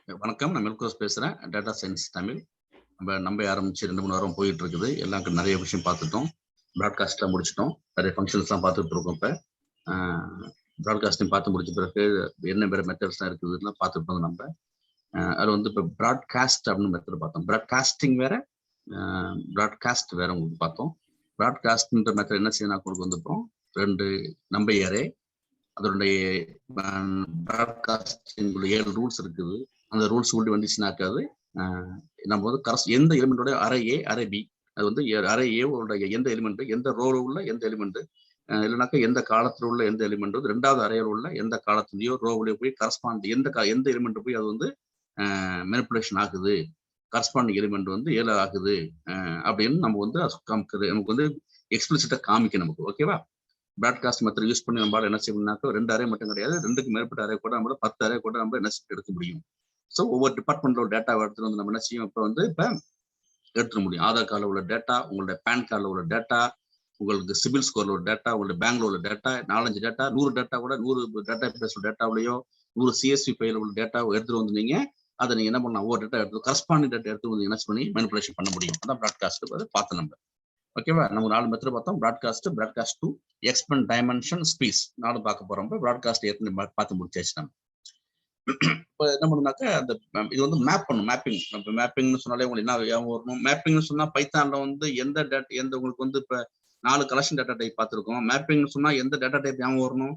வணக்கம். நான் மெல்கோஸ் பேசுறேன். Data science Tamil. நம்ப ஆரம்பிச்சு 2, 3 வாரம் போயிட்டு இருக்குது. எல்லாம் நிறைய விஷயம் பார்த்துட்டோம். பிராட்காஸ்ட்லாம் முடிச்சுட்டோம். நிறைய ஃபங்ஷன்ஸ்லாம் பார்த்துட்டு இருக்கோம் இப்ப. பிராட்காஸ்டிங் பார்த்து முடிச்ச பிறகு என்ன வேற மெத்தட்ஸ்லாம் இருக்குதுலாம் பார்த்துட்டோம் நம்ம. அதில் வந்து இப்போ பிராட்காஸ்ட் அப்படின்னு மெத்தட் பார்த்தோம். பிராட்காஸ்டிங் வேற, பிராட்காஸ்ட் வேற உங்களுக்கு பார்த்தோம். பிராட்காஸ்ட்ன்ற மெத்தட் என்ன செய்யணும் உங்களுக்கு வந்துப்போம் 2 நம்பர் அரே, அதனுடைய பிராட்காஸ்டிங் 7 ரூல்ஸ் இருக்குது. அந்த ரூல்ஸ் உள்ளி வந்துச்சுனாக்காது நம்ம வந்து எந்த எலிமெண்டோட அரே ஏ அரே பி, அது வந்து அரே ஏவோட எந்த எலிமெண்ட், எந்த ரோல உள்ள எந்த எலிமெண்ட், இல்லைனாக்கா எந்த காலத்தில் உள்ள எந்த எலிமெண்ட், 2வது அறையில் உள்ள எந்த காலத்துலயோ ரோவிலையோ போய் கரஸ்பாண்ட் எந்த எலிமெண்ட் போய் அது வந்து மெனிப்புலேஷன் ஆகுது, கரஸ்பாண்டிங் எலிமெண்ட் வந்து 7 ஆகுது அப்படின்னு நம்ம வந்து நமக்கு வந்து எக்ஸ்பிளிசிட்டா காமிக்க நமக்கு. ஓகேவா? பிராட்காஸ்ட் மெத்தட் யூஸ் பண்ணி நம்மளால என்ன செய்யணும்னாக்கா 2 அரே மட்டும் கிடையாது, 2க்கு மேற்பட்ட அரே கூட நம்மள 10 அரே கூட நம்ம என்ன எடுக்க முடியும். ஸோ ஒவ்வொரு டிபார்ட்மெண்ட்ல டேட்டா எடுத்துட்டு வந்து நம்ம என்ன செய்யும் இப்போ எடுத்துட முடியும். ஆதார் கார்டில் உள்ள டேட்டா, உங்களுடைய பேன் கார்டில் உள்ள டேட்டா, உங்களுக்கு சிபில் ஸ்கோர்ல உள்ள டேட்டா, உங்களுடைய பேங்க்ல உள்ள டேட்டா, 4-5 டேட்டா, 100 டேட்டா கூட 100 டேட்டா பேஸ் டேட்டாவிலையோ 100 சிஎஸ்வி ஃபைல உள்ள டேட்டா எடுத்துட்டு வந்து நீங்க அதை நீங்க என்ன பண்ணலாம், ஒவ்வொரு டேட்டா எடுத்து கரஸ்பாண்டிங் டேட்டா எடுத்து வந்து என்ன பண்ணி மேனிபுலேஷன் பண்ண முடியும். அதான் பிராட்காஸ்ட் பார்த்து நம்ம. ஓகேவா? நம்ம 4 மெத்தட் பார்த்தோம். பிராட்காஸ்ட், பிராட்காஸ்ட் 2, எக்ஸ்பெண்ட், டைமென்ஷன், ஸ்பீஸ் 4 பார்க்க போறோம். பிராட்காஸ்ட் ஏற்கனவே பார்த்து முடிச்சாச்சு நம்ம. இப்போ என்ன பண்ணுனாக்கா அந்த இது வந்து மேப் பண்ணும். மேப்பிங், நம்ம மேப்பிங்னு சொன்னாலே உங்களுக்கு என்ன ஞாபகம் வரணும்? மேப்பிங்னு சொன்னா பைத்தான்ல வந்து எந்த டேட்டா, எந்த உங்களுக்கு வந்து இப்ப 4 கலெக்ஷன் டேட்டா டைப் பார்த்துருக்கோம். மேப்பிங்னு சொன்னா எந்த டேட்டா டைப் ஞாபகம் வரணும்?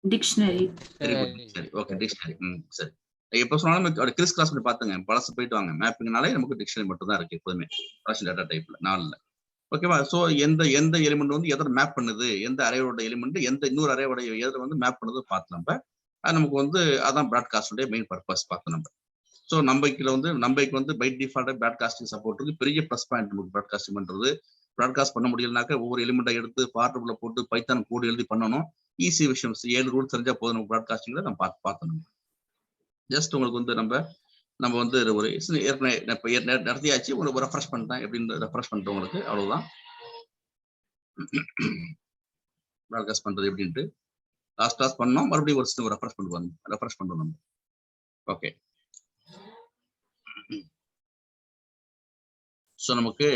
டிக்ஷனரி. சரி, சரி, ஓகே, டிக்ஷனரி. சரி. எப்போ சொன்னாலும் கிறிஸ் கிராஸ் பண்ணி பார்த்துங்க, பழசு போயிட்டு வாங்க. மேப்பிங்னாலே நமக்கு டிக்ஷனரி மட்டும் தான் இருக்கு எப்போதுமே கலெக்ஷன் டேட்டா டைப்ல 4ல. ஓகேவா? ஸோ எந்த எலிமெண்ட் வந்து எதில் மேப் பண்ணுது, எந்த அரேயோட எலிமெண்ட் எந்த இன்னொரு அரேயோட எதில் வந்து மேப் பண்ணுது பார்த்து நம்ம அது நமக்கு வந்து அதான் பிராட்காஸ்டுடைய மெயின் பர்பஸ் பார்த்து நம்ம. ஸோ நம்பைக்கு வந்து பை டிஃபால்ட் பிராட்காஸ்டிங் சப்போர்ட் இருக்கு. பெரிய ப்ளஸ் பாயிண்ட் நமக்கு பிராட்காஸ்டிங் பண்றது. பிராட்காஸ்ட் பண்ண முடியலனாக்கா ஒவ்வொரு எலிமெண்ட்டை எடுத்து பார்ட்டுக்குள்ள போட்டு பைத்தான் கோடு எழுதி பண்ணணும். ஈஸி விஷயம். 7 ரூல் தெரிஞ்சா போதும் நம்ம பிராட்காஸ்டிங்ல நம்ம பார்த்தோம். ஜஸ்ட் உங்களுக்கு வந்து நம்ம வந்து ஒரு நடத்தியாச்சு, உங்களுக்கு ரெஃப்ரெஷ் பண்ணிட்டேன் எப்படின்னு ரெஃப்ரெஷ் பண்ணிட்டு உங்களுக்கு அவ்வளவுதான். பிராட்காஸ்ட் பண்றது எப்படின்ட்டு லாஸ்ட் பண்ணோம். மறுபடியும் ஒரு சிஸ்டம் ரெஃப்ரெஷ் பண்ணுவோம் நம்ம. ஓகே. ஸோ நமக்கு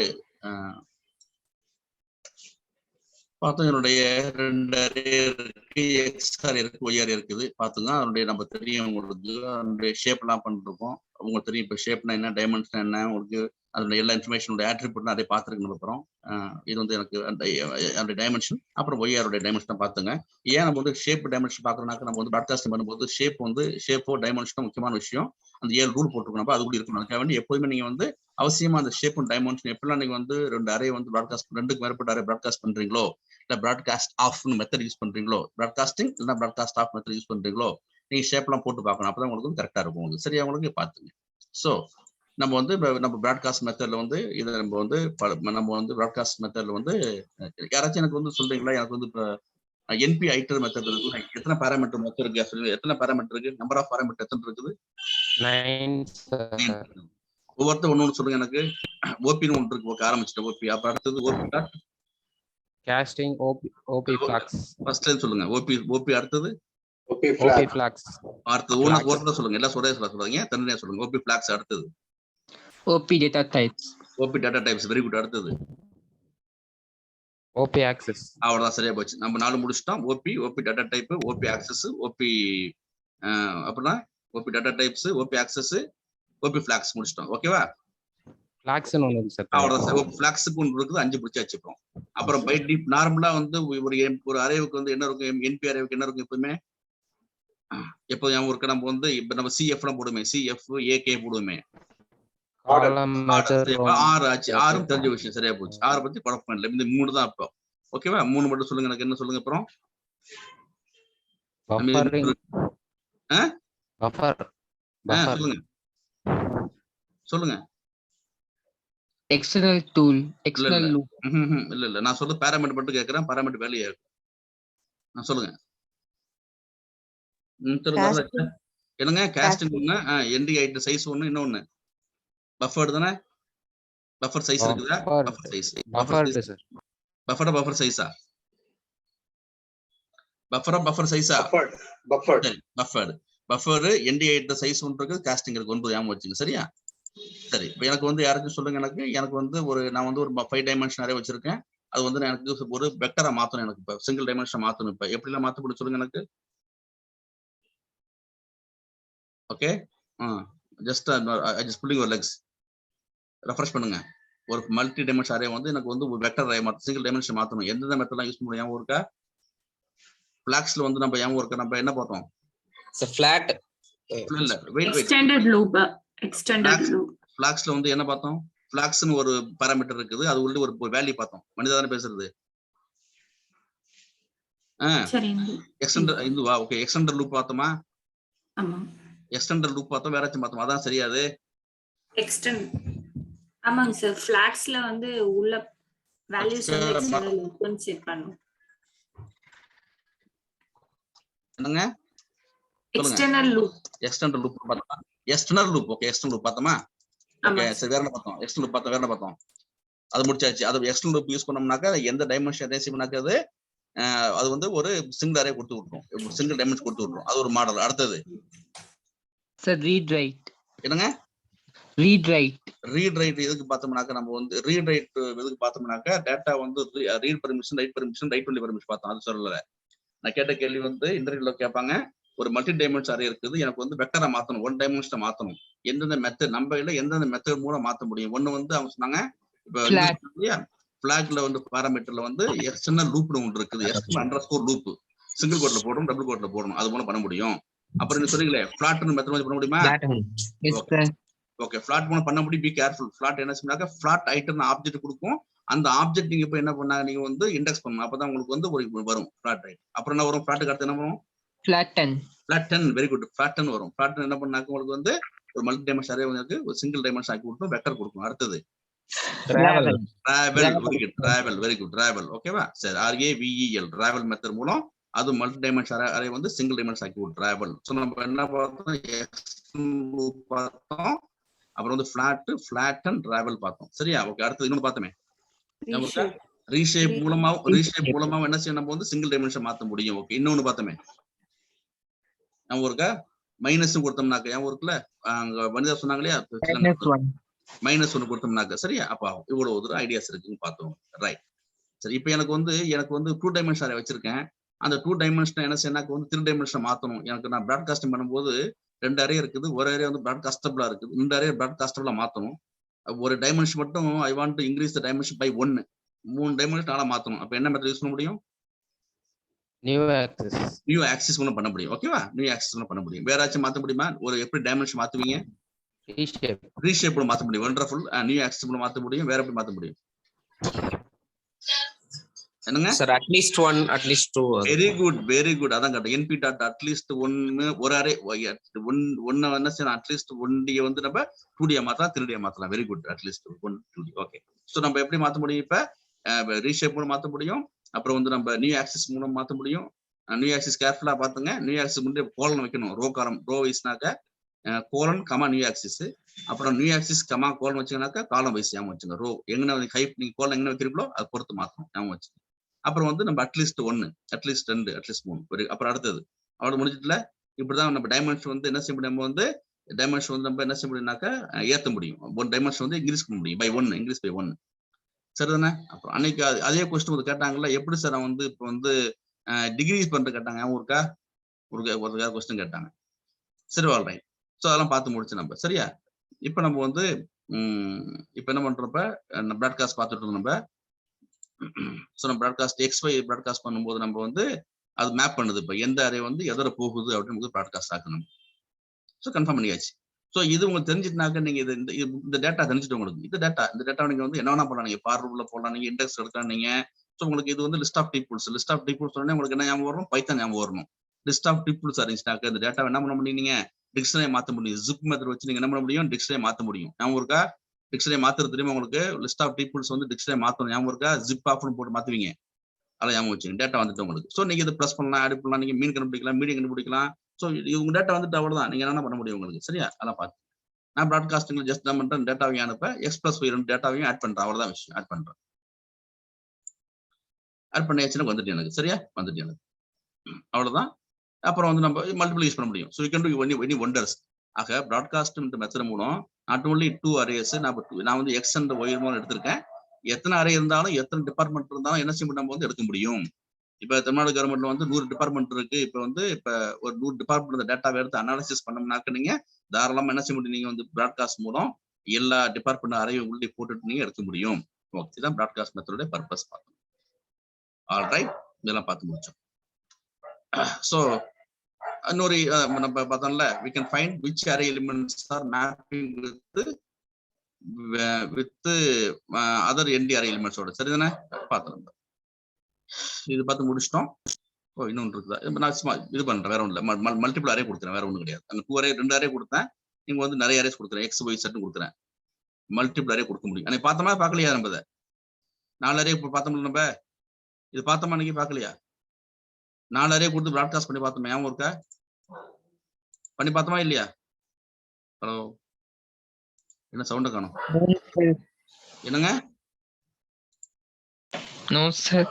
பார்த்தோம் என்னுடைய 2 அரே இருக்கு, எக்ஸ்ஆர் இருக்கு, ஒய்ஆர் இருக்குது. பார்த்துங்க அதனுடைய நம்ம தெரியும் உங்களுக்கு அதனுடைய ஷேப்லாம் பண்ணிருக்கோம். உங்களுக்கு தெரியும் இப்போ ஷேப்னா என்ன, டைமென்ஷன் என்ன, உங்களுக்கு அதனுடைய எல்லா இன்ஃபர்மேஷனோட ஆட்ரிபியூட்லாம் அதே பார்த்துருக்கு அப்புறம். இது வந்து எனக்கு அந்த டைமென்ஷன், அப்புறம் ஒய்ஆருடைய டைமென்ஷன் பார்த்துங்க. ஏன் நம்ம வந்து ஷேப் டைமென்ஷன் பார்க்கறோம்னாக்க நம்ம வந்து பிராட்காஸ்டிங் பண்ணும்போது ஷேப்போ டைமென்ஷனும் முக்கியமான விஷயம். அந்த 7 ரூல் போட்டுருக்கணும். அது கூட இருக்கணும். அதுக்காக வேண்டி எப்போதுமே நீங்க வந்து அவசியமா அந்த ஷேப் அண்ட் டைமென்ஷன் எப்படிலாம் நீங்க வந்து 2 அரே வந்து பிராட்காஸ்ட் 2க்கு மேற்பட்ட அரே பிராட்காஸ்ட் பண்றீங்களோ, இல்லை பிராட்காஸ்ட் ஆஃப் மெத்தட் யூஸ் பண்றீங்களோ, பிராட்காஸ்டிங் இல்லைன்னா பிராட்காஸ்ட் ஆஃப் மெத்தட் யூஸ் பண்றீங்களோ, நீங்க ஷேப்லாம் போட்டு பார்க்கணும். அப்பதான் உங்களுக்கு கரெக்டா இருக்கும். உங்களுக்கு சரியா உங்களுக்கு பார்த்துங்க. ஸோ நம்ம வந்து நம்ம பிராட்காஸ்ட் மெத்தட்ல வந்து இதை நம்ம வந்து பிராட்காஸ்ட் மெத்தட்ல வந்து யாராச்சும் எனக்கு வந்து சொல்றீங்களா? எனக்கு வந்து இப்போ என்பி ஐட்டர் மெத்தட் இருக்கு. எத்தனை பாராமீட்டர் மொத்தம் இருக்கு? எத்தனை பாராமீட்டர் இருக்கு? நம்பர் ஆஃப் பாராமீட்டர் எத்தனை இருக்குது? 9. ஒவ்வொருத்தர் ஒண்ணு சொல்லுங்க. எனக்கு ஓபின்னு ஒன்று இருக்கு. ஓகே, ஆரம்பிச்சிட்டேன். ஓபி. அப்ப அடுத்தது OP dot casting op flux. First சொல்லுங்க. ஓபி அடுத்தது op flux. அடுத்தது ஒவ்வொருத்தர் சொல்லுங்க. எல்லாம் சொல்லாதீங்க, தனியா சொல்லுங்க. ஓபி ஃபிளாக்ஸ் அடுத்தது OP data types. OP data types. Very good. அடுத்தது op access. அவ்வளவுதான், சரியா போச்சு. நம்ம 4 முடிச்சிட்டோம். OP data type, OP access, OP அப்படின்னா OP data types, OP access, OP flags முடிச்சிட்டோம். ஓகேவா? flux ன்னு ஒன்று இருக்கு சார். அவ்வளவுதான் சார். ஃபிளாக்ஸுக்கு ஒன்று இருக்குது. 5 பிடிச்சி வச்சுப்போம். அப்புறம் பை டீப் நார்மலா வந்து ஒரு அரேவுக்கு வந்து என்ன இருக்கும், என்பி அரேவுக்கு என்ன இருக்கும் எப்பவுமே இருக்கு. நம்ம வந்து இப்ப நம்ம சிஎஃப் போடுமே, சிஎஃப் ஏகே போடுவோமே. 6 ஆச்சு. 6 தெரிஞ்ச விஷயம். சரியா போச்சு. 6 பத்தி குழப்பம் இல்லை. இந்த 3 தான் இப்போ. ஓகேவா? 3 மட்டும் சொல்லுங்க. எனக்கு என்ன சொல்லுங்க அப்புறம்? சொல்லுங்க. External tool, external loop. இல்ல நான் சொல்றது பாராமீட்டர் மட்டும் கேக்குறேன். பாராமீட்டர் வேலையா இருக்கு. நான் சொல்லுங்க. என்னங்க காஸ்டிங் ஒண்ணு, என்டி ஐட்ட சைஸ் ஒண்ணு, இன்னொன்னு பஃபர் தானே? பஃபர் சைஸ் இருக்குதா? Buffer size. பஃபர் சைஸா? பஃபர் சைஸா? பஃபர். பஃபர் ND8 சைஸ் ஒன்று இருக்கு, காஸ்டிங் இருக்கு, 9 ஞாபகம் வச்சுங்க. சரியா? சரி, இப்போ எனக்கு வந்து யாருக்கும் சொல்லுங்க. எனக்கு வந்து நான் வந்து ஒரு 5 டைமென்ஷன் அரே வச்சிருக்கேன். அது வந்து எனக்கு ஒரு வெக்டரா மாத்தணும். எனக்கு இப்போ சிங்கிள் டைமென்ஷன் மாத்தணும். இப்போ எப்படிலாம் மாத்த முடியும் சொல்லுங்க எனக்கு. Okay, just pulling your legs. Refresh பண்ணுங்க. ஒரு மல்டி டைமென்ஷன் அரே வந்து எனக்கு வந்து ஒரு வெக்டர் அரே சிங்கிள் டைமென்ஷன் மாத்தணும். எந்தெந்த மெத்தட்லாம் யூஸ் பண்ண முடியும் ஞாபகம் இருக்கா? ஃபிளாக்ஸ்ல வந்து நம்ம ஞாபகம் இருக்கா? நம்ம என்ன பார்த்தோம்? ஃபிளாட் இல்ல, வெயிட் எக்ஸ்டெண்டட் லூப். ஃபிளாக்ஸ்ல வந்து என்ன பார்த்தோம்? ஃபிளாக்ஸ்னு ஒரு பாராமீட்டர் இருக்குது. அது உள்ள ஒரு வேல்யூ பார்த்தோம். மனிதா தானே பேசுறது? சரி. எக்ஸ்டெண்டர் இதுவா? ஓகே, எக்ஸ்டெண்டர் லூப் பார்த்தோமா? ஆமா. எக்ஸ்டெண்டர் லூப் பார்த்தோம், வேற ஏதாச்சும் பார்த்தோம்? அதான் சரியாது. ஆமாங்க சார். ஃபிளாக்ஸ்ல வந்து உள்ள வேல்யூஸ் வந்து எக்ஸ்டெண்டர் லூப்னு செட் பண்ணும். என்னங்க? Extender loop. எக்ஸ்டெண்டர் லூப் பார்த்தோமா? Extender loop. Okay, extender loop பார்த்தோமா? ஓகே, சரி, வேற என்ன பார்த்தோம்? எக்ஸ்டெண்டர் லூப் பார்த்தோம், வேற என்ன பார்த்தோம்? அது முடிச்சாச்சு. அது எக்ஸ்டெண்டர் லூப் யூஸ் பண்ணோம்னாக்க எந்த டைமென்ஷன் ரேசிவ் பண்ணாக்க அது வந்து ஒரு சிங்கிள் அரே கொடுத்து விட்டுரும், சிங்கிள் டைமென்ஷன் கொடுத்து விட்டுரும். அது ஒரு மாடல். அடுத்தது சார் ரீட் ரைட். என்னங்க? ரீட் ரைட் எதுக்கு பார்த்தோம்னாக்க நம்ம வந்து ரீட் ரைட் எதுக்கு பார்த்தோம்னாக்க டேட்டா வந்து read permission, right only permission பார்த்தோம். அது சொல்லல. நான் கேட்ட கேள்வி வந்து இன்டர்வியூல கேட்பாங்க. ஒரு மல்டி டைமென்ஷன் அரே இருக்குது, எனக்கு வந்து வெக்டரா மாத்தணும், 1 டைமென்ஷனை மாத்தணும். எந்தெந்த மெத்தட் நம்ம இல்ல எந்தெந்த மெத்தட் மூலம் மாத்த முடியும்? ஒண்ணு வந்து அவங்க சொன்னாங்க, இப்போ ஃபிளாக்ல வந்து பாராமீட்டர்ல வந்து எக்ஸ்டர்னல் லூப்னு ஒன்று இருக்குது. எக்ஸ்டர்னல் லூப் சிங்கிள் கோட்ல போடணும், டபுள் கோட்ல போடணும். அது மூலம் பண்ண முடியும். அப்புறம் நீங்க சொன்னீங்களே ஃபிளாட்னு மெத்தட் பண்ண முடியுமா? ஓகே, ஃபிளாட் மூலம் பண்ண முடியும். Be careful. ஃபிளாட் என்ன சொன்னாக்க ஃபிளாட் ஐட்டம் ஆப்ஜெக்ட் கொடுக்கும். அந்த ஆப்ஜெக்ட் நீங்க இப்ப என்ன பண்ணாங்க, நீங்க வந்து இண்டெக்ஸ் பண்ணணும். அப்பதான் உங்களுக்கு வந்து ஒரு வரும் ஃபிளாட் ரைட். அப்புறம் என்ன வரும்? ஃபிளாட்டுக்கு அடுத்து என்ன வரும்? ஃபிளாட்டன். Very good. ஃபிளாட்டன் வரும். ஃபிளாட்டன் என்ன பண்ணாக்க உங்களுக்கு வந்து ஒரு மல்டி டைமென்ஷன் அரே வந்து ஒரு சிங்கிள் டைமென்ஷன் ஆக்கி கொடுக்கும், வெக்டர் கொடுக்கும். அடுத்தது டிராவல். Very good. டிராவல். ஓகேவா? சரி, RAVEL டிராவல் மெத்தட் மூலம் அது மல்டி டைமென்ஷன் அரே வந்து சிங்கிள் டைமென்ஷன் ஆக்கி கொடுக்கும், டிராவல். சோ நம்ம என்ன பார்த்தோம்? லூப் பார்த்தோம். அப்புறம் வந்து ஃபிளாட் அண்ட் டிராவல் பார்த்தோம். சரியா? ஓகே, அடுத்து இன்னொன்னு பார்த்தோமே, ரீஷேப் மூலமா என்ன செய்யணும்? நம்ம வந்து சிங்கிள் டைமென்ஷன் மாத்த முடியும். ஓகே, இன்னொன்னு பார்த்தோமே, நம்ம ஒருக்கா மைனஸ் கொடுத்தோம்னாக்க ஞாபகம் இருக்குல்ல? அங்க வனிதா சொன்னாங்க இல்லையா, -1 கொடுத்தோம்னாக்க. சரியா? அப்ப இவ்வளவு ஒரு ஐடியாஸ் இருக்குன்னு பார்த்தோம். ரைட். சரி, இப்போ எனக்கு வந்து 2 டைமென்ஷன் அரே வச்சிருக்கேன். அந்த 2 டைமென்ஷன் என்ன செய்யணும்? வந்து 3 டைமென்ஷன் மாத்தணும். எனக்கு நான் பிராட்காஸ்டிங் பண்ணும்போது 2 அரே இருக்குது. ஒரு அரே வந்து பிராட்காஸ்டபிளா இருக்குது, இந்த அரே பிராட்காஸ்டபிளா மாத்தணும். ஒரு டைமென்ஷன் மட்டும் I want to increase the dimension by 1. 3 dimension ஆளா மாத்தணும். அப்ப என்ன மெத்தட் யூஸ் பண்ண முடியும்? நியூ ஆக்சிஸ் மூலம் பண்ண முடியும். ஓகேவா? நியூ ஆக்சிஸ் மூலம் பண்ண முடியும். வேற ஏதாச்சும் மாத்த முடியுமா? ஒரு எப்படி டைமென்ஷன் மாத்துவீங்க? ரீஷேப் மூலம் மாத்த முடியும். வண்டர்ஃபுல். நியூ ஆக்சிஸ் மூலம் மாத்த முடியும். வேற எப்படி மாத்த முடியும்? என்னங்க sir? At least 1 at least 2. Very good. அதான் கேட்டேன். NP டாட் அட்லீஸ்ட் 1 ஒரு அரே 1 என்ன செய்யணும்? அட்லீஸ்ட் 1D வந்து நம்ம 2D மாத்தலாம், 3D மாத்தலாம். Very good. At least 1 2D. Okay, so நம்ம எப்படி மாத்த முடியும்? இப்ப ரீஷேப் மூலம் மாத்த முடியும். அப்புறம் வந்து நம்ம நியூ ஆக்சிஸ் மூலம் மாத்த முடியும். நியூ ஆக்சிஸ் கேர்ஃபுல்லா பாத்துங்க. நியூ ஆக்சிஸ் முன்னாடி கோலன் வைக்கணும். ரோ வைஸ்னாக்க கோலன் கமா நியூ ஆக்சிஸ். அப்புறம் நியூ ஆக்சிஸ் கமா கோலன் வச்சீங்கன்னாக்கா காலம் வைஸ் ஞாபகம் வச்சுங்க. ரோ எங்க ஹைப் நீங்க கோலன் எங்க வைக்கிறீங்களோ அதை பொறுத்து மாத்தணும், ஞாபகம் வச்சுங்க. அப்புறம் வந்து நம்ம அட்லீஸ்ட் 1, அட்லீஸ்ட் 2, அட்லீஸ்ட் 3. அப்புறம் அடுத்தது அவ்வளவு முடிஞ்சிட்டுல. இப்படிதான் நம்ம டைமென்ஷன் வந்து என்ன செய்ய முடியும்? நம்ம வந்து டைமென்ஷன் வந்து நம்ம என்ன செய்ய முடியும்னாக்கா ஏத்த முடியும். 1 டைமென்ஷன் வந்து இன்க்ரீஸ் பண்ண முடியும் பை 1, இன்க்ரீஸ் பை 1. சரிதானே? அப்புறம் அன்னைக்கு அதே கொஸ்டின் வந்து கேட்டாங்கல்ல, எப்படி சார் வந்து இப்போ வந்து டிகிரீஸ் பண்ற கேட்டாங்க. அவன் ஒரு கொஸ்டின் கேட்டாங்க. சரி, ஆல் ரைட். ஸோ அதெல்லாம் பார்த்து முடிச்சு நம்ம. சரியா? இப்போ நம்ம வந்து இப்போ என்ன பண்றப்ப பிராட்காஸ்ட் பார்த்துட்டு இருந்தோம் நம்ம. ஸோ நம்ம பிராட்காஸ்ட் XY பிராட்காஸ்ட் பண்ணும்போது நம்ம வந்து அது மேப் பண்ணுது. இப்போ எந்த அரே வந்து எதோட போகுது அப்படின்னு பிராட்காஸ்ட் ஆக்கணும். ஸோ கன்ஃபார்ம் பண்ணியாச்சு. ஸோ இது உங்களுக்கு தெரிஞ்சிட்டுனாக்க நீங்க இந்த டேட்டா தெரிஞ்சுட்டு உங்களுக்கு இந்த டேட்டா நீங்க வந்து என்ன வேணா பண்ணலாம். நீங்க பார்ல போடலாம், நீங்க இண்டெக்ஸ் எடுக்கலாம் நீங்க. ஸோ உங்களுக்கு இது வந்து லிஸ்ட் ஆஃப் டீப்புள்ஸ் உடனே உங்களுக்கு என்ன ஞாபகம் வரும்? பைத்தான் ஞாபகம் வரணும். லிஸ்ட் ஆஃப் டீப்புள்ஸ் இருந்துச்சுனாக்க இந்த டேட்டா என்ன பண்ண முடியும்? நீங்க டிக்ஷனரி மாத்த முடியும். ஜிப் மெத்தட் வச்சு நீங்க என்ன பண்ண முடியும்? டிக்ஷனரி மாத்த முடியும். ஞாபகம் இருக்கா? டிக்ஷனரி மாத்துறது தெரியுமா உங்களுக்கு? லிஸ்ட் ஆஃப் டீப்புள்ஸ் வந்து டிக்ஷனரி மாத்தணும். ஞாபகம் இருக்கா? ஜிப் ஆஃப்னு போட்டு மாத்துவீங்க. அதை ஞாபகம் வச்சுங்க. டேட்டா வந்துட்டு உங்களுக்கு. ஸோ நீங்க இதை ப்ளஸ் பண்ணலாம், ஆட் பண்ணலாம், நீங்க மீன் கண்டுபிடிக்கலாம், மீடியம் கண்டுபிடிக்கலாம். ஸோ உங்க டேட்டா வந்துட்டு அவ்வளவுதான். நீங்க என்ன பண்ண முடியும் உங்களுக்கு? சரியா? அதெல்லாம் பார்த்து நான் பிராட்காஸ்டிங்ல ஜஸ்ட் நான் பண்றேன், டேட்டாவையும் அனுப்ப X+Y 2 டேட்டாவையும் ஆட் பண்றேன். அவ்வளவுதான் விஷயம். ஆட் பண்றேன். ஆட் பண்ணியாச்சுன்னா வந்துட்டு எனக்கு. சரியா? வந்துட்டு எனக்கு. அவ்வளவுதான். அப்புறம் வந்து நம்ம மல்டிபிள் யூஸ் பண்ண முடியும். So you can to any wonders. ஆக ப்ராட்காஸ்ட் மெத்தட் மூலம் நாட் ஓன்லி 2 அரேஸ் நான் வந்து எக்ஸ் அண்ட் ஒய் எடுத்திருக்கேன். எத்தனை அரே இருந்தாலும் எத்தனை டிபார்ட்மெண்ட் இருந்தாலும் என்ன செய்ய நம்ம வந்து எடுக்க முடியும். இப்ப தமிழ்நாடு கவர்மெண்ட்ல வந்து 100 டிபார்ட்மெண்ட் இருக்கு. இப்ப ஒரு 100 டிபார்ட்மெண்ட் டேட்டாவை எடுத்து அனாலிசிஸ் பண்ணோம்னாக்க நீங்க தாராளமா என்ன செய்ய முடியும், நீங்க வந்து ப்ராட்காஸ்ட் மூலம் எல்லா டிபார்ட்மெண்ட் அறையும் உள்ளே போட்டுட்டு நீங்க எடுக்க முடியும். இதுதான் ப்ராட்காஸ்ட் மெத்தடோட பர்பஸ் பார்த்தோம். ஆல்ரைட், இதெல்லாம் பார்த்து முடிச்சோம். ஸோ இன்னொரு நம்ம பார்த்தோம்ல, we can find which array elements are mapping with other ND array elements ஓட. சரிதானே? பார்த்தோம். இது பார்த்து முடிச்சிட்டோம். இன்னொன்று இருக்குதா? நான் சும்மா இது பண்றேன், வேற ஒன்றும் இல்லை. மல்டிபிள் அரே கொடுக்குறேன், வேற ஒன்றும் கிடையாது. அங்கே 2 அரே 2 அரே கொடுத்தேன். நீங்க வந்து நிறைய அரேஸ் கொடுக்குறேன், எக்ஸ் ஒய் செட்னு கொடுக்குறேன். மல்டிபிள் அரே கொடுக்க முடியும். அன்னைக்கு பார்த்தோமா பார்க்கலையா? நம்ம 4 அரே பார்த்தோம்ல, நம்ம இது பார்த்தோமா? அன்னைக்கு பார்க்கலையா? 4 அரே கொடுத்து ப்ராட்காஸ்ட் பண்ணி பார்த்தோமா? ஞாபகம் இருக்கா? பண்ணி பார்த்தோமா இல்லையா? ஹலோ, என்ன சவுண்ட காணும்? என்னங்க நோ சார்,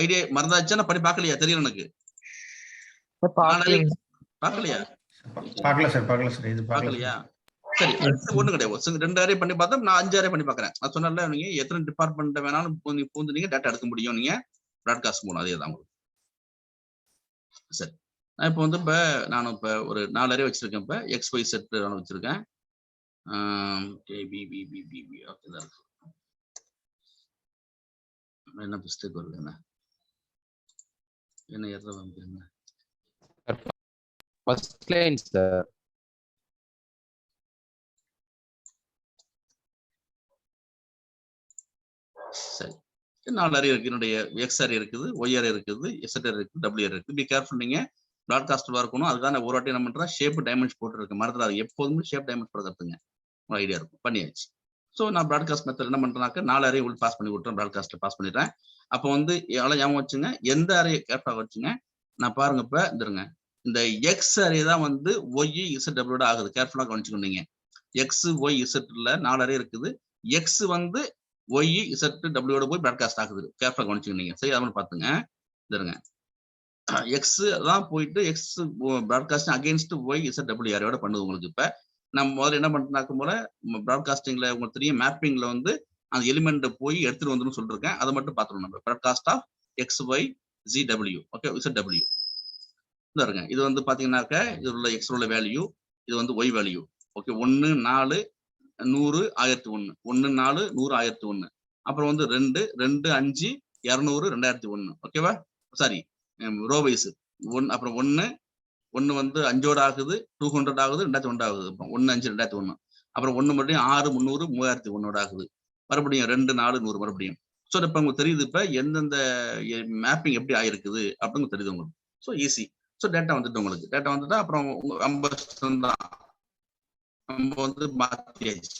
ஐடியா மறந்தாச்சா? நான் பண்ணி பார்க்கலையா? தெரியல எனக்கு. பார்க்கலையா? பார்க்கல சார். இது பார்க்கலையா? சரி, ஒண்ணு கிடையாது. 2 அரே பண்ணி பார்த்தா நான் 5 அரே பண்ணி பார்க்கறேன். நான் சொன்னேன்ல, நீங்க எத்தனை டிபார்ட்மெண்ட் வேணாலும் பூந்து நீங்க டேட்டா எடுக்க முடியும் நீங்க ப்ராட்காஸ்ட் மூலம். அதேதான் உங்களுக்கு. சரி, நான் இப்போ வந்து நான் ஒரு 4 அரே வச்சிருக்கேன். இப்போ எக்ஸ் ஒய் செட் வச்சிருக்கேன். என்ன மிஸ்டேக் வருது? என்ன எரர் வந்து ஃபர்ஸ்ட் லைன் சார். சரி, 4 அரே இருக்கு. என்னுடைய எக்ஸ் அரே இருக்குது, ஒய் அரே இருக்குது, எஸ்எட் அரே இருக்குது, டபிள்யூ அரே இருக்குது. பி கேர்ஃபுல், நீங்க ப்ராட்காஸ்ட் இருக்கணும். அதுக்கான ஒரு வாட்டி என்ன பண்றேன், ஷேப் டைமென்ஷன் போட்டு இருக்கு. மறந்துடாது, எப்போதுமே ஷேப் டைமென்ஷன் போடுறதுங்க ஒரு ஐடியா இருக்கும். பண்ணியாச்சு. ஸோ நான் ப்ராட்காஸ்ட் மெத்தட் என்ன பண்றேன்னாக்க 4 அரே உள்ள பாஸ் பண்ணி விட்டுறேன், ப்ராட்காஸ்ட்ல பாஸ் பண்ணிடுறேன். அப்போ வந்து எவ்வளவு ஞாபகம் வச்சுங்க, எந்த அரே கேர்ஃபுல்லாக வச்சுங்க. நான் பாருங்க, இப்ப இருங்க, இந்த எக்ஸ் அரே தான் வந்து ஒய் இசட் டபிள்யூட ஆகுது. கேர்ஃபுல்லாக கவனிச்சுக்கோங்க. எக்ஸ் ஒய் இசட்ல 4 அரே இருக்குது. எக்ஸ் வந்து ஒய் இசட் டபிள்யூட போய் ப்ராட்காஸ்ட் ஆகுது. கேர்ஃபுல்லாக கவனிச்சுக்கோங்க. சரி, அதை பாத்துங்க. இருங்க, எக்ஸ் தான் போயிட்டு X broadcasting against Y Z W அரேயோட பண்ணுது உங்களுக்கு. இப்ப நம்ம முதல்ல என்ன பண்றாக்க போல ப்ராட்காஸ்டிங்ல உங்களுக்கு தெரியும், மேப்பிங்ல வந்து அந்த எலிமெண்ட் போய் எடுத்துட்டு வந்துன்னு சொல்லிருக்கேன். அதை மட்டும் பார்த்துருவோம். நம்ம broadcast of X Y G W, okay, Z W. இருங்க, இது வந்து பாத்தீங்கன்னாக்க இது உள்ள எக்ஸ் உள்ள வேல்யூ, இது வந்து ஒய் வேல்யூ. ஓகே, 1 4 100 1001, 1 4 100 1001. அப்புறம் வந்து 2 2 5 200 2001. ஓகேவா? Sorry, row wise 1. அப்புறம் 1 வந்து 5ஓட ஆகுது, 200 ஆகுது, 2001 ஆகுது. அப்புறம் 1 5 2001. அப்புறம் 1 மறுபடியும் 6 300 3001 ஆகுது. மறுபடியும் 2 4 100 மறுபடியும். ஸோ இப்போ உங்களுக்கு தெரியுது இப்போ எந்தெந்த மேப்பிங் எப்படி ஆயிருக்குது அப்படின்னு தெரியுது உங்களுக்கு. So easy. ஸோ டேட்டா வந்துட்டு உங்களுக்கு டேட்டா வந்துட்டா அப்புறம் 50% தான் நம்ம வந்து மாற்றியாச்சு.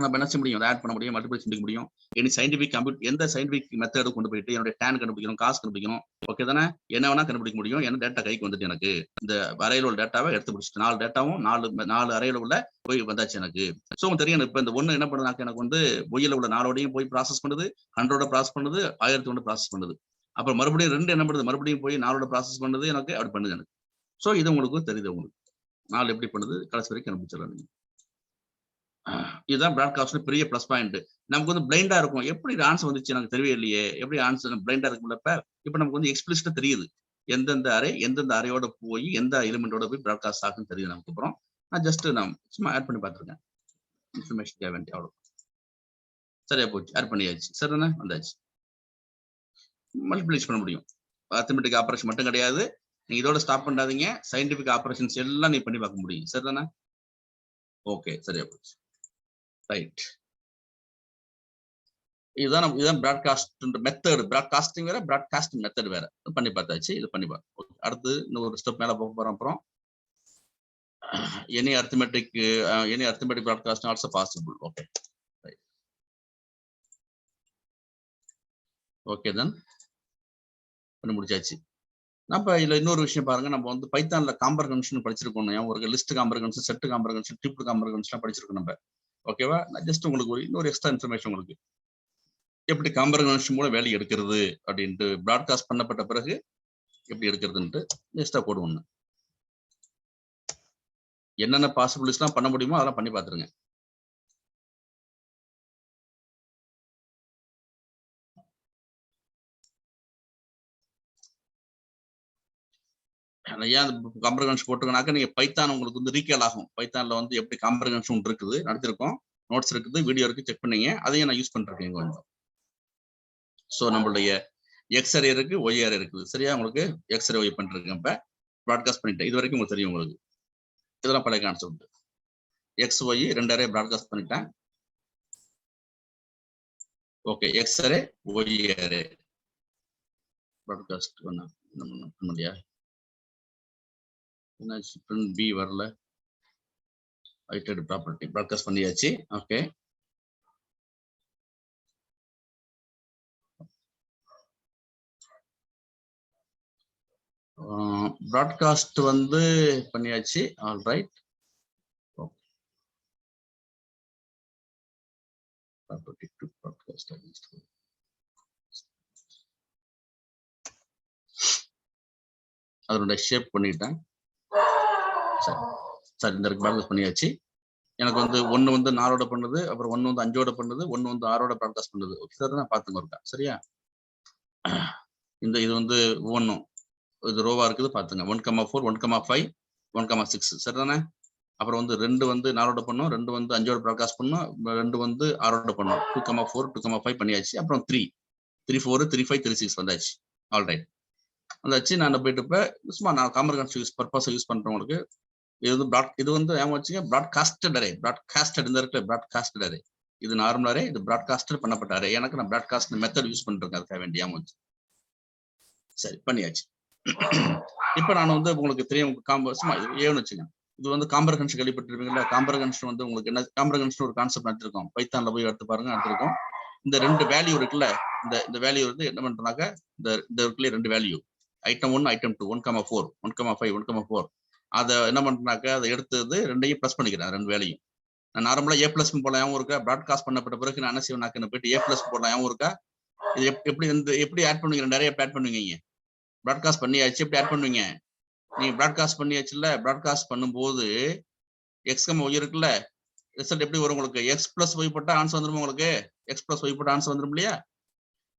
நம்ம என்ன செய்ய முடியும், ஆட் பண்ண முடியும், மல்டிபிள் செய்ய முடியும். எனி சயின்டிபிக் கம்ப்யூட்டர் எந்த சயின்டிபிக் மெத்தடு கொண்டு போயிட்டு என்னுடைய டேன் கண்டுபிடிக்கணும், காசு கண்டுபிடிக்கணும், ஓகே தானே, என்ன வேணா கண்டுபிடிக்க முடியும். ஏன்னா டேட்டா கைக்கு வந்துட்டு எனக்கு இந்த அறையில உள்ள டேட்டாவை எடுத்து பிடிச்சிட்டு 4 டேட்டாவும் 4 அறையில உள்ள போய் வந்தாச்சு எனக்கு. ஸோ உங்களுக்கு தெரியும் இப்போ இந்த ஒன்று என்ன பண்ணுனாக்க எனக்கு வந்து ஒய்யில உள்ள 4ஓடையும் போய் ப்ராசஸ் பண்ணுது, 100ஓட ப்ராசஸ் பண்ணுது, 1001 ப்ராசஸ் பண்ணுது. அப்புறம் மறுபடியும் 2 என்ன பண்ணுது, மறுபடியும் போய் 4ஓட ப்ராசஸ் பண்ணுது எனக்கு, அப்படி பண்ணுது எனக்கு. ஸோ இது உங்களுக்கு தெரியுது, உங்களுக்கு 4 எப்படி பண்ணுது கடைசி வரைக்கும் கண்டுபிடிச்சிடலாம் நீங்க. இதுதான் ப்ராட்காஸ்ட் பெரிய பிளஸ் பாயிண்ட். நமக்கு வந்து பிளைண்டா இருக்கும், எப்படி ஆன்சர் வந்துச்சு எனக்கு தெரியவே இல்லையே, எப்படி ஆன்சர் பிளைண்டா இருக்கும்லப்ப இப்ப நமக்கு வந்து எக்ஸ்பிளிசிட்டா தெரியுது எந்தெந்த அறை எந்தெந்த அறையோட போய் எந்த எலிமெண்டோட போய் ப்ராட்காஸ்ட் ஆகுன்னு தெரியுது நமக்கு. அப்புறம் நான் ஜஸ்ட் நான் சும்மா ஆட் பண்ணி பார்த்துருக்கேன், இன்ஃபர்மேஷன் தேவை வேண்டிய அவ்வளோ. சரியா போச்சு, ஆட் பண்ணியாச்சு. சரிதானே, வந்தாச்சு. மல்டிப்ளைஸ் பண்ண முடியும். அரித்மெட்டிக் ஆபரேஷன் மட்டும் கிடையாது, நீங்க இதோட ஸ்டாப் பண்ணாதீங்க, சயின்டிபிக் ஆபரேஷன்ஸ் எல்லாம் நீ பண்ணி பார்க்க முடியும். சரிதானே, ஓகே, சரியா போச்சு. ரைட், இதுதான் ப்ராட்காஸ்ட் மெத்தட். ப்ராட்காஸ்டிங் வேற, ப்ராட்காஸ்டிங் மெத்தட் வேற. பண்ணி பார்த்தாச்சு, இது பண்ணி பார்த்து அடுத்து இன்னொரு ஸ்டெப் மேல போக போறோம். அப்புறம் any arithmetic broadcast also possible. Okay, okay தான் பண்ணி முடிச்சாச்சு. நம்ம இதுல இன்னொரு விஷயம் பாருங்க, நம்ம வந்து பைத்தான்ல காம்பர்கன்ஷன் படிச்சிருக்கோம். ஒரு லிஸ்ட் காம்பர்கன்ஷன், செட் காம்பர்கன்ஷன், டிப்ட் காம்பர்கன்ஷன் படிச்சிருக்கோம் நம்ம. ஓகேவா, நான் ஜஸ்ட் உங்களுக்கு இன்னொரு எக்ஸ்ட்ரா இன்ஃபர்மேஷன் உங்களுக்கு. எப்படி காம்ப்ரஹென்ஷன் மூலம் வேல்யூ எடுக்கிறது அப்படின்ட்டு பிராட்காஸ்ட் பண்ணப்பட்ட பிறகு எப்படி எடுக்கிறதுன்ட்டு எக்ஸ்ட்ரா கோடு ஒண்ணு. என்னென்ன பாசிபிலிட்டிஸ்லாம் பண்ண முடியுமோ அதெல்லாம் பண்ணி பார்த்துருங்க. ஏன் காம்ப்ரஹென்ஷன் போட்டுக்கனாக்க நீங்க பைத்தான் உங்களுக்கு வந்து ரீகேல் ஆகும். பைத்தான்ல வந்து எப்படி காம்ப்ரஹென்ஷன் இருக்குது நடத்திருக்கோம், நோட்ஸ் இருக்குது, வீடியோ இருக்கு, செக் பண்ணீங்க. அதையும் நான் யூஸ் பண்ணிருக்கேன் கொஞ்சம். ஸோ நம்மளுடைய எக்ஸ்ரே இருக்கு, ஒய்ஆர் இருக்குது. சரியா? உங்களுக்கு எக்ஸ்ரே ஒய் பண்ணிருக்கேன். இப்ப ப்ராட்காஸ்ட் பண்ணிட்டேன். இது வரைக்கும் உங்களுக்கு தெரியும். உங்களுக்கு இதெல்லாம் பழைய concept. X Y 2 array broadcast பண்ணிட்டேன். Okay, X array Y array broadcast பண்ண முடியா? என்னாச்சு? பிரிண்ட் பி வரல. ஐட்டட் ப்ராப்பர்ட்டி ப்ராட்காஸ்ட் பண்ணியாச்சு. ஓகே, ப்ராட்காஸ்ட் வந்து பண்ணியாச்சு. All right. Property to broadcast அதனுடைய ஷேப் பண்ணிட்டேன். சரி, இந்த ப்ராட்காஸ்ட் பண்ணியாச்சு. எனக்கு வந்து 1 வந்து 4ஓட பண்ணுது, அப்புறம் 1 வந்து 5ஓட பண்ணுது, 1 வந்து 6ஓட ப்ராட்காஸ்ட் பண்ணுது. ஓகே சார், நான் பார்த்துங்க இருக்கா? சரியா? இது வந்து ஒவ்வொன்றும் இது ரோவா இருக்குது பார்த்துங்க. 1,4 1,5 1,6 சரிதானே? அப்புறம் வந்து 2 வந்து 4ஓட பண்ணும், 2 வந்து 5ஓட ப்ராட்காஸ்ட் பண்ணும், 2 வந்து 6ஓட பண்ணும். 2,4 2,5 பண்ணியாச்சு. அப்புறம் 3 3,4 3,5 3,6 வந்தாச்சு. ஆல் ரைட் வந்தாச்சு. நான் போயிட்டு இப்ப சும்மா நான் காம்ப்ரஹென்ஷன் யூஸ் பர்பஸ் யூஸ் பண்றவங்களுக்கு இது வந்து ஏன் வச்சுங்க, ப்ராட்காஸ்டட் அரே. ப்ராட்காஸ்டட் இந்த இருக்கிற ப்ராட்காஸ்டட் அரே. இது நார்மல் அரே, இது ப்ராட்காஸ்டட் பண்ணப்பட்ட அரே. எனக்கு நான் ப்ராட்காஸ்ட் மெத்தட் யூஸ் பண்றேன். அதுக்காக வேண்டிய வச்சு சரி பண்ணியாச்சு. இப்ப நான் வந்து உங்களுக்கு தெரியும் சும்மா ஏன்னு வச்சுங்க. இது வந்து காம்ப்ரஹென்ஷன் கேள்விப்பட்டிருப்பீங்களா? காம்ப்ரஹென்ஷன் வந்து உங்களுக்கு என்ன, காம்ப்ரஹென்ஷன் ஒரு கான்செப்ட் நடத்திருக்கோம். பைத்தான்ல போய் எடுத்து பாருங்க, நடத்திருக்கோம். இந்த 2 வேல்யூ இருக்குல்ல, இந்த வேல்யூ வந்து என்ன பண்றாங்க, இந்த இருக்குல்ல 2 வேல்யூ, ஐட்டம் 1 ஐட்டம் 2 1,4 1,5 1,4 அதை என்ன பண்றாங்க, அதை எடுத்தது 2ஐயும் பிளஸ் பண்ணிக்கிறேன். 2 வேல்யூயும் நான் நார்மலா ஏ பிளஸ் போடலாம் இருக்கா, ப்ராட்காஸ்ட் பண்ணப்பட்ட பிறகு நான் என்ன செய்வேன், போயிட்டு ஏ பிளஸ் போடலாம் இருக்கா. இது எப்படி ஆட் பண்ணுவீங்க? நிறைய ஆட் பண்ணுவீங்க. ப்ராட்காஸ்ட் பண்ணியாச்சு, எப்படி ஆட் பண்ணுவீங்க? நீங்க ப்ராட்காஸ்ட் பண்ணியாச்சுல்ல, ப்ராட்காஸ்ட் பண்ணும்போது எக்ஸ்கம் ஒய் இருக்குல்ல, ரிசல்ட் எப்படி வரும் உங்களுக்கு? எக்ஸ் பிளஸ் ஒய் போட்டா ஆன்சர் வந்துடும் உங்களுக்கு. எக்ஸ் பிளஸ் ஒய் போட்டா ஆன்சர் வந்துடும் இல்லையா?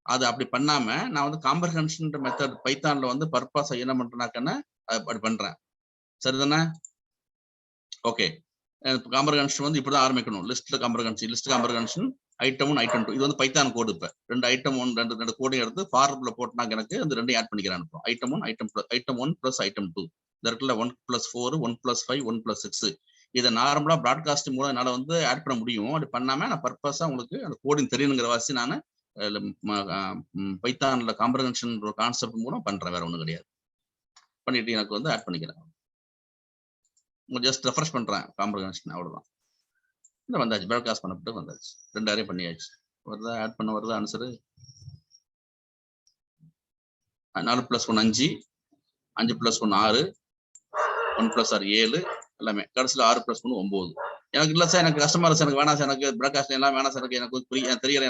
அது அப்படி பண்ணாம நான் வந்து காம்ப்ரஹென்ஷன் மெத்தட் பைத்தான்ல வந்து பர்பஸ் என்ன பண்றேன்னாக்கன்னா அப்படி பண்றேன். சரிதானே? ஓகே, காம்ப்ரஹென்ஷன் வந்து இப்படிதான் ஆரம்பிக்கணும். லிஸ்ட் காம்ப்ரஹென்ஷன் ஐட்டம் 1 ஐட்டம் 2 இது வந்து பைத்தான் கோடு. இப்ப 2 ஐட்டம் 1 2 கோடையும் எடுத்து ஃபார்முலா போட்டுனாங்க. எனக்கு அந்த 2 ஆட் பண்ணிக்கிறேன். ஐட்டம் 1 ஐட்டம் 1 + ஐட்டம் 2 இந்த இருக்குல்ல 1 + 4 1 + 5 1 + 6 இதை நார்மலா ப்ராட்காஸ்ட் மூலம் என்னால வந்து ஆட் பண்ண முடியும். அப்படி பண்ணாம நான் பர்பஸா உங்களுக்கு அந்த கோடிங் தெரியணுங்கிற வாசி நான் பைத்தான்ல காம்ப்ரஹென்ஷன் கான்செப்ட் மூலம் பண்றேன். வேற ஒண்ணும் கிடையாது. பண்ணிட்டு எனக்கு வந்து ஆட் பண்ணிக்கிறேன். ஜஸ்ட் ரெஃப்ரெஷ் பண்றேன் காம்ப்ரஹென்ஷன், அவ்வளவுதான். இந்த வந்தாச்சு, ப்ராட்காஸ்ட் பண்ணப்பட்டு வந்தாச்சு. 2 அரே பண்ணியாச்சு. வருதா? ஆட் பண்ண வருதா ஆன்சரு? 4 + 1 5 5 + 1 6 1 + 6 7 எல்லாமே. கடைசியில் 6 + 1 9. எனக்கு இல்லை சார், எனக்கு கஷ்டமா இருக்கு சார், எனக்கு வேணாம் சார், எனக்கு ப்ராட்காஸ்ட் எல்லாம் வேணாம் சார், எனக்கு தெரியல,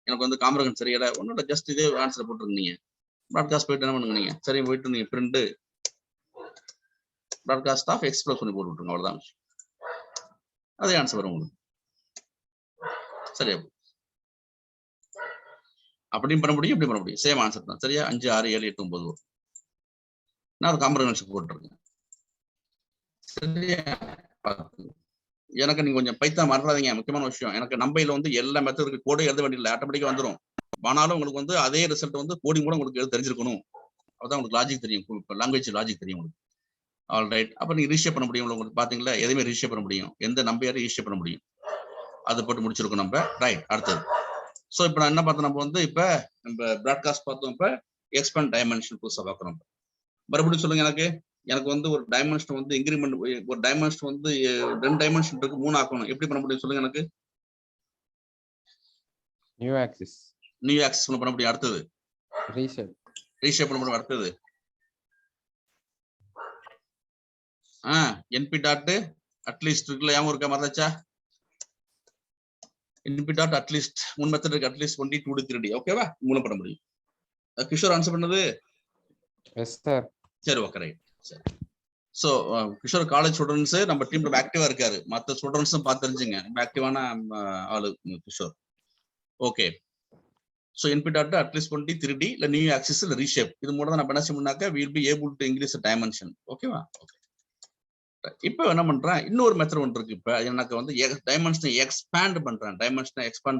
எனக்கு வந்து காம்ப்ரஹென்ஷன் தெரியல. ஒன்றும் இல்லை, ஜஸ்ட் இதே ஆன்சர் போட்டுருந்தீங்க. ப்ராட்காஸ்ட் போயிட்டு என்ன பண்ணுங்க நீங்க, சரி போயிட்டு நீங்க பிரிண்ட் ப்ராட்காஸ்ட் ஆஃப் எக்ஸ் + 1 போட்டு விட்டுருங்க. அவ்வளவுதான், அதே ஆன்சர் வரும் உங்களுக்கு. சரியா? அப்படியும் பண்ண முடியும், இப்படி பண்ண முடியும். சேம் ஆன்சர் தான். சரியா? 5 6 7 8 9 வரும். நான் ஒரு காம்ப்ரஹென்ஷன் போட்டுருக்கேன். சரியா? எனக்கு நீங்க கொஞ்சம் பைத்தான் மறந்துடாதீங்க. முக்கியமான விஷயம், எனக்கு நம்பையில வந்து எல்லா மெத்தடுக்கு கோடே எழுத வேண்டியதில்லை, ஆட்டோமேட்டிக்கா வந்துடும். ஆனாலும் உங்களுக்கு வந்து அதே ரிசல்ட் வந்து கோடிங் கூட உங்களுக்கு எழுத தெரிஞ்சிருக்கணும். அதான் உங்களுக்கு லாஜிக் தெரியும், லாங்குவேஜ் லாஜிக் தெரியும் உங்களுக்கு. All right. அப்ப நீங்க ரீஷேப் பண்ண முடியும். உங்களுக்கு பாத்தீங்களா, எதுவுமே ரீஷேப் பண்ண முடியும், எந்த நம்பையாரும் ரீஷேப் பண்ண முடியும். அதை போட்டு முடிச்சிருக்கோம் நம்ம. ரைட், அடுத்தது. ஸோ இப்போ நான் என்ன பார்த்தோம், நம்ம வந்து இப்போ நம்ம ப்ராட்காஸ்ட் பார்த்தோம். இப்போ எக்ஸ்பேண்ட் டைமென்ஷன் புதுசாக பார்க்குறோம். மறுபடியும் சொல்லுங்க, எனக்கு வந்து ஒரு டைமென்ஷன் வந்து இன்க்ரிமெண்ட், ஒரு டைமென்ஷன் வந்து 2 டைமென்ஷன் இருக்கு, 3 ஆக்கணும். எப்படி பண்ண முடியும் சொல்லுங்க எனக்கு? நியூ ஆக்சிஸ் பண்ண முடியும். அடுத்தது ரீஷேப் பண்ண முடியும். அடுத்தது NP டாட் அட்லீஸ்ட் இருக்குல்ல, ஏன் இருக்கா மறந்தாச்சா? இன்புட் டாட் அட்லீஸ்ட் 3 மெத்தட் இருக்கு, அட்லீஸ்ட் 1D 2D 3D. ஓகேவா? மூலம் பண்ண முடியும். கிஷோர் ஆன்சர் பண்ணது எஸ் சார். சரி, ஓகே, ரைட். சரி. ஸோ கிஷோர் காலேஜ் ஸ்டூடெண்ட்ஸ் நம்ம டீம்ல ஆக்டிவா இருக்காரு. மற்ற ஸ்டூடெண்ட்ஸும் பார்த்து தெரிஞ்சுங்க, ஆக்டிவான ஆளு Kishore. Okay. So input dot at least 1D 3D இல்ல நியூ ஆக்சிஸ் இல்ல ரீஷேப், இது மூலம் தான் நம்ம என்ன செய்யணும்னாக்கா will be able to increase dimension. ஓகேவா? ஓகே. இப்போ என்ன பண்றேன், இன்னொரு மெத்தட் ஒன்று இருக்கு. இப்போ எனக்கு வந்து டைமென்ஷனை எக்ஸ்பேண்ட்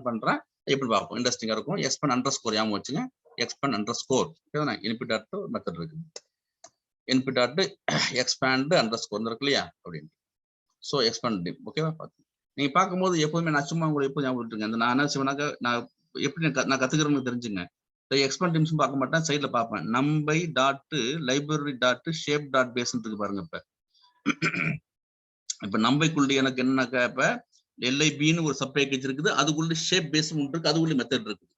பண்றேன். எப்படி பார்ப்போம், இன்ட்ரெஸ்டிங்கா இருக்கும். எக்ஸ்பேண்ட் அண்டர் ஸ்கோர் ஞாபகம் வச்சுங்க. Expand underscore input dot method இருக்கு. Input dot expand underscore இருக்கு இல்லையா அப்படின்னு. So expand. ஓகேவா? பார்த்து நீங்க பார்க்கும்போது எப்போதுமே நான் சும்மா உங்களுக்கு எப்போ ஞாபகம் விட்டுருங்க. நான் என்ன செய்வேனாக்கா, நான் எப்படி நான் கத்துக்கிறேன்னு தெரிஞ்சுங்க. எக்ஸ்பேண்ட் டீம்ஸ் பார்க்க மாட்டேன், சைட்ல பார்ப்பேன். NumPy dot library dot shape dot base இருக்கு பாருங்க. இப்ப நம்பைக்குள்ள எனக்கு என்னன்னாக்கா, இப்ப LIBன்னு ஒரு சப் பேக்கேஜ் இருக்குது, அதுக்குள்ள ஷேப் பேஸ் இருக்கு, அதுக்குள்ள மெத்தட் இருக்குது.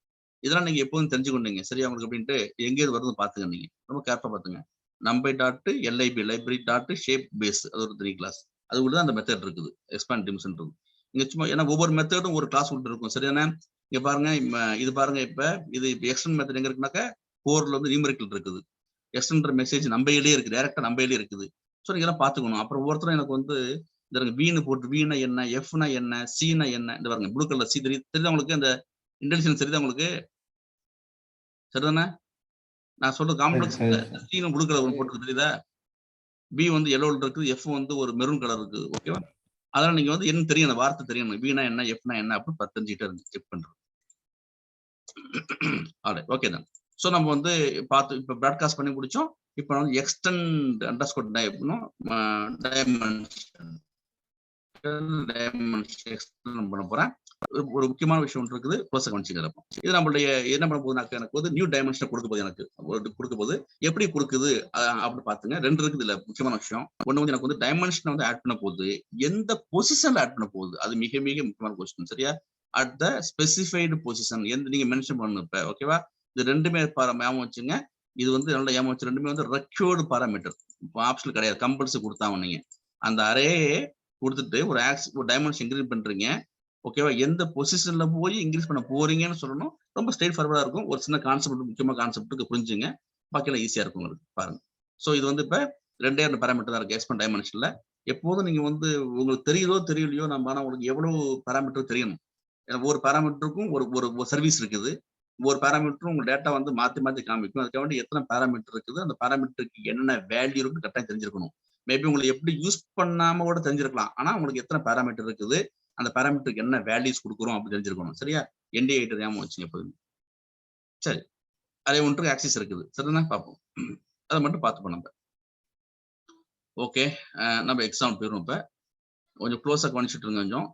இதெல்லாம் நீங்க எப்போதும் தெரிஞ்சுக்கொண்டீங்க சரியா உங்களுக்கு அப்படின்ட்டு. எங்கேயாவது வருது பாத்துங்க, நீங்க ரொம்ப கேர்ஃபுல்லா பாத்துங்க. NumPy dot LIB library dot shape base, அது ஒரு 3 கிளாஸ், அதுக்குள்ள அந்த மெத்தட் இருக்குது, எக்ஸ்பேண்ட் டீம்ஸ் இருக்குது. நீங்க சும்மா ஏன்னா ஒவ்வொரு மெத்தடும் ஒரு கிளாஸ் உள்ள இருக்கும் சரியான. இங்க பாருங்க, இது பாருங்க, இப்ப இது எக்ஸ்டெண்ட் மெத்தட் எங்க இருக்குனாக்கா கோர்ல வந்து நியூமெரிக்கல் இருக்குது. எக்ஸ்டெண்டர் மெசேஜ் நம்பையிலே இருக்குது, டைரக்டா நம்பையிலே இருக்குது. ஸோ நீங்க எல்லாம் பாத்துக்கணும். அப்புறம் ஒவ்வொருத்தரும் எனக்கு வந்து இந்த வீணு போட்டு வீணா என்ன, எஃப்னா என்ன, சீனா என்ன, இந்த பாருங்க ப்ளூ கலர் சி தெரியுது உங்களுக்கு, அந்த இன்டென்ஷன் தெரியுதா உங்களுக்கு? சரிதானே? நான் சொல்ற காம்ப்ளெக்ஸ் சீனும் ப்ளூ கலர் போட்டு தெரியுதா? பி வந்து எல்லோ இருக்குது, எஃப் வந்து ஒரு மெரூன் கலர் இருக்குது. ஓகேவா? அதனால நீங்க வந்து என்ன தெரியும், அந்த வார்த்தை தெரியணும். வீணா என்ன, எஃப்னா என்ன அப்படின்னு 10 தெரிஞ்சுக்கிட்டே இருந்து செக் பண்றோம். ஓகே தான். ஸோ நம்ம வந்து பார்த்து இப்போ ப்ராட்காஸ்ட் பண்ணி முடிச்சோம். இப்போ வந்து எக்ஸ்டெண்ட் அண்டர் ஸ்கோர் டைமென்ஷன் பண்ண போறேன். ஒரு முக்கியமான விஷயம் ஒன்று இருக்குது, கவனிச்சுக்கிறப்போ இது நம்மளுடைய என்ன பண்ண போகுதுனாக்க, எனக்கு வந்து நியூ டைமென்ஷன் கொடுக்க போது, எனக்கு கொடுக்க போது எப்படி கொடுக்குது அப்படி பாத்துங்க. 2 இருக்குது இல்ல முக்கியமான விஷயம். ஒண்ணு வந்து எனக்கு வந்து டைமென்ஷன் வந்து ஆட் பண்ண போகுது, எந்த பொசிஷன்ல ஆட் பண்ண போகுது, அது மிக மிக முக்கியமான கொஸ்டின் சரியா. அட் த ஸ்பெசிஃபைடு பொசிஷன் எந்த நீங்க மென்ஷன் பண்ணணும் இப்ப. ஓகேவா? இது ரெண்டுமே ஞாபகம் வச்சுங்க. இது வந்து நல்லா ஞாபகம் வச்சு, ரெண்டுமே வந்து ரெக்யூர்டு பாராமீட்டர், ஆப்ஷன் கிடையாது, கம்பல்சரி கொடுத்தாங்க. நீங்க அந்த அரே கொடுத்துட்டு ஒரு டைமென்ஷன் இன்க்ரீஸ் பண்றீங்க. ஓகேவா? எந்த பொசிஷன்ல போய் இன்க்ரீஸ் பண்ண போறீங்கன்னு சொல்லணும். ரொம்ப ஸ்ட்ரெயிட் ஃபார்வர்டா இருக்கும். ஒரு சின்ன கான்செப்ட், முக்கியமான கான்செப்ட்டுக்கு புரிஞ்சுங்க, பாக்கியெல்லாம் ஈஸியா இருக்கும் உங்களுக்கு. பாருங்க. ஸோ இது வந்து இப்ப 2 பாராமீட்டர் தான் இருக்கு எக்ஸ்பேண்ட் டைமென்ஷன்ல. எப்போதும் நீங்க வந்து உங்களுக்கு தெரியுதோ தெரியலையோ, நம்ம ஆனா உங்களுக்கு எவ்வளவு பாராமீட்டர் தெரியணும். ஒரு பாராமீட்டருக்கும் ஒரு சர்வீஸ் இருக்குது. ஒரு பாராமீட்டரும் உங்க டேட்டா வந்து மாத்தி காமிக்கும். அதுக்காக வேண்டி எத்தனை பாராமீட்டர் இருக்குது, அந்த பாராமீட்டருக்கு என்னென்ன வேல்யூ இருக்கு கரெக்டா தெரிஞ்சிருக்கணும். மேபி உங்களுக்கு எப்படி யூஸ் பண்ணாம கூட தெரிஞ்சிருக்கலாம். ஆனா உங்களுக்கு எத்தனை பாராமீட்டர் இருக்குது, அந்த பாராமீட்டருக்கு என்ன வேல்யூஸ் கொடுக்குறோம் அப்படி தெரிஞ்சிருக்கணும் சரியா. ND ஐட்டர் ஞாபகம் வச்சுங்க எப்போதுமே. சரி, அரே ஒன்றுக்கு ஆக்சிஸ் இருக்குது சரிதானே, பார்ப்போம். அதை மட்டும் பார்த்துப்போம் நம்ம. ஓகே, நம்ம எக்ஸாம் போயிடும். இப்ப கொஞ்சம் க்ளோஸா கவனிச்சுட்டு இருங்க கொஞ்சம்.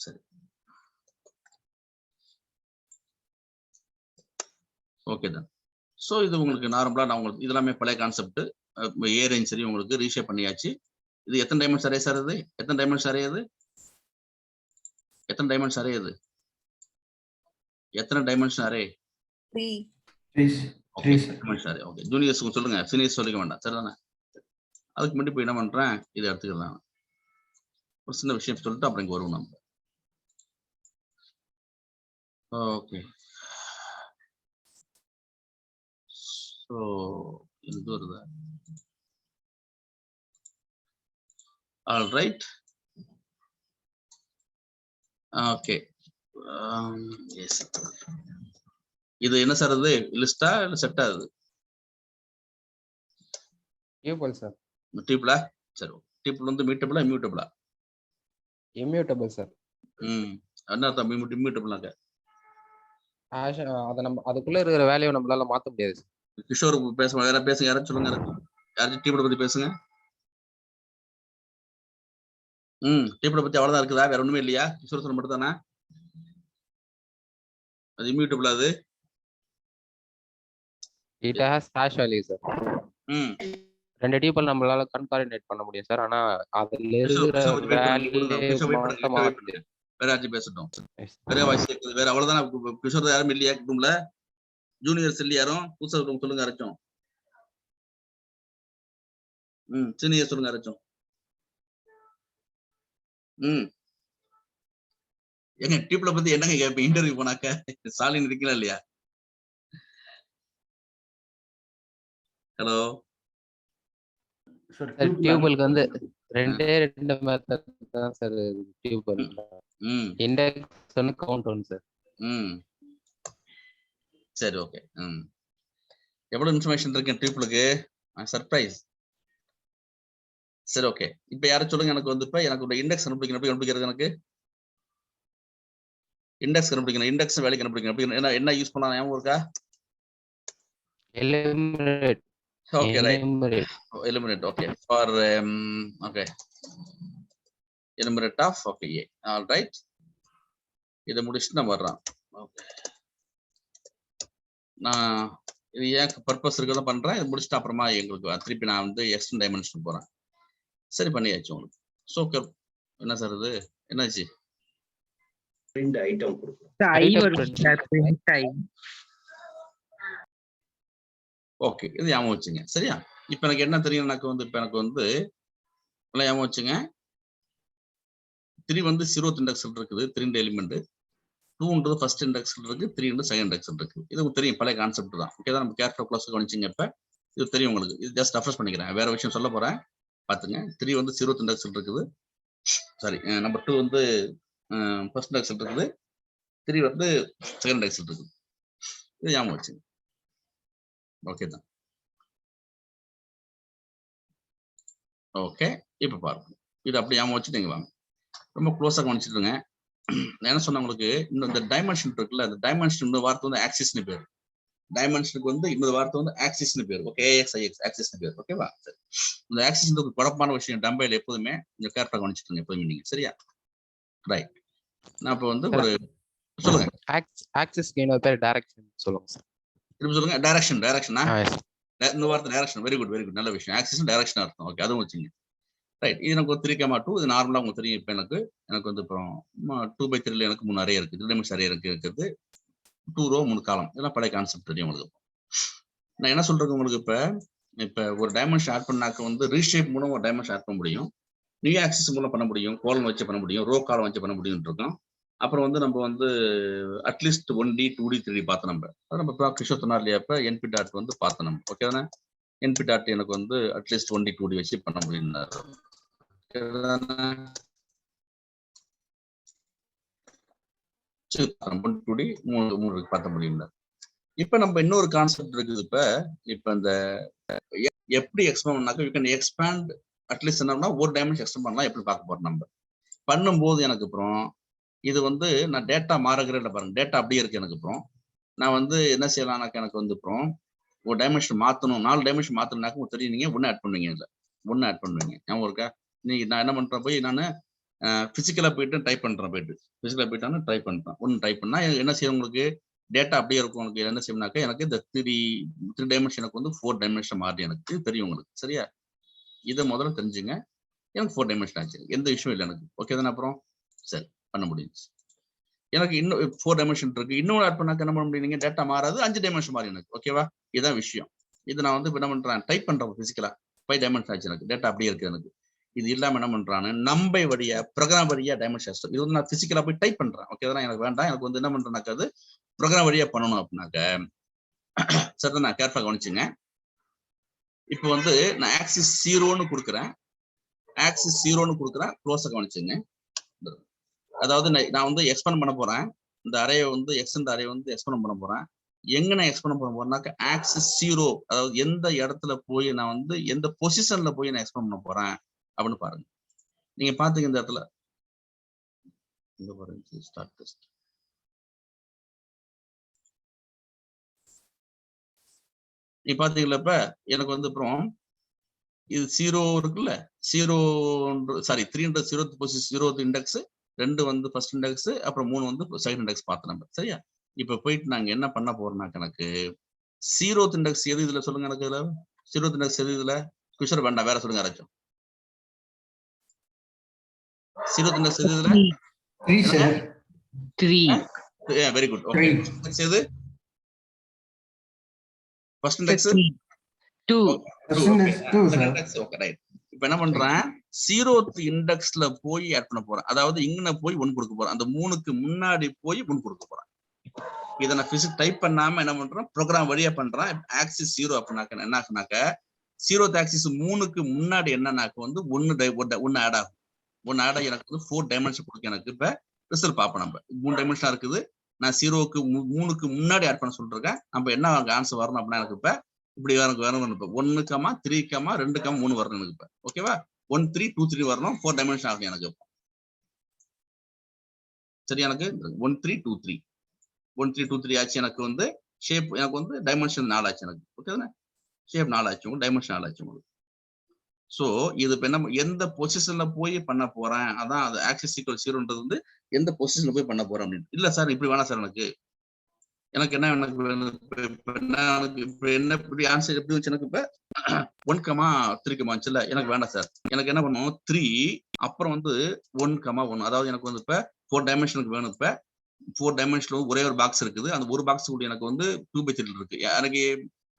சரி, ஓகே தான். ஸோ இது உங்களுக்கு நார்மலா நான் உங்களுக்கு இதெல்லாமே பழைய கான்செப்ட். ஏ ரேஞ்ச் சரி உங்களுக்கு ரீஷேப் பண்ணியாச்சு. இது எத்தனை டைமென்ஷன் அரே சார்? இது எத்தனை டைமென்ஷன் அரே? இது எத்தனை டைமென்ஷன் அரே? இது எத்தனை dimension array? 3 dimension array. Okay, juniors சொல்லுங்க, சீனியர்ஸ் சொல்லிக்க வேண்டாம் சரிதானே. அதுக்கு முன்னாடி போய் என்ன பண்றேன், இதை எடுத்துக்கலாம். ஒரு சின்ன விஷயம் சொல்லிட்டு அப்புறம் இங்க வருவோம் நம்ம. ஓகே, ஸோ இது வருதா? All right. Okay, yes. இது என்ன சார்? அது லிஸ்டா இல்ல செட்டா? அது டியூபிள் சார். டியூபிளா? சரி, டியூபிள் வந்து மீட்டபிளா இம்யூட்டபிளா? Immutable sir. என்ன அர்த்தம் இம்யூட்டபிளாங்க? அதை நம்ம அதுக்குள்ள இருக்கிற வேல்யூ நம்மளால மாத்த முடியாது சார். கிஷோர் பேசுங்க, வேற பேசுங்க, யாரும் சொல்லுங்க. யாரும் டியூபிளை பத்தி பேசுங்க. டியூபிளை பத்தி அவ்வளவுதான் இருக்குதா, வேற ஒண்ணுமே இல்லையா? கிஷோர் சொல்ல மட்டும் தானே அது இம்யூட்டபிள்? அது it has hash value sir. 2 tuple நம்மளால கன்கார்டினேட் பண்ண முடியும் சார். ஆனா அதுல இருக்கிற வேல்யூ மட்டும் மாத்த முடியாது. வேற யாரும் பேசட்டும், வேற வாய்ஸ் கேக்குது, வேற அவ்வளவுதான். கிஷோர் யாரும் இல்லையா ரூம்ல? ஜூனியர்ஸ் இல்லையா யாரும்? புதுசா சொல்லுங்க யாராச்சும். சீனியர் சொல்லுங்க யாராச்சும். எங்க டியூப்ல பத்தி என்னங்க கேப்ப இன்டர்வியூ போனாக்க ஸ்டாலின் இருக்கீங்களா இல்லையா? ஹலோ சார் டியூபலுக்கு வந்து ரெண்டே மெத்தட் தான் சார் டியூபல். இண்டெக்ஸ் ஒன்று கவுண்ட் ஒன்று சார். சரி ஓகே. எவ்வளவு இன்ஃபர்மேஷன் இருக்கு டியூப்லுக்கு? சர்ப்ரைஸ். சரி ஓகே. இப்ப யாரும் சொல்லுங்க எனக்கு வந்து இப்ப எனக்கு ஒரு இண்டெக்ஸ் கண்டுபிடிக்கிறது எனக்கு இண்டெக்ஸ் கண்டுபிடிக்கணும். இண்டெக்ஸ் வேலைக்கு கண்டுபிடிக்கணும். என்ன யூஸ் பண்ணலாம் ஞாபகம் இருக்கா? Eliminate. Okay, right. Eliminate. Okay. For okay. Eliminate of okay. Yeah. All right. இதை முடிச்சுட்டு நம்ம வர்றோம். ஓகே. நான் இது ஏன் பர்பஸ் இருக்கிறத பண்றேன். இது முடிச்சுட்டு அப்புறமா எங்களுக்கு திருப்பி நான் வந்து எக்ஸ்டர்ன் டைமென்ஷன் போறேன். சரி பண்ணியாச்சு உங்களுக்கு. ஸோ என்ன சார் இது என்னாச்சு? ஐட்டம் ஓகே, இது ஞாபகம் வச்சுங்க. சரியா? இப்ப எனக்கு என்ன தெரியும், எனக்கு வந்து ஞாபகம் வச்சுங்க. 3 வந்து 0th இண்டெக்ஸ்ல இருக்குது, 3 எலிமெண்ட். 2ன்றது ஃபர்ஸ்ட் இண்டெக்ஸ்ல இருக்கு, 3 செகண்ட் இண்டெக்ஸ்ல இருக்கு. இது உங்களுக்கு தெரியும், பழைய கான்செப்ட் தான். ஓகே தான், நம்ம கேர்ஃபுல்லா க்ளாஸ் கவனிச்சிங்க. இப்ப இது தெரியும் உங்களுக்கு. இது ஜஸ்ட் ரெஃபரன்ஸ் பண்ணிக்கிறேன், வேற விஷயம் சொல்ல போறேன் பாத்துங்க. 3 வந்து 0th இண்டெக்ஸ்ல இருக்குது. சாரி, நம்பர் 2 வந்து ஃபர்ஸ்ட் இண்டெக்ஸ்ல இருக்குது, 3 வந்து செகண்ட் இண்டெக்ஸ்ல இருக்குது. இது ஞாபகம் வச்சுங்க. ஓகே தான். ஓகே, இப்ப பாருங்க. இது அப்படி ஞாபகம் வச்சுட்டு நீங்க வாங்க. ரொம்ப க்ளோஸா கவனிச்சுட்டுருங்க. என்ன சொன்ன உங்களுக்கு, இந்த டைமென்ஷன் இருக்குல்ல, இந்த டைமென்ஷன் இந்த வார்த்தை வந்து ஆக்சிஸ்னு பேர். டைமென்ஷனுக்கு வந்து இன்னொரு வார்த்தை வந்து ஆக்சிஸ்னு பேர். ஓகே, AXIX ஆக்சிஸ்னு பேர். ஓகேவா? சரி, இந்த ஆக்சிஸ் ஒரு குழப்பமான விஷயம். டம்பைல எப்போதுமே இந்த கேரக்டர் கவனிச்சுட்டுருங்க எப்போதுமே நீங்க. சரியா? ரைட். நான் இப்போ வந்து ஒரு சொல்லுங்க. ஆக்சிஸ்க்கு இன்னொரு பேர் டைரக்ஷன் சொல்லுங்க சார். திரும்ப சொல்லுங்க. டைரக்ஷனா? இந்த வார்த்தை டைரக்ஷன். வெரி குட், நல்ல விஷயம். ஆக்சிஸ் டைரக்ஷன் அர்த்தம். ஓகே, அதுவும் வச்சுங்க. ரைட். இது எனக்கு 3,2. இது நார்மலா உங்களுக்கு தெரியும். இப்போ எனக்கு வந்து இப்போ 2/3 எனக்கு 3 அரே இருக்கு, 3 டைமென்ஷன் அரே இருக்குது. 2 ரோ 3 காலம். இதெல்லாம் பழைய கான்செப்ட் தெரியும் உங்களுக்கு. நான் என்ன சொல்றது உங்களுக்கு, இப்ப ஒரு டைமென்ஷன் ஆட் பண்ணாக்க வந்து ரீஷேப் மூலம் ஒரு டைமென்ஷன் ஆட் பண்ண முடியும், நியூ ஆக்சிஸ் மூலம் பண்ண முடியும், கோலம் வச்சு பண்ண முடியும், ரோ காலம் வச்சு பண்ண முடியும் இருக்கும். அப்புறம் வந்து நம்ம வந்து அட்லீஸ்ட் 1D 2D 3D பார்த்தோம். நம்ம கிஷோர் சொன்னார் இல்லையா, இப்ப NP டாட் வந்து பார்த்தோம் நம்ம. ஓகே தானே? NP டாட் எனக்கு வந்து அட்லீஸ்ட் 1D 2D வச்சு பண்ண முடியும். 2D 3 பார்த்த முடியும். இப்ப நம்ம இன்னொரு கான்செப்ட் இருக்குது. இப்ப இந்த எப்படி எக்ஸ்பேண்ட் பண்ணாக்க யூ கேன் எக்ஸ்பேண்ட் அட்லீஸ்ட் என்னன்னா ஒரு டைமென்ஷன் எக்ஸ்பேண்ட் பண்ணலாம். எப்படி பார்க்க போறோம் நம்ம பண்ணும்போது, எனக்கு அப்புறம் இது வந்து நான் டேட்டா மாறுகிறேன் பாருங்க. டேட்டா அப்படியே இருக்கு. எனக்கு அப்புறம் நான் வந்து என்ன செய்யலாம்னாக்க, எனக்கு வந்து அப்புறம் ஒரு டைமென்ஷன் மாத்தணும், 4 டைமென்ஷன் மாத்தணும்னாக்க உங்களுக்கு தெரியும், நீங்க 1 ஆட் பண்ணுவீங்க. இல்ல 1 ஆட் பண்ணுவீங்க. ஞாபகம் இருக்கா? நீங்க நான் என்ன பண்றேன், போய் நான் பிசிக்கலா போயிட்டு டைப் பண்றேன். பிசிக்கலா போயிட்டான்னு டைப் பண்றேன். 1 டைப் பண்ணா என்ன செய்யும், உங்களுக்கு டேட்டா அப்படியே இருக்கும். உங்களுக்கு என்ன செய்யணும்னாக்க, எனக்கு இந்த 3 டைமென்ஷனுக்கு வந்து 4 டைமென்ஷன் மாறி எனக்கு தெரியும் உங்களுக்கு. சரியா? இதை முதல்ல தெரிஞ்சுங்க. எனக்கு 4 டைமென்ஷன் ஆச்சு, எந்த விஷயம் இல்லை எனக்கு. ஓகே தானே? அப்புறம் சரி பண்ண முடிஞ்சு. எனக்கு இன்னும் 4 டைமென்ஷன் இருக்கு. இன்னொரு ஆட் பண்ணாக்க என்ன பண்ண முடியும், நீங்க டேட்டா மாறாது, 5 டைமென்ஷன் மாறி எனக்கு. ஓகேவா? இதுதான் விஷயம். இது நான் வந்து என்ன பண்றேன், டைப் பண்றேன். பிசிக்கலா 5 டைமென்ஷன் ஆச்சு எனக்கு, டேட்டா அப்படியே இருக்கு எனக்கு. இது இல்லாம என்ன பண்றான்னு நம்பை வழியா ப்ரோக்ராம் வழியா டைமென்ஷன். இது வந்து நான் பிசிக்கலா போய் டைப் பண்றேன். ஓகே தான், எனக்கு வேண்டாம். எனக்கு வந்து என்ன பண்றேன்னாக்க, அது ப்ரோக்ராம் வழியா பண்ணணும் அப்படின்னாக்க. சரி, நான் கேர்ஃபுல்லா கவனிச்சுங்க. இப்போ வந்து நான் ஆக்சிஸ் 0ன்னு கொடுக்குறேன். ஆக்சிஸ் 0ன்னு கொடுக்குறேன். க்ளோஸா கவனிச்சுங்க. அதாவது நான் வந்து எக்ஸ்பேண்ட் பண்ண போறேன். இந்த அரே வந்து எக்ஸ்டெண்ட் அரே வந்து எக்ஸ்பேண்ட் பண்ண போறேன். எங்க நான் எக்ஸ்பேண்ட் பண்ண போறேன்னாக்க ஆக்சிஸ் 0, அதாவது எந்த இடத்துல போய் நான் வந்து எந்த பொசிஷன்ல போய் நான் எக்ஸ்பேண்ட் பண்ண போறேன் அப்படின்னு பாருங்க. நீங்க பாத்தீங்க இந்த இடத்துல இங்க பாருங்க, ஸ்டார்ட் டெஸ்ட். நீ பாத்தீங்களா, இப்ப எனக்கு வந்து அப்புறம் இது 0 இருக்குல்ல, 0 சாரி 3 0th இண்டெக்ஸ், 2 வந்து ஃபர்ஸ்ட் இண்டெக்ஸ், அப்புறம் 3 வந்து செகண்ட் இண்டெக்ஸ் பார்த்தோம் நம்ம. சரியா? இப்ப போயிட்டு நாங்க என்ன பண்ண போறோம்னாக்க, எனக்கு 0th இண்டெக்ஸ் எது இதுல சொல்லுங்க. எனக்கு இதுல 0th இண்டெக்ஸ் எது இதுல? கிஷோர் வேண்டாம், வேற சொல்லுங்க யாராச்சும். 0th இண்டெக்ஸ் எது இதுல? 3 sir. 3. Very good. Okay, index எது? First index 2. First index 2 sir. Okay, right. இப்போ என்ன பண்றேன், 0th இண்டெக்ஸ்ல போய் ஆட் பண்ண போறேன். அதாவது இங்க போய் 1 கொடுக்க போறேன். அந்த 3க்கு முன்னாடி போய் 1 கொடுக்க போறேன். இதை நான் பிசிக்ஸ் டைப் பண்ணாம என்ன பண்றேன், ப்ரோக்ராம் வழியா பண்றேன். ஆக்சிஸ் 0 அப்படின்னாக்க என்ன ஆகுனாக்க 0th ஆக்சிஸ் 3க்கு முன்னாடி என்னன்னாக்க வந்து 1 ஆட் ஆகும். 1 ஆட் ஆகி எனக்கு 4 டைமென்ஷன் கொடுக்க எனக்கு இப்ப ரிசல்ட் பார்ப்போம். நம்ம 3 டைமென்ஷனா இருக்குது. நான் 0க்கு 3க்கு முன்னாடி ஆட் பண்ண சொல்லிருக்கேன். நம்ம என்ன ஆன்சர் வரணும் அப்படின்னா எனக்கு இப்ப இப்படி எனக்கு வரணும். இப்ப 1, 3, 2, 3 வரணும் எனக்கு இப்ப. ஓகேவா? 1 3 2 3 வரணும். 4 டைமென்ஷன் ஆகும் எனக்கு. சரி, எனக்கு 1 3 2 3 1 3 2 3 ஆச்சு. எனக்கு வந்து ஷேப் எனக்கு வந்து டைமென்ஷன் 4 ஆச்சு எனக்கு. ஓகே தானே? ஷேப் 4 ஆச்சு, டைமென்ஷன் 4 ஆச்சு உங்களுக்கு. சோ இது இப்ப என்ன எந்த பொசிஷன்ல போய் பண்ண போறேன், அதான் அது ஆக்சிஸ் ஈக்குவல் 0ன்றது வந்து எந்த பொசிஷன்ல போய் பண்ண போறேன் அப்படின்னு. இல்ல சார் இப்படி வேணாம் சார், எனக்கு என்ன என்ன இப்படி ஆன்சர் எப்படி வந்துச்சு எனக்கு இப்ப 1, 3 வந்துச்சுல, எனக்கு வேண்டாம் சார். எனக்கு என்ன பண்ணும் 3 அப்புறம் வந்து 1, 1. அதாவது எனக்கு வந்து இப்ப 4 டைமென்ஷனுக்கு வேணும். இப்ப 4 டைமென்ஷன்ல ஒரே ஒரு பாக்ஸ் இருக்குது. அந்த ஒரு பாக்ஸ் கூட எனக்கு வந்து 2/3 இருக்கு. எனக்கு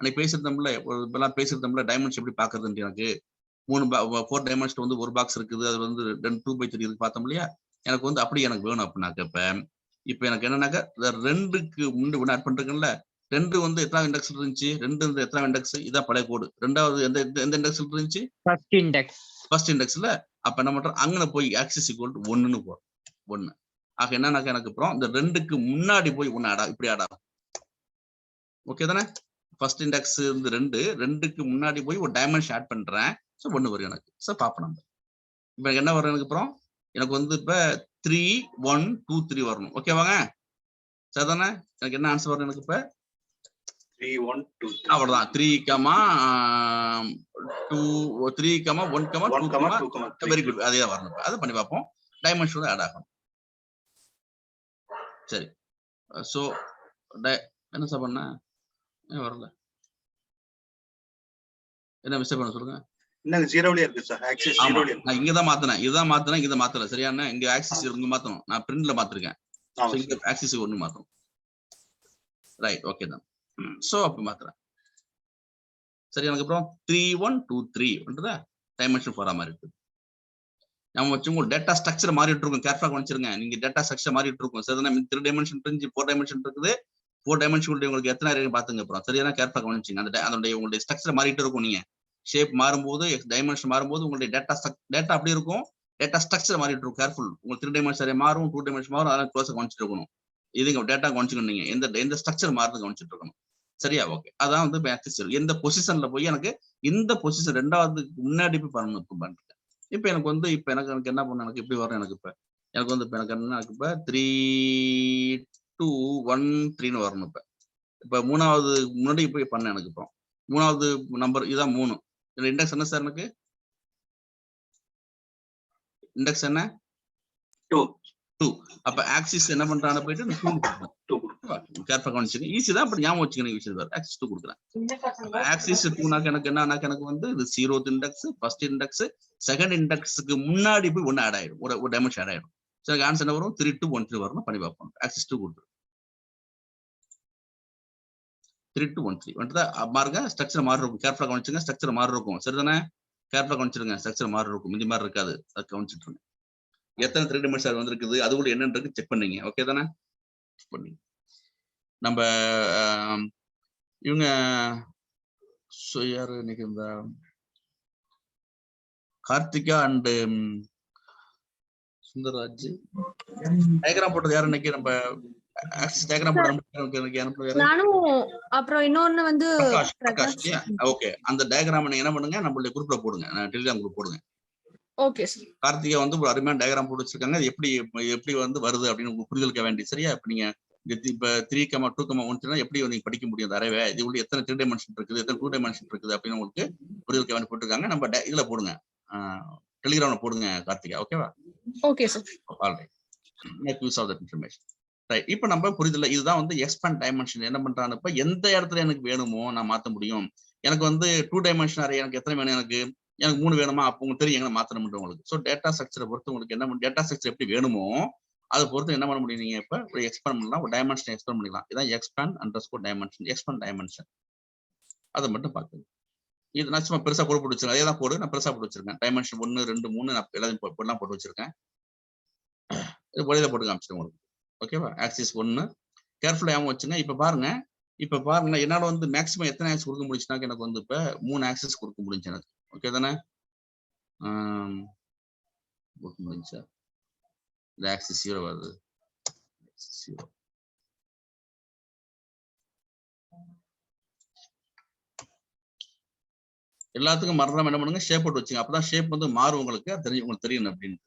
அன்னைக்கு பேசிருந்தோம்ல, இப்பெல்லாம் பேசிருந்தோம்ல டைமென்ஷன் எப்படி பாக்குறதுன்னு. எனக்கு 4 டைமென்ஷன் வந்து ஒரு பாக்ஸ் இருக்குது. அது வந்து 2/3 இருக்கு பார்த்தோம் இல்லையா? எனக்கு வந்து அப்படி எனக்கு வேணும் அப்படின்னாக்க இப்ப எனக்கு என்னன்னாக்க 2க்கு முன்னாடி 1 ஆட் பண்றீங்கல்ல, 2 வந்து எத்தனை இண்டெக்ஸ் இருந்துச்சு, 2 வந்து எத்தனை இண்டெக்ஸ், இதான் பழைய கோடு. ரெண்டாவது எந்த இண்டெக்ஸ் இருந்துச்சு, ஃபர்ஸ்ட் இண்டெக்ஸ்ல. அப்ப என்ன பண்றோம், அங்க போய் ஆக்சிஸ் ஈக்குவல் டு 1ன்னு போறோம். 1 ஆக என்னன்னாக்க எனக்கு அப்புறம் இந்த 2க்கு முன்னாடி போய் 1 ஆட் இப்படி ஆட் ஆகும். ஓகே தானே? ஃபர்ஸ்ட் இண்டெக்ஸ் இருந்து 2க்கு முன்னாடி போய் ஒரு டைமென்ஷன் ஆட் பண்றேன். ஸோ 1 வரும் எனக்கு. ஸோ பார்ப்போம் நம்ம. இப்ப என்ன வரும் எனக்கு அப்புறம், எனக்கு வந்து இப்ப 3 1 2 3 வரணும். ஓகேவாங்க? சரிதானே? எனக்கு என்ன ஆன்சர் வரும் எனக்கு இப்ப 3 1 2 அவ்வளவுதான். 3, 2 3, 1, 2, வெரி குட். அதே வரணும். அதை பண்ணி பார்ப்போம். டைமென்ஷன் ஆட் ஆகும். சரி, சோ என்ன சார் பண்ண வரல, என்ன மிஸ்டேக் பண்ண சொல்லுங்க. என்னங்க 0லயே இருக்கு சார், ஆக்சிஸ் 0லயே இருக்கு. நான் இங்க தான் மாத்துனேன், இதுதான் மாத்துனேன், இங்க மாத்தல. சரியான இங்க ஆக்சிஸ் இங்க மாத்தணும். நான் பிரிண்ட்ல மாத்திருக்கேன். சோ இங்க ஆக்சிஸ் 1 மாத்தணும். ரைட், ஓகே தான். சோ அப்ப மாத்துறேன். சரி, எனக்கு அப்புறம் 3 1 2 3 பண்றதா டைமென்ஷன் 4 மாதிரி இருக்கு. நம்ம வச்சு உங்க டேட்டா ஸ்ட்ரக்சர் மாறிட்டு இருக்கும். கேர்ஃபுல்லா கவனிச்சிருங்க. நீங்க டேட்டா ஸ்ட்ரக்சர் மாறிட்டு இருக்கும். சரிதானே? 3 டைமென்ஷன் இருந்துச்சு, 4 டைமென்ஷன் இருக்குது. 4 டைமென்ஷன் உங்களுக்கு எத்தனை இருக்கு பாத்துங்க. அப்புறம் சரியான கேர்ஃபுல்லா கவனிச்சிங்க. அதோட உங்களுடைய ஸ்ட்ரக்சர் மாறிட்டு இருக்கும். நீங்க ஷேப் மாறும்போது, டைமென்ஷன் மாறும்போது உங்களுடைய டேட்டா அப்படி இருக்கும். டேட்டா ஸ்ட்ரக்சர் மாறிட்டு இருக்கும். கேர்ஃபுல். உங்களுக்கு 3 டைமென்ஷன் மாறும், 2 டைமென்ஷன் மாறும். அதெல்லாம் க்ளோஸா கவனிச்சிட்டு இருக்கணும். இதுங்க டேட்டா கவனிச்சுக்கணும். நீங்க எந்த ஸ்ட்ரக்சர் மாறுறது கவனிச்சிட்டு இருக்கணும். சரியா? ஓகே. அதான் வந்து ஆக்சிஸ் எந்த பொசிஷன்ல போய் எனக்கு இந்த பொசிஷன் 2வது முன்னாடி போய் பண்ணணும் பண்றேன். இப்ப எனக்கு வந்து இப்ப எனக்கு என்ன பண்ண, எனக்கு இப்படி வரும். எனக்கு இப்ப எனக்கு வந்து இப்ப எனக்கு என்ன, இப்ப 3 2 1 3ன்னு வரணும். இப்ப 3வது முன்னாடி போய் பண்ண எனக்கு இப்போ 3வது நம்பர் இதான் 3. இதுல இண்டெக்ஸ் என்ன சார்? எனக்கு இண்டெக்ஸ் என்ன? 2. அப்ப ஆக்சிஸ் என்ன பண்றான்னு போயிட்டு 2 கேர்ஃபுல்லா கவனிச்சுங்க. ஈஸி தான், பட் ஞாபகம் வச்சுக்கணும். விஷயம் வேற. ஆக்சிஸ் 2 கொடுக்குறேன். ஆக்சிஸ் 2னாக்க எனக்கு என்னன்னாக்க எனக்கு வந்து இது 0th index, first index, second இண்டெக்ஸ்க்கு முன்னாடி போய் 1 ஆட் ஆயிடும். ஒரு டைமென்ஷன் ஆட் ஆயிடும். சோ எனக்கு ஆன்சர் என்ன வரும்? 3 2 1 3 வரணும். பண்ணி பார்ப்போம். ஆக்சிஸ் 2 கொடுத்துரும். 3 2 1 3 வந்துட்டா பாருங்க. ஸ்ட்ரக்சர் மாறி இருக்கும். கேர்ஃபுல்லா கவனிச்சுங்க. ஸ்ட்ரக்சர் மாறி இருக்கும். சரிதானே? கேர்ஃபுல்லா கவனிச்சிருங்க. ஸ்ட்ரக்சர் மாறி இருக்கும். இந்த மாதிரி இருக்காது. அது கவனிச்சிட்டு இருங்க. எத்தனை 3 டைமென்ஷன் வந்திருக்குது, அது கூட என்னன்றது செக் பண்ணீங்க. ஓகே தானே? பண்ணி நம்ம இவங்க யாரு இன்னைக்கு இந்த கார்த்திகா அண்ட் சுந்தரராஜ் டயக்ராம் போட்டது யாரு இன்னைக்கு? நம்ம ஆக்சிஸ் டயக்ராம் போட்டது நானும் அப்புறம் இன்னொன்னு வந்து பிரகாஷ். ஓகே, அந்த டயக்ராம் நீங்க என்ன பண்ணுங்க, நம்மளுடைய குரூப்ல போடுங்க. டெலிகிராம் குரூப் போடுங்க. Okay sir. கார்த்திகா வந்து ஒரு அருமையான டயக்ராம் போட்டு வச்சிருக்காங்க. அது எப்படி வந்து வருது அப்படின்னு புரிதலுக்க வேண்டி. சரியா? இப்ப நீங்க இப்ப 3 2 1 எப்படி நீங்க படிக்க முடியும்? அரவே இது உள்ள எத்தனை 3 டைமென்ஷன் இருக்குது, எத்தனை 2 டைமென்ஷன் இருக்குது அப்படின்னு உங்களுக்கு புரிதலுக்க வேண்டி போட்டுருக்காங்க. நம்ம இதுல போடுங்க, டெலிகிராம்ல போடுங்க கார்த்திகா. ஓகேவா? Okay sir. Alright, make use of that information. Right, இப்போ நம்ம புரிதல இதுதான் வந்து எக்ஸ்பேண்ட் டைமென்ஷன். என்ன பண்றாங்க, இப்ப எந்த இடத்துல எனக்கு வேணுமோ நான் மாத்த முடியும். எனக்கு வந்து 2 டைமென்ஷன் அரே எனக்கு எத்தனை வேணும், எனக்கு 3 வேணுமா, அப்போ உங்களுக்கு தெரியும் எங்க மாத்த முடியும் உங்களுக்கு. ஸோ டேட்டா ஸ்ட்ரக்சரை பொறுத்து உங்களுக்கு என்ன டேட்டா ஸ்ட்ரக்சர் எப்படி வேணுமோ அதை பொறுத்து என்ன பண்ண முடியும். நீங்க இப்ப ஒரு எக்ஸ்பேண்ட் பண்ணலாம், ஒரு டைமென்ஷன் எக்ஸ்பேண்ட் பண்ணிக்கலாம். இதான் expand underscore dimension, expand dimension. அதை மட்டும் பார்க்கணும். இது நான் சும்மா பெருசா போட்டு வச்சிருக்கேன். அதே தான் போடு நான் பெருசா போட்டு வச்சிருக்கேன். டைமென்ஷன் 1 2 3 நான் எல்லாத்தையும் போடலாம் போட்டு வச்சிருக்கேன். இது ஒளியில போட்டு காமிச்சிட்டேன் உங்களுக்கு. ஓகேவா? ஆக்சிஸ் 1 கேர்ஃபுல்லா ஞாபகம் வச்சுங்க. இப்ப பாருங்க என்னால வந்து மேக்ஸிமம் எத்தனை ஆக்சிஸ் கொடுக்க முடிஞ்சுனாக்க எனக்கு வந்து இப்ப 3 ஆக்சிஸ் கொடுக்க முடிஞ்சு எனக்கு. ஓகே தானே? கொடுக்க முடிஞ்சா இந்த ஆக்சிஸ் 0 வருது. 0 எல்லாத்துக்கும் மறந்துடாம என்ன பண்ணுங்க, ஷேப் போட்டு வச்சுங்க. அப்பதான் ஷேப் வந்து மாறும் உங்களுக்கு, அது உங்களுக்கு தெரியும் அப்படின்னு.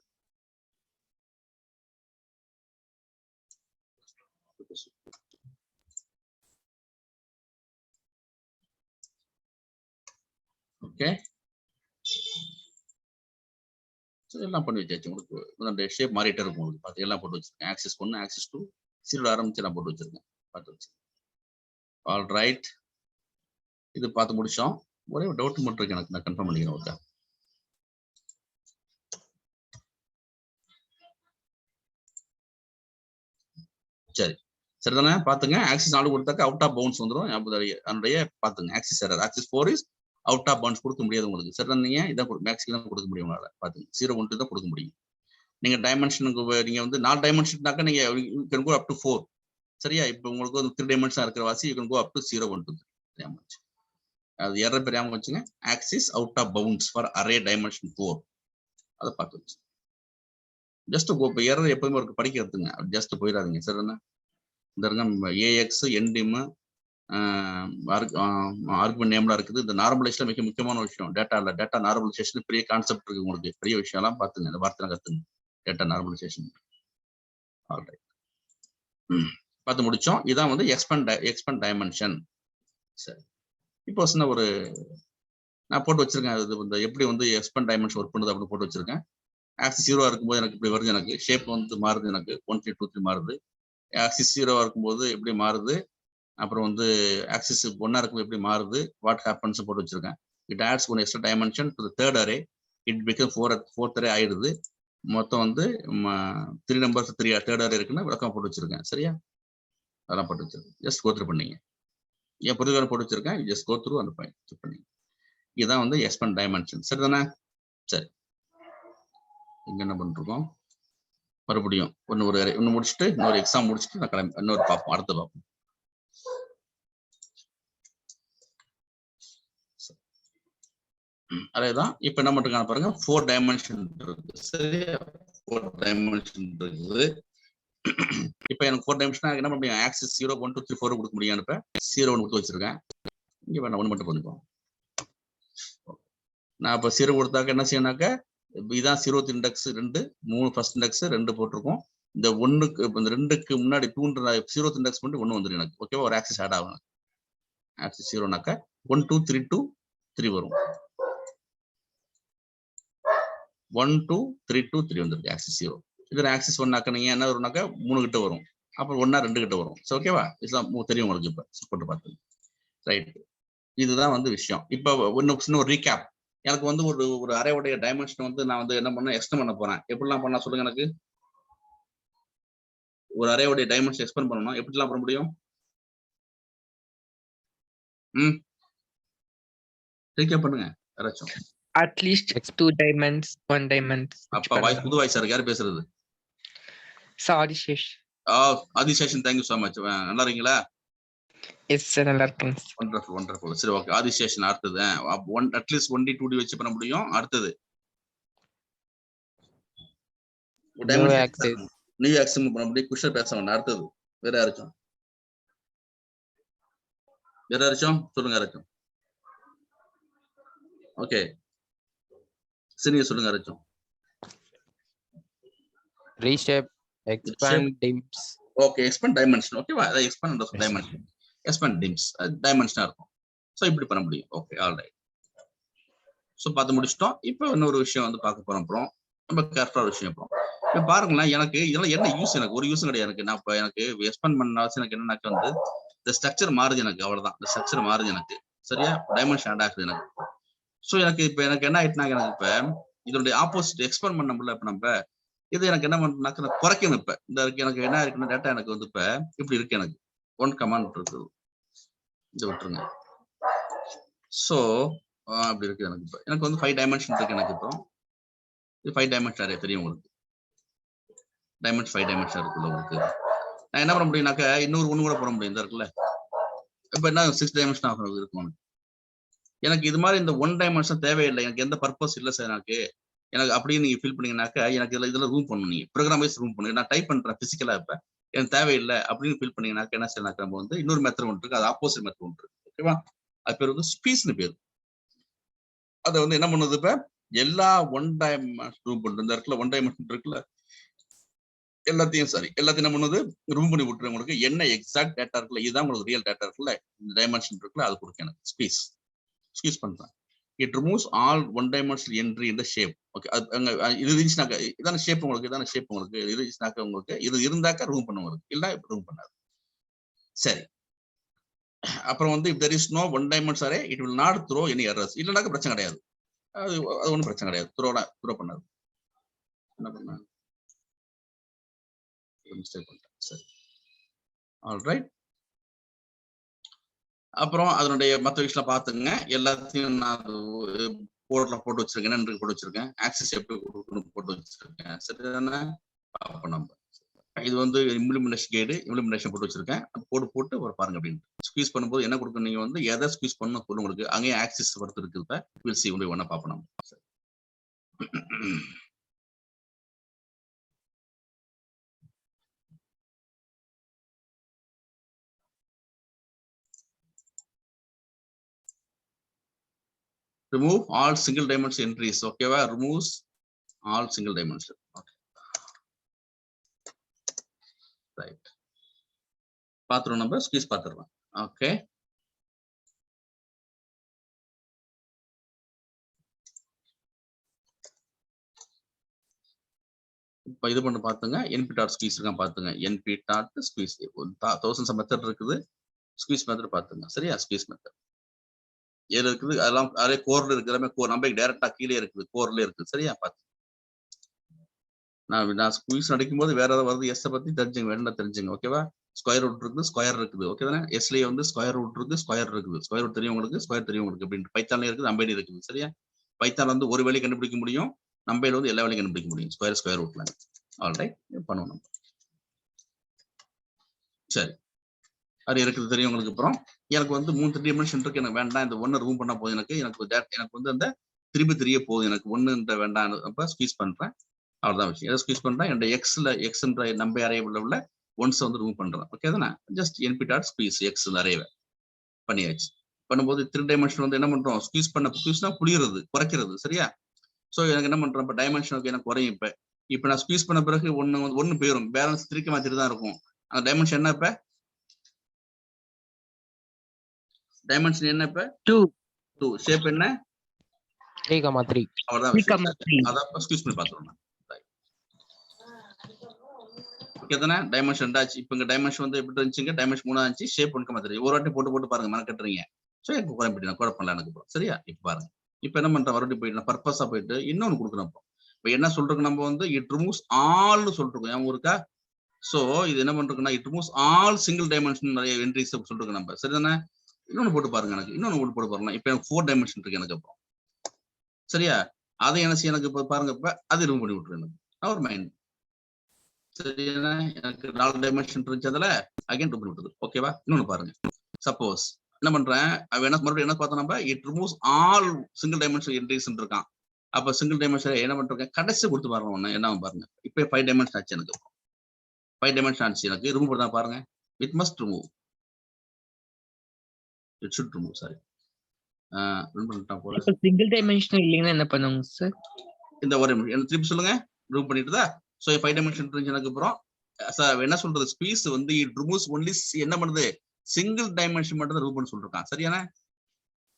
ஓகே, எல்லாம் பண்ணி வச்சாச்சு. உங்களுக்கு அந்த ஷேப் மாறிட்டே இருக்கும் உங்களுக்கு. பார்த்து எல்லாம் போட்டு வச்சிருக்கேன். ஆக்சிஸ் 1 ஆக்சிஸ் 2 0 ஆரம்பிச்சு நான் போட்டு வச்சிருக்கேன். பார்த்து வச்சு ஆல் ரைட். இது பார்த்து முடிச்சோம். ஒரே ஒரு டவுட் மட்டும் இருக்கு எனக்கு, நான் கன்ஃபார்ம் பண்ணிக்கிறேன். ஓகே, சரி சரிதானே? பாத்துங்க, ஆக்சிஸ் 4 கொடுத்தாக்க அவுட் ஆஃப் பவுன்ஸ் வந்துடும். அதனுடைய பாத்துங்க axis error. Axis 4 is out of bounds கொடுக்க முடியாது உங்களுக்கு. சரிதான்? நீங்க இதான் மேக்ஸிமம் தான் கொடுக்க முடியும் உங்களால. பாத்துங்க 0 1 தான் கொடுக்க முடியும். நீங்க டைமென்ஷனுக்கு நீங்க வந்து 4 டைமென்ஷன்னாக்க நீங்க you can go up to 4. சரியா? இப்போ உங்களுக்கு வந்து 3 டைமென்ஷன் இருக்கிற வாசி you can go up to 0 1 2 3. அது எரர் தெரியாம வச்சுங்க. Axis out of bounds for array dimension 4. அதை பார்த்து வச்சு ஜஸ்ட் எரர் எப்பவுமே ஒரு படிக்கிறதுங்க. ஜஸ்ட் போயிடாதீங்க. சரிதானே? இந்த இருங்க ஏஎக்ஸ் என்டிம் ஆர்குமெண்ட் நேம்லாம் இருக்குது. இந்த நார்மலைஸ்ல மிக முக்கியமான விஷயம் டேட்டா நார்மலைசேஷன் பெரிய கான்செப்ட் இருக்கு உங்களுக்கு. பெரிய விஷயம் எல்லாம் பாத்துங்க, இந்த வார்த்தை கத்துங்க. டேட்டா நார்மலைசேஷன் பார்த்து முடிச்சோம். இதான் வந்து எக்ஸ்பேண்ட் டைமென்ஷன். சரி, இப்போ சின்ன ஒரு நான் போட்டு வச்சிருக்கேன். இது இந்த எப்படி வந்து எக்ஸ்பேண்ட் டைமென்ஷன் ஒர்க் பண்ணுது அப்படின்னு போட்டு வச்சிருக்கேன். ஆக்சிஸ் 0 இருக்கும்போது எனக்கு இப்படி வருது. எனக்கு ஷேப் வந்து மாறுது. எனக்கு 1 3 2 3 மாறுது. ஆக்சிஸ் 0 இருக்கும்போது எப்படி மாறுது, அப்புறம் வந்து ஆக்சிஸ் 1 இருக்கும்போது எப்படி மாறுது, வாட் ஹேப்பன்ஸ் போட்டு வச்சிருக்கேன். It ads one extra dimension to the third array. It become 4th array ஆயிடுது. மொத்தம் வந்து 3 நம்பர்ஸ் 3 தேர்ட் அரே இருக்குன்னு விளக்கம் போட்டு வச்சிருக்கேன். சரியா? அதெல்லாம் போட்டு வச்சிருக்கேன். ஜஸ்ட் கோத்ரூ பண்ணீங்க. ஏன் புரிதல் போட்டு வச்சிருக்கேன். ஜஸ்ட் கோத்ரூ அந்த பாயிண்ட் செக் பண்ணீங்க. இதுதான் வந்து எக்ஸ்பேண்ட் டைமென்ஷன். சரிதானே? சரி, இங்க என்ன பண்ணிருக்கோம், மறுபடியும் ஒன்னு முடிச்சுட்டு இன்னொரு எக்ஸாம் முடிச்சுட்டு நான் கிளம்பி இன்னொரு பார்ப்போம். அடுத்து பார்ப்போம். அதேதான் இப்ப என்ன பண்றாங்க பாருங்க. 4 டைமென்ஷன் இருக்கு. சரியா? 4 டைமென்ஷன் இருக்குது. இப்ப எனக்கு 4 டைமென்ஷன் என்ன பண்ண முடியும்? ஆக்சிஸ் 0 1 2 3 4 கொடுக்க முடியும். இப்ப 0 1 கொடுத்து வச்சிருக்கேன். இங்க வேணா 1 மட்டும் பண்ணிப்போம். நான் இப்ப 0 கொடுத்தாக்க என்ன செய்யணாக்க, இதான் 0th இண்டெக்ஸ் 2 3 ஃபர்ஸ்ட் இண்டெக்ஸ் 2 போட்டிருக்கோம். இந்த 1க்கு இந்த 2க்கு முன்னாடி 0th இண்டெக்ஸ் பண்ணி 1 வந்துடும் எனக்கு. ஓகேவா? ஒரு ஆக்சிஸ் ஆட் ஆகும். ஆக்சிஸ் 0னாக்க 1 2 3 2 3 வரும். 1 2 3 2 3 வந்துருக்கு ஆக்சிஸ் 0. இதுல ஆக்சிஸ் 1 நீங்க என்ன வரும்னாக்க 3 கிட்ட வரும். அப்புறம் 1 2 கிட்ட வரும். ஓகேவா? இதெல்லாம் தெரியும் உங்களுக்கு. இப்ப போட்டு பார்த்து ரைட். இதுதான் வந்து விஷயம். இப்ப இன்னும் ஒரு ரீகேப். எனக்கு வந்து ஒரு அரேவுடைய டைமென்ஷன் வந்து நான் வந்து என்ன பண்ண எக்ஸ்டெண்ட் பண்ண போறேன். எப்படிலாம் பண்ணா சொல்லுங்க எனக்கு. ஒரு அரேவுடைய டைமென்ஷன் எக்ஸ்பேண்ட் பண்ணணும், எப்படிலாம் பண்ண முடியும்? ரீகேப் பண்ணுங்க யாராச்சும். At least 2 dimensions, 1 dimension. அப்பா வாய்ஸ் புது வாய்ஸா இருக்கு. யார் பேசுறது? Sorry, Shish. Adiseshan, thank you so much. நல்லா இருக்கீங்களா? Yes, sir. நல்லா இருக்கேன். வண்டர்ஃபுல். சரி, ஓகே. ஆதிசேஷன் அடுத்தது அட்லீஸ்ட் 1D 2D வச்சு பண்ண முடியும். அடுத்தது நியூ ஆக்சிஸ் பண்ண முடியும். குஷர் பேச வேண்டாம். அடுத்தது வேற யாராச்சும் சொல்லுங்க. யாராச்சும் ஓகே சீனியர் சொல்லுங்க. யாராச்சும் reshape, expand Tims. Okay, expand dimension. ஓகேவா? அத எக்ஸ்பேண்ட் டைமென்ஷன், எக்ஸ்பேண்ட் டிம்ஸ் டைமென்ஷனா இருக்கும். சோ இப்படி பண்ண முடியும். Okay, all right. சோ பார்த்து முடிச்சிட்டோம். இப்போ இன்னொரு விஷயம் வந்து பார்க்க போறோம். அப்புறம் நம்ம கேர்ஃபுல்லா விஷயம். அப்புறம் இப்போ பாருங்களேன், எனக்கு இதெல்லாம் என்ன யூஸ்? எனக்கு ஒரு யூஸும் கிடையாது. எனக்கு நான் இப்போ எனக்கு எக்ஸ்பேண்ட் பண்ண அவசியம் எனக்கு என்னன்னாக்க வந்து இந்த ஸ்ட்ரக்சர் மாறுது எனக்கு. அவ்வளவுதான், இந்த ஸ்ட்ரக்சர் மாறுது எனக்கு. சரியா? டைமென்ஷன் ஆட் ஆகுது எனக்கு. சோ எனக்கு இப்போ எனக்கு என்ன ஆயிட்டுனாக்க, எனக்கு இப்ப இதனுடைய ஆப்போசிட் எக்ஸ்பேண்ட் பண்ண முடியல. இப்ப நம்ம இது எனக்கு என்ன பண்ணாக்க குறைக்கணும். இப்ப இந்த எனக்கு என்ன இருக்குன்னா டேட்டா எனக்கு வந்து இப்ப இப்படி இருக்கு. எனக்கு 1 கமாண்ட் இருக்கு. இதை விட்டுருங்க. சோ அப்படி இருக்கு எனக்கு. இப்போ எனக்கு வந்து 5 டைமென்ஷன் இருக்கு எனக்கு. இப்போ இது 5 டைமென்ஷன் அரே தெரியும் உங்களுக்கு. டைமென்ஷன் 5 டைமென்ஷன் இருக்குல்ல உங்களுக்கு. நான் என்ன பண்ண முடியும்னாக்கா இன்னொரு ஒன்று கூட போட முடியும். இந்த இருக்குல்ல, இப்போ என்ன 6 டைமென்ஷன் ஆகும் இருக்கும் எனக்கு. இது மாதிரி இந்த 1 டைமென்ஷன் தேவையில்லை, எனக்கு எந்த பர்பஸ் இல்லை சார் எனக்கு அப்படின்னு நீங்க ஃபீல் பண்ணீங்கன்னாக்கா எனக்கு இதுல ரூம் பண்ணணும். நீங்க ப்ரோக்ராம் வைஸ் ரூம் பண்ணுங்க. நான் டைப் பண்றேன் பிசிக்கலா, இப்ப எனக்கு தேவையில்லை அப்படின்னு ஃபீல் பண்ணீங்கன்னாக்கா என்ன செய்யலாம், நம்ம வந்து இன்னொரு மெத்தட் ஒன்று இருக்கு, அது ஆப்போசிட் மெத்தட் ஒன்று இருக்கு. ஓகேவா? அது பேர் வந்து ஸ்பீஸ்னு பேர். அதை வந்து என்ன பண்ணுது, இப்ப எல்லா 1 டைமென்ஷன் ரூம் பண்ணுறது, இந்த இடத்துல 1 டைமென்ஷன் இருக்குல்ல, எல்லாத்தையும் எல்லாத்தையும் என்ன பண்ணுது, ரூம் பண்ணி விட்டுரு. உங்களுக்கு என்ன எக்ஸாக்ட் டேட்டா இருக்குல்ல, இதுதான் உங்களுக்கு ரியல் டேட்டா இருக்குல்ல, இந்த டைமென்ஷன் இருக்குல்ல, அது கொடுக்க எனக்கு ஸ்பீஸ் பண்றேன். It removes all 1-dimensional entry in the shape. Okay, இது இருந்துச்சுனாக்கா இதான ஷேப் உங்களுக்கு, இது இருந்துச்சுனாக்கா உங்களுக்கு இது இருந்தாக்கா ரூம் பண்ணுவாங்க, இல்ல ரூம் பண்ணாது. சரி, அப்புறம் வந்து if there is no 1-dimensional array it will not throw any errors. இல்லனாக்க பிரச்சனை கிடையாது, அது ஒன்றும் பிரச்சனை கிடையாது, த்ரோ பண்ணாது. என்ன பண்ண மிஸ்டேக் பண்ணிட்டேன். சரி, ஆல்ரைட். அப்புறம் அதனுடைய மற்ற விஷயம் பார்த்துங்க. எல்லாத்தையும் நான் போர்ட்ல போட்டு வச்சிருக்கேன், நன்றி போட்டு வச்சிருக்கேன், ஆக்சஸ் எப்படி கொடுக்கணும் போட்டு வச்சிருக்கேன். சரிதானே? அப்ப நம்ம இது வந்து இம்ப்ளிமெண்டேஷன் கைடு, இம்ப்ளிமெண்டேஷன் போட்டு வச்சிருக்கேன். போட்டு ஒரு பாருங்க அப்படின்னு. ஸ்குவீஸ் பண்ணும்போது என்ன கொடுக்கணும், நீங்க வந்து எதை ஸ்குவீஸ் பண்ணணும் சொல்லு, உங்களுக்கு அங்கேயே ஆக்சஸ் பொறுத்து இருக்குது. வில் சி ஒன்று ஒன்னா பார்ப்போம் நம்ம. Remove all single dimension entries. Okay, removes all single dimension. Okay, right. பாத்துறோம், நம்ம ஸ்குவீஸ் பாத்துறோம். ஓகே, இப்போ இது பண்ணி பாத்துங்க. np டாட் ஸ்குவீஸ் இருக்கான் பாத்துங்க. np டாட் ஸ்குவீஸ் 1000 மெத்தட் இருக்குது. ஸ்குவீஸ் மெத்தட் பாத்துங்க. சரியா? ஸ்குவீஸ் மெத்தட் ஏல இருக்குது, அதெல்லாம் அதே கோர்ல இருக்கிறமே, நம்ம டைரக்டா கீழே இருக்குது, கோர்ல இருக்குது. சரியா? பார்த்து நான் ஸ்குவீஸ் அடிக்கும் போது வேற ஏதாவது வருது, எஸ் பத்தி தெரிஞ்சுங்க, வேண்டாம் தெரிஞ்சுங்க. ஓகேவா? ஸ்கொயர் ரூட் இருக்குது, ஸ்கொயர் இருக்குது. ஓகே தானே? எஸ்லயே வந்து ஸ்கொயர் ரூட் இருக்கு, ஸ்கொயர் இருக்குது. ஸ்கொயர் ரூட் தெரியும் உங்களுக்கு, ஸ்கொயர் தெரியும் உங்களுக்கு அப்படின்னு. பைத்தான்ல இருக்குது, நம்பைல இருக்குது. சரியா? பைத்தான் வந்து ஒரு வேலையை கண்டுபிடிக்க முடியும், நம்பைல வந்து எல்லா வேலையும் கண்டுபிடிக்க முடியும். ஸ்கொயர் ரூட்ல. ஆல்ரைட், பண்ணுவோம் நம்ம. சரி, அது இருக்குது தெரியும் உங்களுக்கு. அப்புறம் எனக்கு வந்து 3 டைமென்ஷன் இருக்கு, எனக்கு வேண்டாம், இந்த 1 ரூம் பண்ணா போதும். எனக்கு வந்து அந்த திருப்பி தெரிய போகுது, எனக்கு 1 வேண்டாம். அப்ப ஸ்குவீஸ் பண்றேன், அவ்வளவுதான் விஷயம். எதை ஸ்குவீஸ் பண்றேன், என்னோட எக்ஸ்ன்ற நம்பர் அரேவில் உள்ள ஒன்ஸ் வந்து ரூம் பண்றேன். ஓகே தானே? Just np dot squeeze X அரேவை பண்ணியாச்சு. பண்ணும்போது 3 டைமென்ஷன் வந்து என்ன பண்றோம், ஸ்குவீஸ்னா புளியறது, குறைக்கிறது. சரியா? சோ எனக்கு என்ன பண்றேன், இப்ப டைமென்ஷன் எனக்கு குறையும். இப்ப நான் ஸ்குவீஸ் பண்ண பிறகு ஒன்னு போயிடும், பேலன்ஸ் 3 மாத்திட்டு தான் இருக்கும். அந்த டைமென்ஷன் என்ன, இப்ப டைமென்ஷன் என்ன, இப்ப 2. ஷேப் என்ன, 3,3. அவ்வளவுதான். அத ஸ்குவீஸ் பண்ணி பாத்துறோம். ஓகே தானே? டைமென்ஷன் 2 ஆச்சு. இப்ப இங்க டைமென்ஷன் வந்து எப்படி இருந்துச்சுங்க, டைமென்ஷன் 3 ஆச்சு. ஷேப் 1,3. ஒரு வாட்டி போட்டு பாருங்க, மன கட்டுறீங்க. சோ எனக்கு குறைப்பிட்டு குழப்பம் எனக்கு. சரியா? இப்ப பாருங்க, இப்ப என்ன பண்றேன், மறுபடியும் போயிட்டு பர்பஸா போயிட்டு இன்னொன்னு கொடுக்குறோம். இப்ப என்ன சொல்றோம், நம்ம வந்து இட் ரிமூவ்ஸ் ஆல்னு சொல்லிருக்கோம். ஏன் இருக்கா? சோ இது என்ன பண்றோம்னா, it removes all single dimension நிறைய என்ட்ரிஸ் சொல்லிருக்கோம் நம்ம. சரிதானே? இன்னொன்னு போட்டு பாருங்க, எனக்கு இன்னொன்னு போட்டு பாருங்க. இப்ப எனக்கு 4 டைமென்ஷன் இருக்கு எனக்கு. அப்புறம் சரியா? அதை என்ன செய்ய, எனக்கு இப்ப பாருங்க, இப்ப அது ரிமூவ் பண்ணி விட்டுரு எனக்கு. அவர் மைண்ட் சரியா? எனக்கு 4 டைமென்ஷன் இருந்துச்சு, அதுல அகைன் ரிமூவ் பண்ணி விட்டுது. ஓகேவா? இன்னொன்னு பாருங்க. சப்போஸ் என்ன பண்றேன், மறுபடியும் என்ன பார்த்தோம் நம்ம, it removes all single dimension entries இருக்கான். அப்ப சிங்கிள் டைமென்ஷன் என்ன பண்றேன், கடைசி கொடுத்து பாருங்க ஒண்ணு என்ன பாருங்க. இப்ப 5 டைமென்ஷன் ஆச்சு எனக்கு. 5 டைமென்ஷன் ஆச்சு எனக்கு. ரிமூவ் பண்ணா பாருங்க, it must remove, it should remove. Sorry, single dimensional இல்லைன்னா என்ன பண்ணுவாங்க சார்? இந்த ஒரு என்ன திருப்பி சொல்லுங்க. ரிமூவ் பண்ணிட்டுதா? சோ 5 டைமென்ஷன் இருந்துச்சு எனக்கு. அப்புறம் என்ன சொல்றது, ஸ்பீஸ் வந்து இட் ரிமூவ்ஸ் ஒன்லி என்ன பண்ணுது, சிங்கிள் டைமென்ஷன் மட்டும் தான் ரிமூவ் பண்ண சொல்லிருக்கான். சரியான?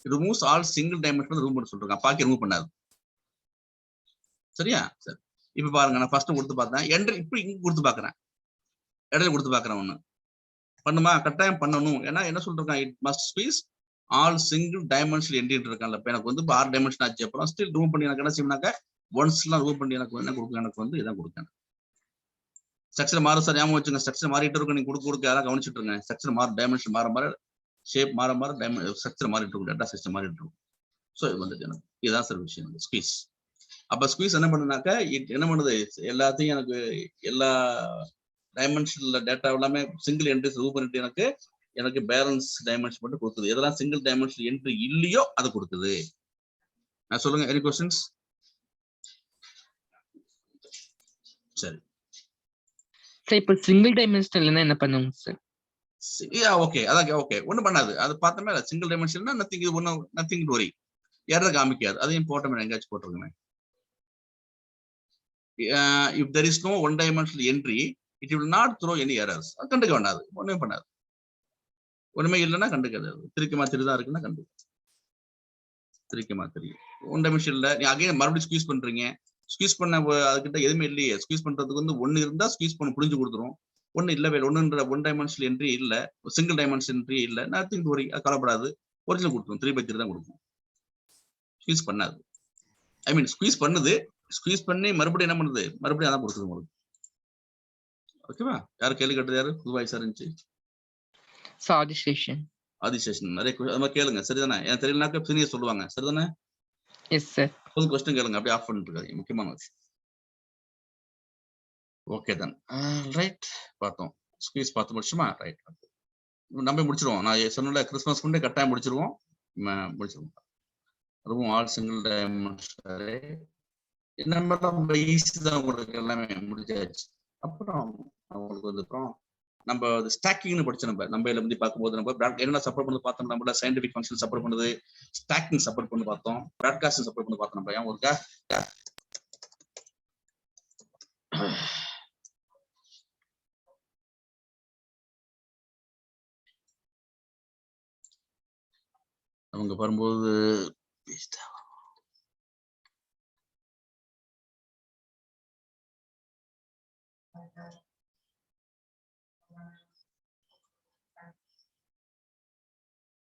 Removes all single dimension remove பண்ண சொல்லிருக்கான், பாக்கி ரிமூவ் பண்ணாது. சரியா? சரி, இப்ப பாருங்க, நான் ஃபர்ஸ்ட் கொடுத்து பார்த்தேன், என்ட்ரி இப்ப இங்க கொடுத்து பாக்குறேன், இடையில கொடுத்து பாக்குறேன். ஒண்ணு பண்ணுமா, கட்டாயம் பண்ணணும். ஏன்னா என்ன சொல்லிருக்கான், it must squeeze all single dimension entry இருக்கான்ல. இப்ப எனக்கு வந்து 6 டைமென்ஷன் ஆச்சு. அப்புறம் ஸ்டில் ரிமூவ் பண்ணி எனக்கு என்ன செய்யணும்னாக்க ஒன்ஸ் எல்லாம் ரிமூவ் பண்ணி எனக்கு என்ன கொடுக்கும், எனக்கு வந்து இதான் கொடுக்கணும். ஸ்ட்ரக்சர் மாறும் சார், ஞாபகம் வச்சுங்க. ஸ்ட்ரக்சர் மாறிட்டு இருக்கும், நீங்க கொடுக்க யாராவது கவனிச்சுட்டு இருங்க. ஸ்ட்ரக்சர் மாறும், டைமென்ஷன் மாற ஷேப் மாற ஸ்ட்ரக்சர் மாறிட்டு இருக்கும், டேட்டா சிஸ்டம் மாறிட்டு இருக்கும். ஸோ இது வந்துட்டு எனக்கு இதுதான் சார் விஷயம் ஸ்குவீஸ். அப்ப ஸ்குவீஸ் என்ன பண்ணுனாக்கா என்ன பண்ணுது, எல்லாத்தையும் எனக்கு எல்லா டைமென்ஷன்ல டேட்டா எல்லாமே சிங்கிள் என்ட்ரி ரூப் பண்ணிட்டு எனக்கு பேலன்ஸ் டைமென்ஷன் மட்டும் கொடுக்குது. எதெல்லாம் சிங்கிள் டைமென்ஷன் என்ட்ரி இல்லையோ அது கொடுக்குது. நான் சொல்லுங்க, எனி கொஸ்டின்ஸ்? சரி சார் இப்போ சிங்கிள் டைமென்ஷனல் என்ன பண்ணுங்க சார்? ஓகே, அதான் ஓகே, ஒன்றும் பண்ணாது. அது பார்த்தோமே சிங்கிள் டைமென்ஷன்னா நத்திங், இது ஒன்றும் நத்திங் டு வரி, எரர் காமிக்காது. அதையும் போட்டோமே எங்கேயாச்சும் போட்டிருக்கேன். If there is no one dimensional entry, it will not throw any errors. அது கண்டுக்க வேண்டாது, ஒண்ணுமே பண்ணாது. ஒண்ணுமே இல்லைன்னா கண்டுக்காது. திருக்கமா தான் இருக்குன்னா கண்டு திருக்கமா தெரியும். ஒன் டைமென்ஷன்ல நீ அகைன் மறுபடியும் ஸ்குவீஸ் பண்றீங்க, ஸ்குவீஸ் பண்ண அதுக்கிட்ட எதுவுமே இல்லையே. ஸ்குவீஸ் பண்றதுக்கு வந்து ஒன்னு இருந்தா ஸ்குவீஸ் பண்ண புரிஞ்சு கொடுத்துரும். ஒன்னு இல்லவே ஒன்னுன்ற ஒன் டைமென்ஷனல் என்ட்ரி இல்ல, சிங்கிள் டைமென்ஷன் என்ட்ரி இல்ல, நத்திங் டு வரி, அது கவலைப்படாது. ஒரிஜினல் கொடுத்துரும், 3/3 தான் கொடுக்கும். ஸ்குவீஸ் பண்ணாது, ஐ மீன் ஸ்குவீஸ் பண்ணுது. ஸ்குவீஸ் பண்ணி மறுபடியும் என்ன பண்ணுது, மறுபடியும் அதான் கொடுக்குது உங்களுக்கு. ஓகேவா? யாரும் கேள்வி கேட்டது யாரு? புது வாய்ஸா இருந்துச்சு. ஆதிசேஷன். ஆதிசேஷன் நிறைய அது மாதிரி கேளுங்க, சரிதானே? எனக்கு தெரியலனாக்க சீனியர் சொல்லுவாங்க, சரிதானே? Yes sir. புது கொஸ்டின் கேளுங்க, அப்படியே ஆஃப் பண்ணிட்டு இருக்காது, முக்கியமான விஷயம். ஓகே தான், ரைட். பார்த்தோம் ஸ்குவீஸ் பார்த்து முடிச்சுமா? ரைட், நம்ம முடிச்சிருவோம். நான் சொன்ன கிறிஸ்மஸ் முன்னே கட்டாயம் முடிச்சிருவோம். அதுவும் ஆல் சிங்கிள் டைமென்ஷனல் நம்ம ஈஸி தான், உங்களுக்கு எல்லாமே முடிஞ்சாச்சு. அப்புறம் அவங்களுக்கு வந்து அப்புறம் நம்ம ஸ்டாக்கிங்னு படிச்சோம். நம்ம இதுல வந்து பார்க்கும்போது நம்ம என்ன சப்போர்ட் பண்ணி பார்த்தோம், நம்ம சயின்டிபிக் ஃபங்க்ஷன் சப்போர்ட் பண்ணுது, ஸ்டாக்கிங் சப்போர்ட் பண்ணி பார்த்தோம், பிராட்காஸ்டிங் சப்போர்ட் பண்ணி பார்த்தோம். நம்ம ஏன் இருக்கா அவங்க வரும்போது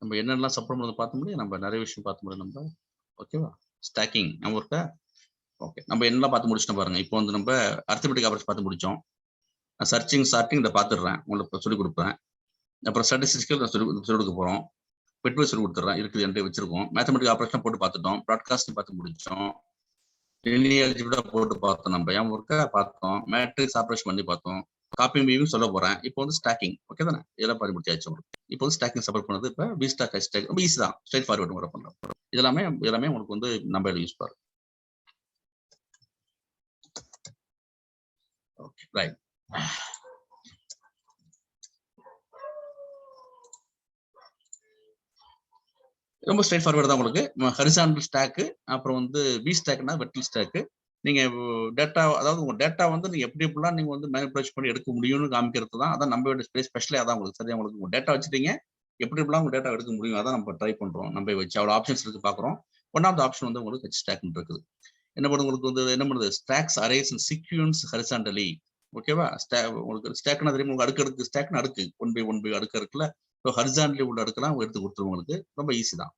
நம்ம என்னெல்லாம் சப்போர்ட் பண்ணது பார்த்த முடியும், நம்ம நிறைய விஷயம் பார்த்த முடியும் நம்ம. ஓகேவா? ஸ்டாக்கிங் நம்ம இருக்கா? ஓகே, நம்ம என்னெல்லாம் பார்த்து முடிச்சுட்டு பாருங்க. இப்போ வந்து நம்ம அரித்மெட்டிக் ஆபரேஷன் பார்த்து முடிச்சோம். சர்ச்சிங் சார்ட்டிங் இதை பார்த்துடுறேன், உங்களுக்கு சொல்லிக் கொடுப்பேன். அப்புறம் ஸ்டாட்டிஸ்டிக்ஸ் நான் சொல்லிக் கொடுக்க போறோம். பெட்ரோல் சொல்லி கொடுத்துட்றேன், இருக்குது என்கிட்ட வச்சிருக்கோம். மேத்தமெட்டிக் ஆபரேஷன் போட்டு பார்த்துட்டோம், ப்ராட்காஸ்டிங் பார்த்து முடிச்சோம், லினியாரிட்டி போட்டு பார்த்தோம், நம்ம ஏன் ஒர்க்கா பார்த்தோம், மேட்ரிக்ஸ் ஆபரேஷன் பண்ணி பார்த்தோம், காப்பிங் வீவும் சொல்ல போறேன். இப்போ வந்து ஸ்டாக்கிங், ஓகே தானே? இதெல்லாம் பண்ணி முடிச்சாச்சு. இப்போ வந்து ஸ்டாக்கிங் சப்போர்ட் பண்ணது. இப்போ வி ஸ்டாக், ஹை ஸ்டாக் ரொம்ப ஈஸி தான், ஸ்ட்ரைட் ஃபார்வர்ட் முறை பண்றோம். இதெல்லாமே உங்களுக்கு வந்து நம்ம யூஸ் பாரு. Okay, right. ரொம்ப ஸ்ட்ரைட் ஃபார்வர்ட் தான் உங்களுக்கு. ஹரிசாண்டல் ஸ்டாக்கு, அப்புறம் வந்து வி ஸ்டாக்னா வெர்டிகல் ஸ்டாக்கு. நீங்க டேட்டா, அதாவது உங்க டேட்டா வந்து நீங்க எப்படி எப்படிலாம் நீங்க வந்து மேனிபுலேட் பண்ணி எடுக்க முடியும்னு காமிக்கிறது தான். அதான் நம்ம ஸ்பெஷலே அதான் உங்களுக்கு. சரியா? உங்களுக்கு உங்க டேட்டா வச்சுட்டீங்க, எப்படி எப்படிலாம் உங்க டேட்டா எடுக்க முடியும் அதான் நம்ம ட்ரை பண்றோம். நம்ம வச்சு அவ்வளோ ஆப்ஷன்ஸ் இருக்கு பாக்குறோம். ஒன் ஆஃப் த ஆப்ஷன் வந்து உங்களுக்கு ஹெச் ஸ்டாக் இருக்குது. என்ன பண்ணுது உங்களுக்கு வந்து என்ன பண்ணுது, ஸ்டாக்ஸ் அரேஸ் இன் சீக்வென்ஸ் ஹரிசாண்டலி. ஓகேவா? உங்களுக்கு ஸ்டாக்னா தெரியும், உங்களுக்கு அடுக்கு ஸ்டாக்னா அடுக்கு 1 by 1 அடுக்கு இருக்குல்ல. ஸோ ஹரிசாண்டலி உள்ள அடுக்கலாம் எடுத்து கொடுத்துரும் உங்களுக்கு. ரொம்ப ஈஸி தான்.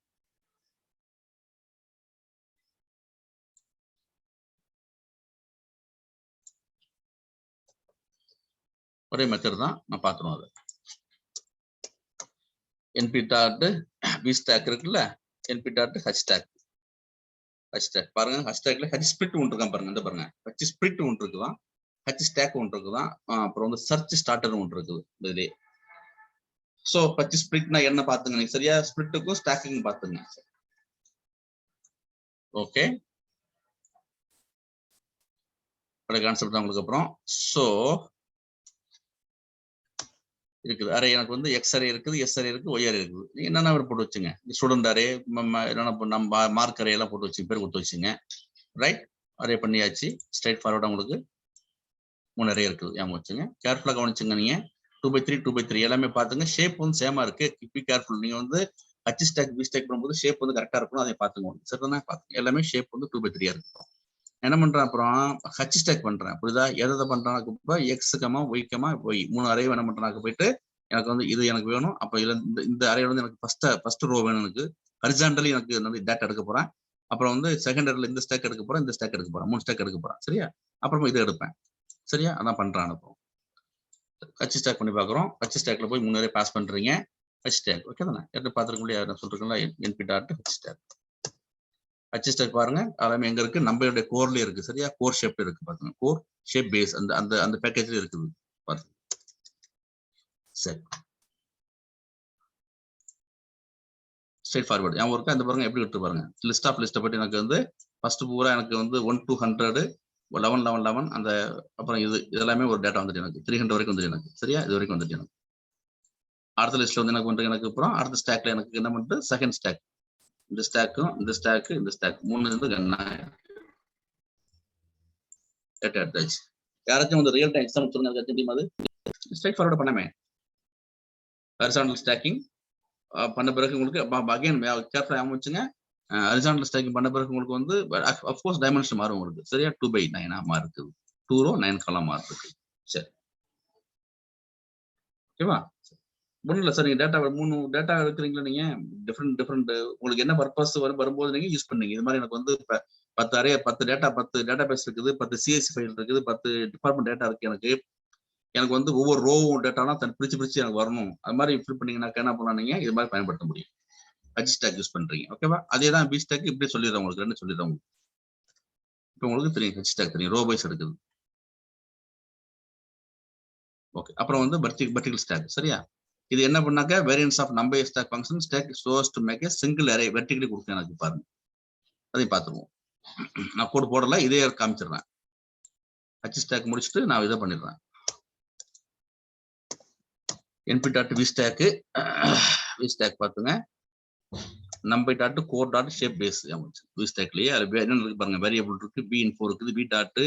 ஒரே மெத்தட் தான், நான் பார்த்துருவோம். அது என்பி டாட் வி ஸ்டாக் இருக்குல்ல, NP dot H stack. H stack பாருங்க, ஹச் ஸ்டாக்ல ஹச் ஸ்பிரிட் ஒன்று இருக்கான் பாருங்க, இந்த பாருங்க ஹச் ஸ்பிரிட் ஒன்று இருக்குதான், ஹச் ஸ்டாக் ஒன்று இருக்குதான், அப்புறம் வந்து சர்ச் ஸ்டார்டர் ஒன்று இருக்குது இதுலேயே. ஸோ ஹச் ஸ்பிரிட்னா என்ன பார்த்துங்க நீங்க, சரியா? ஸ்பிரிட்டுக்கும் ஸ்டாக்கிங் பார்த்துங்க. ஓகே, கான்செப்ட் தான் உங்களுக்கு. அப்புறம் ஸோ இருக்குது அரே, எனக்கு வந்து எக்ஸ் அரே இருக்குது, எஸ் அரே இருக்குது, ஒய் அரே இருக்குது. நீங்க என்னென்ன போட்டு வச்சுங்க, ஸ்டூடெண்ட் அரே, நம்ம மார்க் அரே எல்லாம் போட்டு வச்சு பேர் கொடுத்து வச்சுங்க. ரைட், அரே பண்ணியாச்சு. ஸ்ட்ரைட் ஃபார்வர்டா உங்களுக்கு 3 அரே இருக்குது, ஏன் வச்சுங்க. கேர்ஃபுல்லா கவனிச்சுங்க. நீங்க 2/3 2/3 எல்லாமே பாத்துங்க. ஷேப் வந்து சேமா இருக்கு, பி கேர்ஃபுல். நீங்க வந்து ஹச் ஸ்டாக் வி ஸ்டாக் பண்ணும்போது ஷேப் வந்து கரெக்டா இருக்கணும், அதை பாத்துங்க. சரிதானே? பாத்துங்க, எல்லாமே ஷேப் வந்து 2/3 இருக்கும். என்ன பண்றேன், அப்புறம் ஹச் ஸ்டாக் பண்றேன். புரியுதா? எதை பண்றாங்க, X comma Y comma Y 3 array என்ன பண்றாங்க, போயிட்டு எனக்கு வந்து இது எனக்கு வேணும். அப்ப இதுல இந்த அரே வந்து எனக்கு ஃபர்ஸ்ட் ரோ வேணும். எனக்கு ஹரிசாண்டலி எனக்கு டேட்டா எடுக்க போறேன். அப்புறம் வந்து செகண்ட் அரேல இந்த ஸ்டாக் எடுக்க போறேன், இந்த ஸ்டாக் எடுக்க போறேன், 3 ஸ்டாக் எடுக்க போறேன். சரியா? அப்புறமா இது எடுப்பேன். சரியா? அதான் பண்றான். அப்புறம் ஹச் ஸ்டாக் பண்ணி பாக்குறோம். ஹச் ஸ்டாக்ல போய் 3 அரே பாஸ் பண்றீங்க. ஹச் ஸ்டாக் ஓகே தானே? எடுத்து பாத்துருக்க முடியாது, நான் சொல்றேன் NP dot H stack. H stack பாருங்க எல்லாமே எங்க இருக்கு, நம்மளுடைய கோர்லயே இருக்கு சரியா, கோர் ஷேப்ல இருக்கு பாருங்க, கோர் ஷேப் பேஸ் அந்த அந்த அந்த பேக்கேஜ்ல இருக்குது பாருங்க. சரி ஸ்ட்ரெயிட் ஃபார்வர்ட் ஞாபகம் இருக்கா, இந்த பாருங்க எப்படி எடுத்து பாருங்க, லிஸ்ட் ஆஃப் லிஸ்ட்டை பற்றி எனக்கு வந்து ஃபர்ஸ்ட் பூரா எனக்கு வந்து 1 to 100 11 11 11 அந்த அப்புறம் இது இதெல்லாமே ஒரு டேட்டா வந்துட்டு எனக்கு 300 வரைக்கும் வந்துட்டு எனக்கு சரியா, இது வரைக்கும் வந்துட்டு எனக்கு. அடுத்த லிஸ்ட்ல வந்து எனக்கு வந்து எனக்கு அப்புறம் அடுத்த ஸ்டாக்ல எனக்கு என்ன பண்ணிட்டு செகண்ட் ஸ்டாக், இந்த ஸ்டாக்கும் இந்த ஸ்டாக்கு இந்த ஸ்டாக் 3 இருந்து டேட்டா எடுத்தாச்சு. யாராச்சும் வந்து ரியல் டைம் எக்ஸாம்பிள் சொல்லுங்க தெரியுமா, அது ஸ்ட்ரெயிட் ஃபார்வர்ட் பண்ணாமே ஹரிசாண்டல் ஸ்டாக்கிங் பண்ண பிறகு உங்களுக்கு அகைன் கேர்ஃபுல்லா ஆரம்பிச்சுங்க. ஹரிசாண்டல் ஸ்டாக்கிங் பண்ண பிறகு உங்களுக்கு வந்து அஃப்கோர்ஸ் டைமென்ஷன் மாறும் உங்களுக்கு சரியா, 2/9 மாறி இருக்குது, 2 row 9 column மாறி இருக்கு. சரி ஓகேவா, ஒன்றும் இல்லை சார், நீங்க டேட்டா 3 டேட்டா எடுக்கிறீங்களா நீங்க, டிஃப்ரெண்ட் உங்களுக்கு என்ன பர்பஸ் வரும்போது நீங்க யூஸ் பண்ணீங்க. இது மாதிரி எனக்கு வந்து இப்போ 10 டேட்டா பேஸ் இருக்குது, 10 சிஎஸ்சி ஃபைல் இருக்குது, 10 டிபார்ட்மெண்ட் டேட்டா இருக்கு, எனக்கு வந்து ஒவ்வொரு ரோவும் டேட்டாலாம் பிரிச்சு எனக்கு வரணும். அது மாதிரி ஃபில் பண்ணீங்கன்னாக்கா என்ன பண்ணலாம், நீங்க இது மாதிரி பயன்படுத்த முடியும். ஹச் ஸ்டாக் யூஸ் பண்றீங்க ஓகேவா, அதே தான் பி ஸ்டாக் இப்படி சொல்லிடுறேன் உங்களுக்கு, ரெண்டு சொல்லிடுறேன் உங்களுக்கு. இப்போ உங்களுக்கு தெரியும் ஹச் ஸ்டாக் தெரியும், ரோ வைஸ் எடுக்குது. ஓகே அப்புறம் வந்து வெர்டிகல் ஸ்டாக் சரியா, இது என்ன பண்ணாக்க variance of number stack function stack shows to make a single array vertically கொடுத்தேன் எனக்கு பாருங்க, அதையும் பார்த்துருவோம். நான் கோட் போடல, இதே காமிச்சிடுறேன். ஹச் ஸ்டாக் முடிச்சுட்டு நான் இதை பண்ணிடுறேன், np.v stack பார்த்துங்க, num.core shape base v stackலயே அது என்ன இருக்கு பாருங்க, வேரியபிள் இருக்கு, b info இருக்குது, b டாட்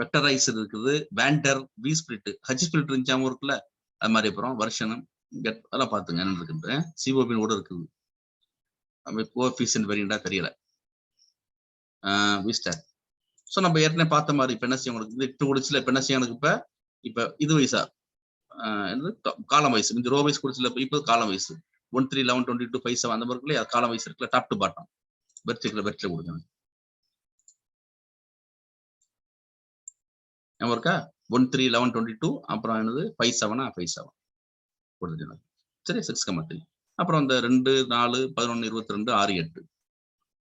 வெக்டரைஸ் இருக்குது, wander, v split, h split இருந்துச்சாம இருக்குல்ல அது மாதிரி, அப்புறம் வெர்ஷன் கெட் அதெல்லாம் பார்த்துங்க என்ன இருக்குன்ற COP கூட இருக்குது, கோஎஃபிஷியன்ட் வேரியண்டா தெரியல v stack. ஸோ நம்ம ஏற்கனவே பார்த்த மாதிரி இப்போ என்ன செய்யும் உங்களுக்கு இட்டு முடிச்சுல, இப்போ என்ன செய்யும் எனக்கு இப்போ இது வைஸா காலம் வைஸ், இந்த ரோ வைஸ் கொடுத்துல இப்போ காலம் வைஸ் 1 3 11 22 5 7 அந்த மாதிரி இருக்குல்ல, காலம் வைஸ் இருக்குல்ல, டாப் டு பாட்டம் வெர்டிகல் கொடுக்கணும். ஞாபகம் இருக்கா, 1 3 11 22 அப்புறம் என்னது 5 7 5 7 கொடுத்துட்டு சரி 6,3. அப்புறம் இந்த 2 4 11 22 6 8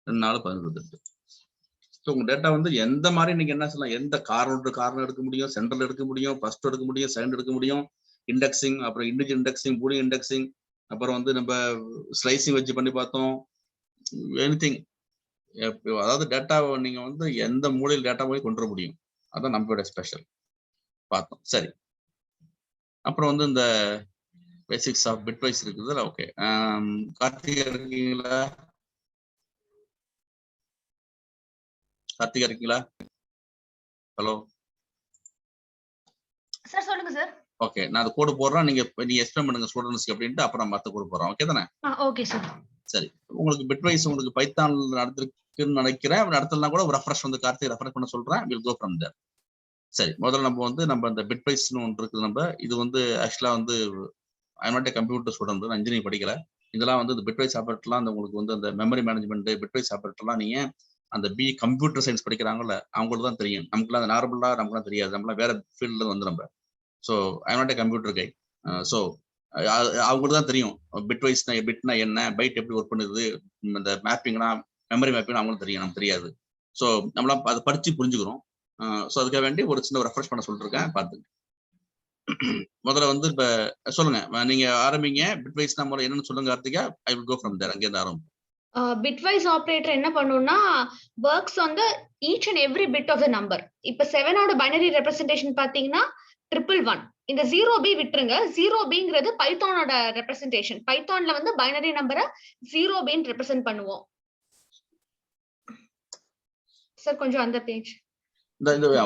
2 4 11 28. ஸோ உங்க டேட்டா வந்து எந்த மாதிரி நீங்க என்ன சொல்லலாம், எந்த கார்னர் எடுக்க முடியும், சென்ட்ரல் எடுக்க முடியும், ஃபர்ஸ்ட் எடுக்க முடியும், செகண்ட் எடுக்க முடியும், இண்டெக்ஸிங், அப்புறம் இண்டிஜுவல் இண்டெக்ஸிங், பூலியன் இண்டெக்ஸிங், அப்புறம் வந்து நம்ம ஸ்லைசிங் வச்சு பண்ணி பார்த்தோம், எனிதிங். அதாவது டேட்டாவை நீங்க வந்து எந்த மூலையில் டேட்டா போய் கொண்டு வர முடியும், அதான் நம்மளோட ஸ்பெஷல் பார்த்தோம். சரி அப்புறம் வந்து இந்த பேசிக்ஸ் ஆஃப் பிட்வைஸ் இருக்குதுல்ல. ஓகே கார்த்திகா இருக்கீங்களா, கார்த்திகா இருக்கீங்களா, ஹலோ சார் சொல்லுங்க சார். ஓகே நான் அது கோடு போடுறேன், நீங்க எக்ஸ்பிளைன் பண்ணுங்க ஸ்டூடெண்ட்ஸ்க்கு அப்படின்ட்டு, அப்புறம் மற்ற கோடு போடுறோம். ஓகே தானே, ஓகே சார். சரி உங்களுக்கு பிட்வைஸ் உங்களுக்கு பைத்தான் நடந்திருக்குன்னு நினைக்கிறேன், நடத்தலாம் கூட ஒரு ரெஃப்ரெஷ் வந்து கார்த்திகை ரெஃபர் பண்ண சொல்றேன், வில் கோ ஃப்ரம் தேர். சரி முதல்ல நம்ம இந்த பிட்வைஸ்னு ஒன்று இருக்குது, நம்ம இது வந்து ஆக்சுவலா வந்து I not A computer student, நான் இன்ஜினியரிங் படிக்கல. இதெல்லாம் வந்து இந்த பிட்வைஸ் ஆப்பரேட்டர்லாம் அந்த உங்களுக்கு வந்து அந்த மெமரி மேனேஜ்மெண்ட் பிட்வைஸ் ஆப்பரேட்டர்லாம் நீங்க அந்த கம்ப்யூட்டர் சயின்ஸ் படிக்கிறாங்கல்ல அவங்களுக்கு தான் தெரியும், நமக்குலாம் அந்த நார்மலா நமக்குலாம் தெரியாது, நம்மளாம் வேற ஃபீல்ட்ல வந்து நம்ம. So I not A computer guy. So அவங்களுக்கு தான் தெரியும் பிட்வைஸ்னா பிட்னா என்ன, பைட் எப்படி ஒர்க் பண்ணுது, இந்த மேப்பிங்னா மெமரி மேப்பிங் அவங்களுக்கு தெரியும், நமக்கு தெரியாது. ஸோ நம்மளாம் அதை படிச்சு புரிஞ்சுக்கிறோம். ஸோ அதுக்காக வேண்டி ஒரு சின்ன ரெஃப்ரெஷ் பண்ண சொல்லிருக்கேன் பார்த்துங்க. முதல்ல வந்து இப்ப சொல்லுங்க, நீங்க ஆரம்பிங்க, பிட்வைஸ் நம்ம என்னன்னு சொல்லுங்க Karthika, I will go from there, அங்கே இருந்து ஆரம்பிங்க. பிட்வைஸ் ஆபரேட்டர் என்ன பண்ணும்னா works on the each and every bit of the number. இப்ப 7ஓட பைனரி ரெப்ரசன்டேஷன் பாத்தீங்கன்னா 111. இந்த 0b விட்டுருங்க, 0bங்கிறது பைத்தானோட ரெப்ரசன்டேஷன். பைத்தான்ல வந்து பைனரி நம்பரை 0bன்னு ரெப்ரசன்ட் பண்ணுவோம். சார் கொஞ்சம் அந்த பேஜ்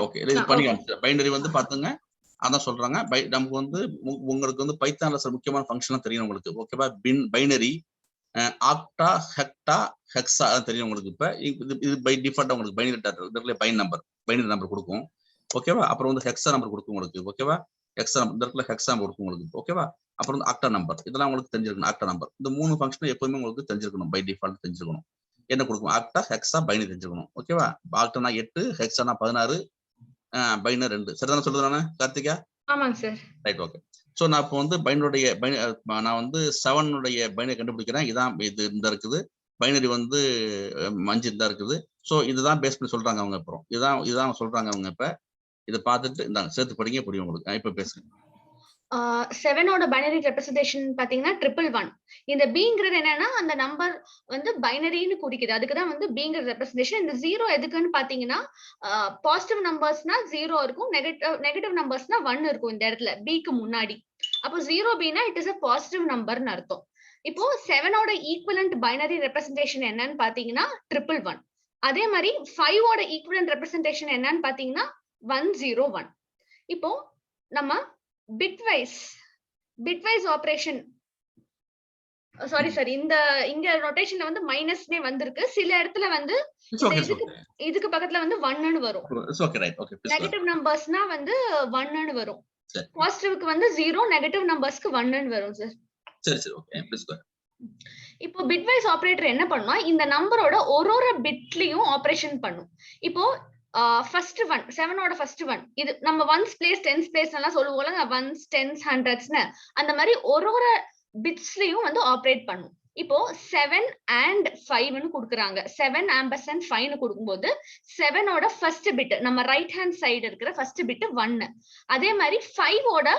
ஓகே இது பண்ணி பைனரி வந்து பாத்துங்க, அதான் சொல்றாங்க. நமக்கு வந்து உங்களுக்கு வந்து பைத்தான்ல சில முக்கியமான ஃபங்க்ஷன்லாம் தெரியும் உங்களுக்கு, ஓகேவா. பைனரி, ஆக்டா, ஹெக்டா, ஹெக்ஸா தெரியும் உங்களுக்கு. இப்ப இது பை டிஃபால்ட்டா உங்களுக்கு பைனரி நம்பர் கொடுக்கும், ஓகேவா. அப்புறம் வந்து ஹெக்ஸா நம்பர் கொடுக்கும் உங்களுக்கு, ஓகேவா. ஹெக்ஸா நம்பர் ஹெக்ஸா நம்பர் கொடுக்கும் உங்களுக்கு, ஓகேவா. அப்புறம் வந்து ஆக்டா நம்பர், இதெல்லாம் உங்களுக்கு தெரிஞ்சிருக்கணும். ஆக்டா நம்பர் இந்த 3 ஃபங்க்ஷன் எப்பவுமே உங்களுக்கு தெரிஞ்சிருக்கணும், பை டிஃபால்ட் தெரிஞ்சிருக்கணும். என்ன கொடுக்கும், ஆக்டா, ஹெக்ஸா, பைனரி தெரிஞ்சிருக்கணும், ஓகேவா. ஆக்டானா 8, ஹெக்ஸானா 16, பைனர் 2. சரிதானே சொல்லுதானே கார்த்திகா? ஆமாங்க சார். Right okay. ஸோ நான் இப்போ வந்து நான் வந்து 7உடைய பைனரி கண்டுபிடிக்கிறேன். இதான் இது இந்த இருக்குது. பைனரி வந்து 5 தான் இருக்குது. ஸோ இதுதான் பேஸ் பண்ணி சொல்றாங்க அவங்க. அப்புறம் இதுதான் சொல்றாங்க அவங்க. இப்ப இதை பார்த்துட்டு இந்தாங்க சேர்த்து படிங்க, புரியும் உங்களுக்கு. இப்ப பேசுங்க. 7ஓட பைனரி ரெப்ரசன்டேஷன் பாத்தீங்கன்னா 111. இந்த பிங்கிறது என்னன்னா அந்த நம்பர் வந்து பைனரின்னு குறிக்குது. அதுக்குதான் வந்து பிங்கிற ரெப்ரசன்டேஷன். இந்த 0 எதுக்குன்னு பாத்தீங்கன்னா பாசிட்டிவ் நம்பர்ஸ்னா 0 இருக்கும், நெகட்டிவ் நம்பர்ஸ்னா 1 இருக்கும் இந்த இடத்துல பிக்கு முன்னாடி. அப்போ 0b it is a positive நம்பர்னு அர்த்தம். இப்போ 7ஓட ஈக்குவலன்ட் பைனரி ரெப்ரசன்டேஷன் என்னன்னு பாத்தீங்கன்னா 111. அதே மாதிரி 5ஓட ஈக்குவலன்ட் ரெப்ரசன்டேஷன் என்னன்னு பாத்தீங்கன்னா 101. இப்போ நம்ம பிட்வைஸ் ஆபரேஷன் சாரி இங்க ரொட்டேஷன்ல வந்து மைனஸ்னே வந்திருக்கு. சில இடத்துல வந்து இதுக்கு பக்கத்துல வந்து 1ன்னு வரும். நெகட்டிவ் நம்பர்ஸ்னா வந்து 1ன்னு வரும். பாசிட்டிவ்க்கு வந்து 0, நெகட்டிவ் நம்பர்ஸ்க்கு 1ன்னு வரும் சார். சரி ஓகே ப்ளீஸ் கோ. இப்போ பிட்வைஸ் ஆபரேட்டர் என்ன பண்ணுமா, இந்த நம்பரோட ஒரு பிட்லயும் ஆபரேஷன் பண்ணும். இப்போ ஃபர்ஸ்ட் 1 7ஓட ஃபர்ஸ்ட் 1 இது நம்ம ஒன்ஸ் பிளேஸ் டென்ஸ் பிளேஸ் எல்லாம் சொல்லுவோம்ல, ஒன்ஸ் டென்ஸ் ஹண்ட்ரட்ஸ்னு அந்த மாதிரி ஒரு பிட்ஸ்லயும் வந்து ஆபரேட் பண்ணும். இப்போ 7 and 5ன்னு கொடுக்குறாங்க. 7 ampersand 5ன்னு கொடுக்கும்போது 7ஓட ஃபர்ஸ்ட் பிட் நம்ம ரைட் ஹேண்ட் சைடு இருக்கிற ஃபர்ஸ்ட் பிட் 1. அதே மாதிரி 5ஓட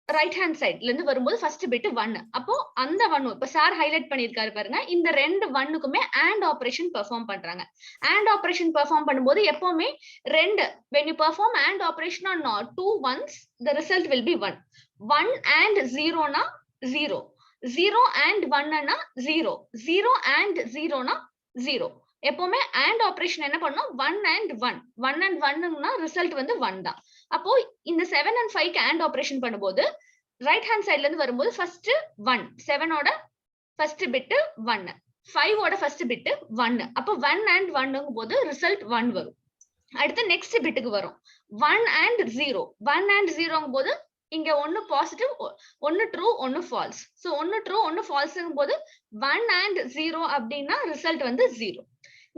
ரைட் ஹேண்ட் சைட்ல இருந்து வரும்போது ஃபர்ஸ்ட் பிட் 1. அப்போ அந்த 1 இப்ப சார் ஹைலைட் பண்ணிருக்காரு பாருங்க, இந்த ரெண்டு 1க்குமே AND ஆபரேஷன் பெர்ஃபார்ம் பண்றாங்க. AND ஆபரேஷன் பெர்ஃபார்ம் பண்ணும்போது எப்பவுமே ரெண்டு when you perform AND operation on 2 ones the result will be 1. 1 and 0 னா 0, 0 and 1 னா 0, 0 and 0 னா 0. எப்பவுமே AND ஆபரேஷன் என்ன பண்ணும், 1 and 1, 1 and 1னா ரிசல்ட் வந்து 1 தான். அப்போ இந்த 7 and 5க்கு AND ஆபரேஷன் பண்ணும்போது ரைட் ஹேண்ட் சைடுல இருந்து வரும்போது ஃபர்ஸ்ட் 1, 7ஓட ஃபர்ஸ்ட் பிட் 1, 5ஓட ஃபர்ஸ்ட் பிட் 1. அப்போ 1 and 1ங்கும் போது ரிசல்ட் 1 வரும். அடுத்து நெக்ஸ்ட் பிட்டுக்கு வரும் 1 and 0, 1 and 0ங்கும் போது இங்க ஒன்னு பாசிட்டிவ், ஒன்னு ட்ரூ, ஒன்னு ஃபால்ஸ். சோ ஒன்னு ட்ரூ, ஒன்னு ஃபால்ஸ்ங்கும் போது 1 and 0 அப்படின்னா ரிசல்ட் வந்து 0.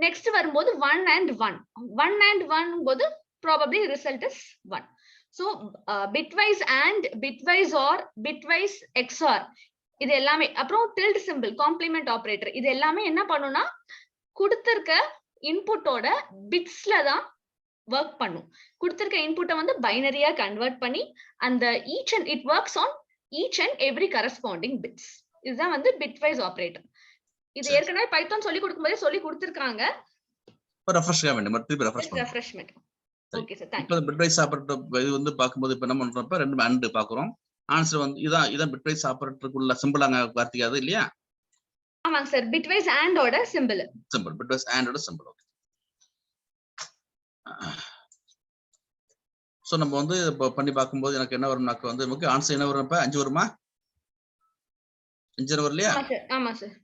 நெக்ஸ்ட் வரும்போது 1 and 1, 1 and 1ங்கும் போது probably result is 1. So bitwise and bitwise or bitwise XOR இது எல்லாமே, அப்புறம் tilde symbol complement operator இது எல்லாமே என்ன பண்ணும்னா கொடுத்திருக்க இன்புட்டோட பிட்ஸ்ல தான் வர்க் பண்ணும். கொடுத்திருக்க இன்புட்டை வந்து பைனரியா கன்வெர்ட் பண்ணி அந்த it works on each and every corresponding bits. இதுதான் வந்து bitwise operator. இது ஏற்கனவே பைத்தான் சொல்லி கொடுக்கும்போதே சொல்லி கொடுத்திருக்காங்க. ரெஃப்ரெஷ்மென்ட். Okay sir, thank you. இப்போ பிட்வைஸ் ஆபரேட்டர் இது வந்து பாக்கும்போது இப்ப என்ன பண்றோம், ரெண்டு AND பாக்குறோம். ஆன்சர் வந்து இதான் பிட்வைஸ் ஆபரேட்டருக்குள்ள சிம்பிளாங்க கார்த்திகாது இல்லையா? ஆமாங்க சார், பிட்வைஸ் AND ஓட சிம்பிள் பிட்வைஸ் AND ஓட சிம்பிள். ஓகே. சோ நம்ம வந்து பண்ணி பாக்கும்போது எனக்கு என்ன வரும்னாக்க வந்து நமக்கு ஆன்சர் என்ன வரும், இப்ப 5 வருமா? 5 வரும் இல்லையா? ஆமா சார்.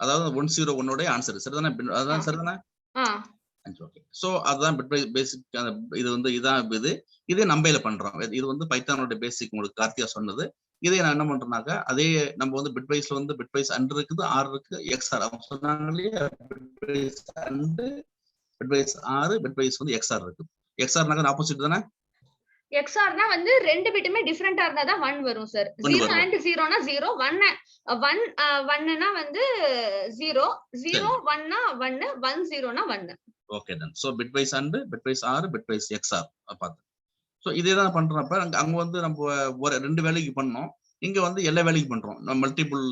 அதாவது 101 ஓட ஆன்சர் சரிதானே? அதான் சரிதானே? ஓகே. சோ அதுதான் பிட்வைஸ் பேசிக். இது வந்து இதான் இதே நம்பையில பண்றோம். இது வந்து பைத்தானோட பேசிக் உங்களுக்கு கார்த்திகா சொன்னது. இதே நான் என்ன பண்றேன்னாக்க அதே நம்ம வந்து பிட்வைஸ்ல வந்து பிட்வைஸ் AND இருக்குது, OR இருக்கு, XOR அவங்க சொன்னாங்க இல்லையா? Bitwise AND, bitwise OR, bitwise வந்து XOR இருக்கு. XORனாக்க ஆப்போசிட் தானே? XORனா வந்து ரெண்டு பிட்டுமே டிஃபரண்டா இருந்தா தான் 1 வரும் சார். 0 and 0னா 0, 1னா வந்து 0, 0 1னா 1, 1 0னா 1. Okay then. So bitwise AND, bitwise OR, bitwise XOR பாத்து. சோ இதே தான் பண்றப்ப அங்க வந்து நம்ம ஒரு ரெண்டு வேலைக்கு பண்ணோம், இங்க வந்து எல்லா வேலைக்கு பண்றோம். நம்ம மல்டிபிள்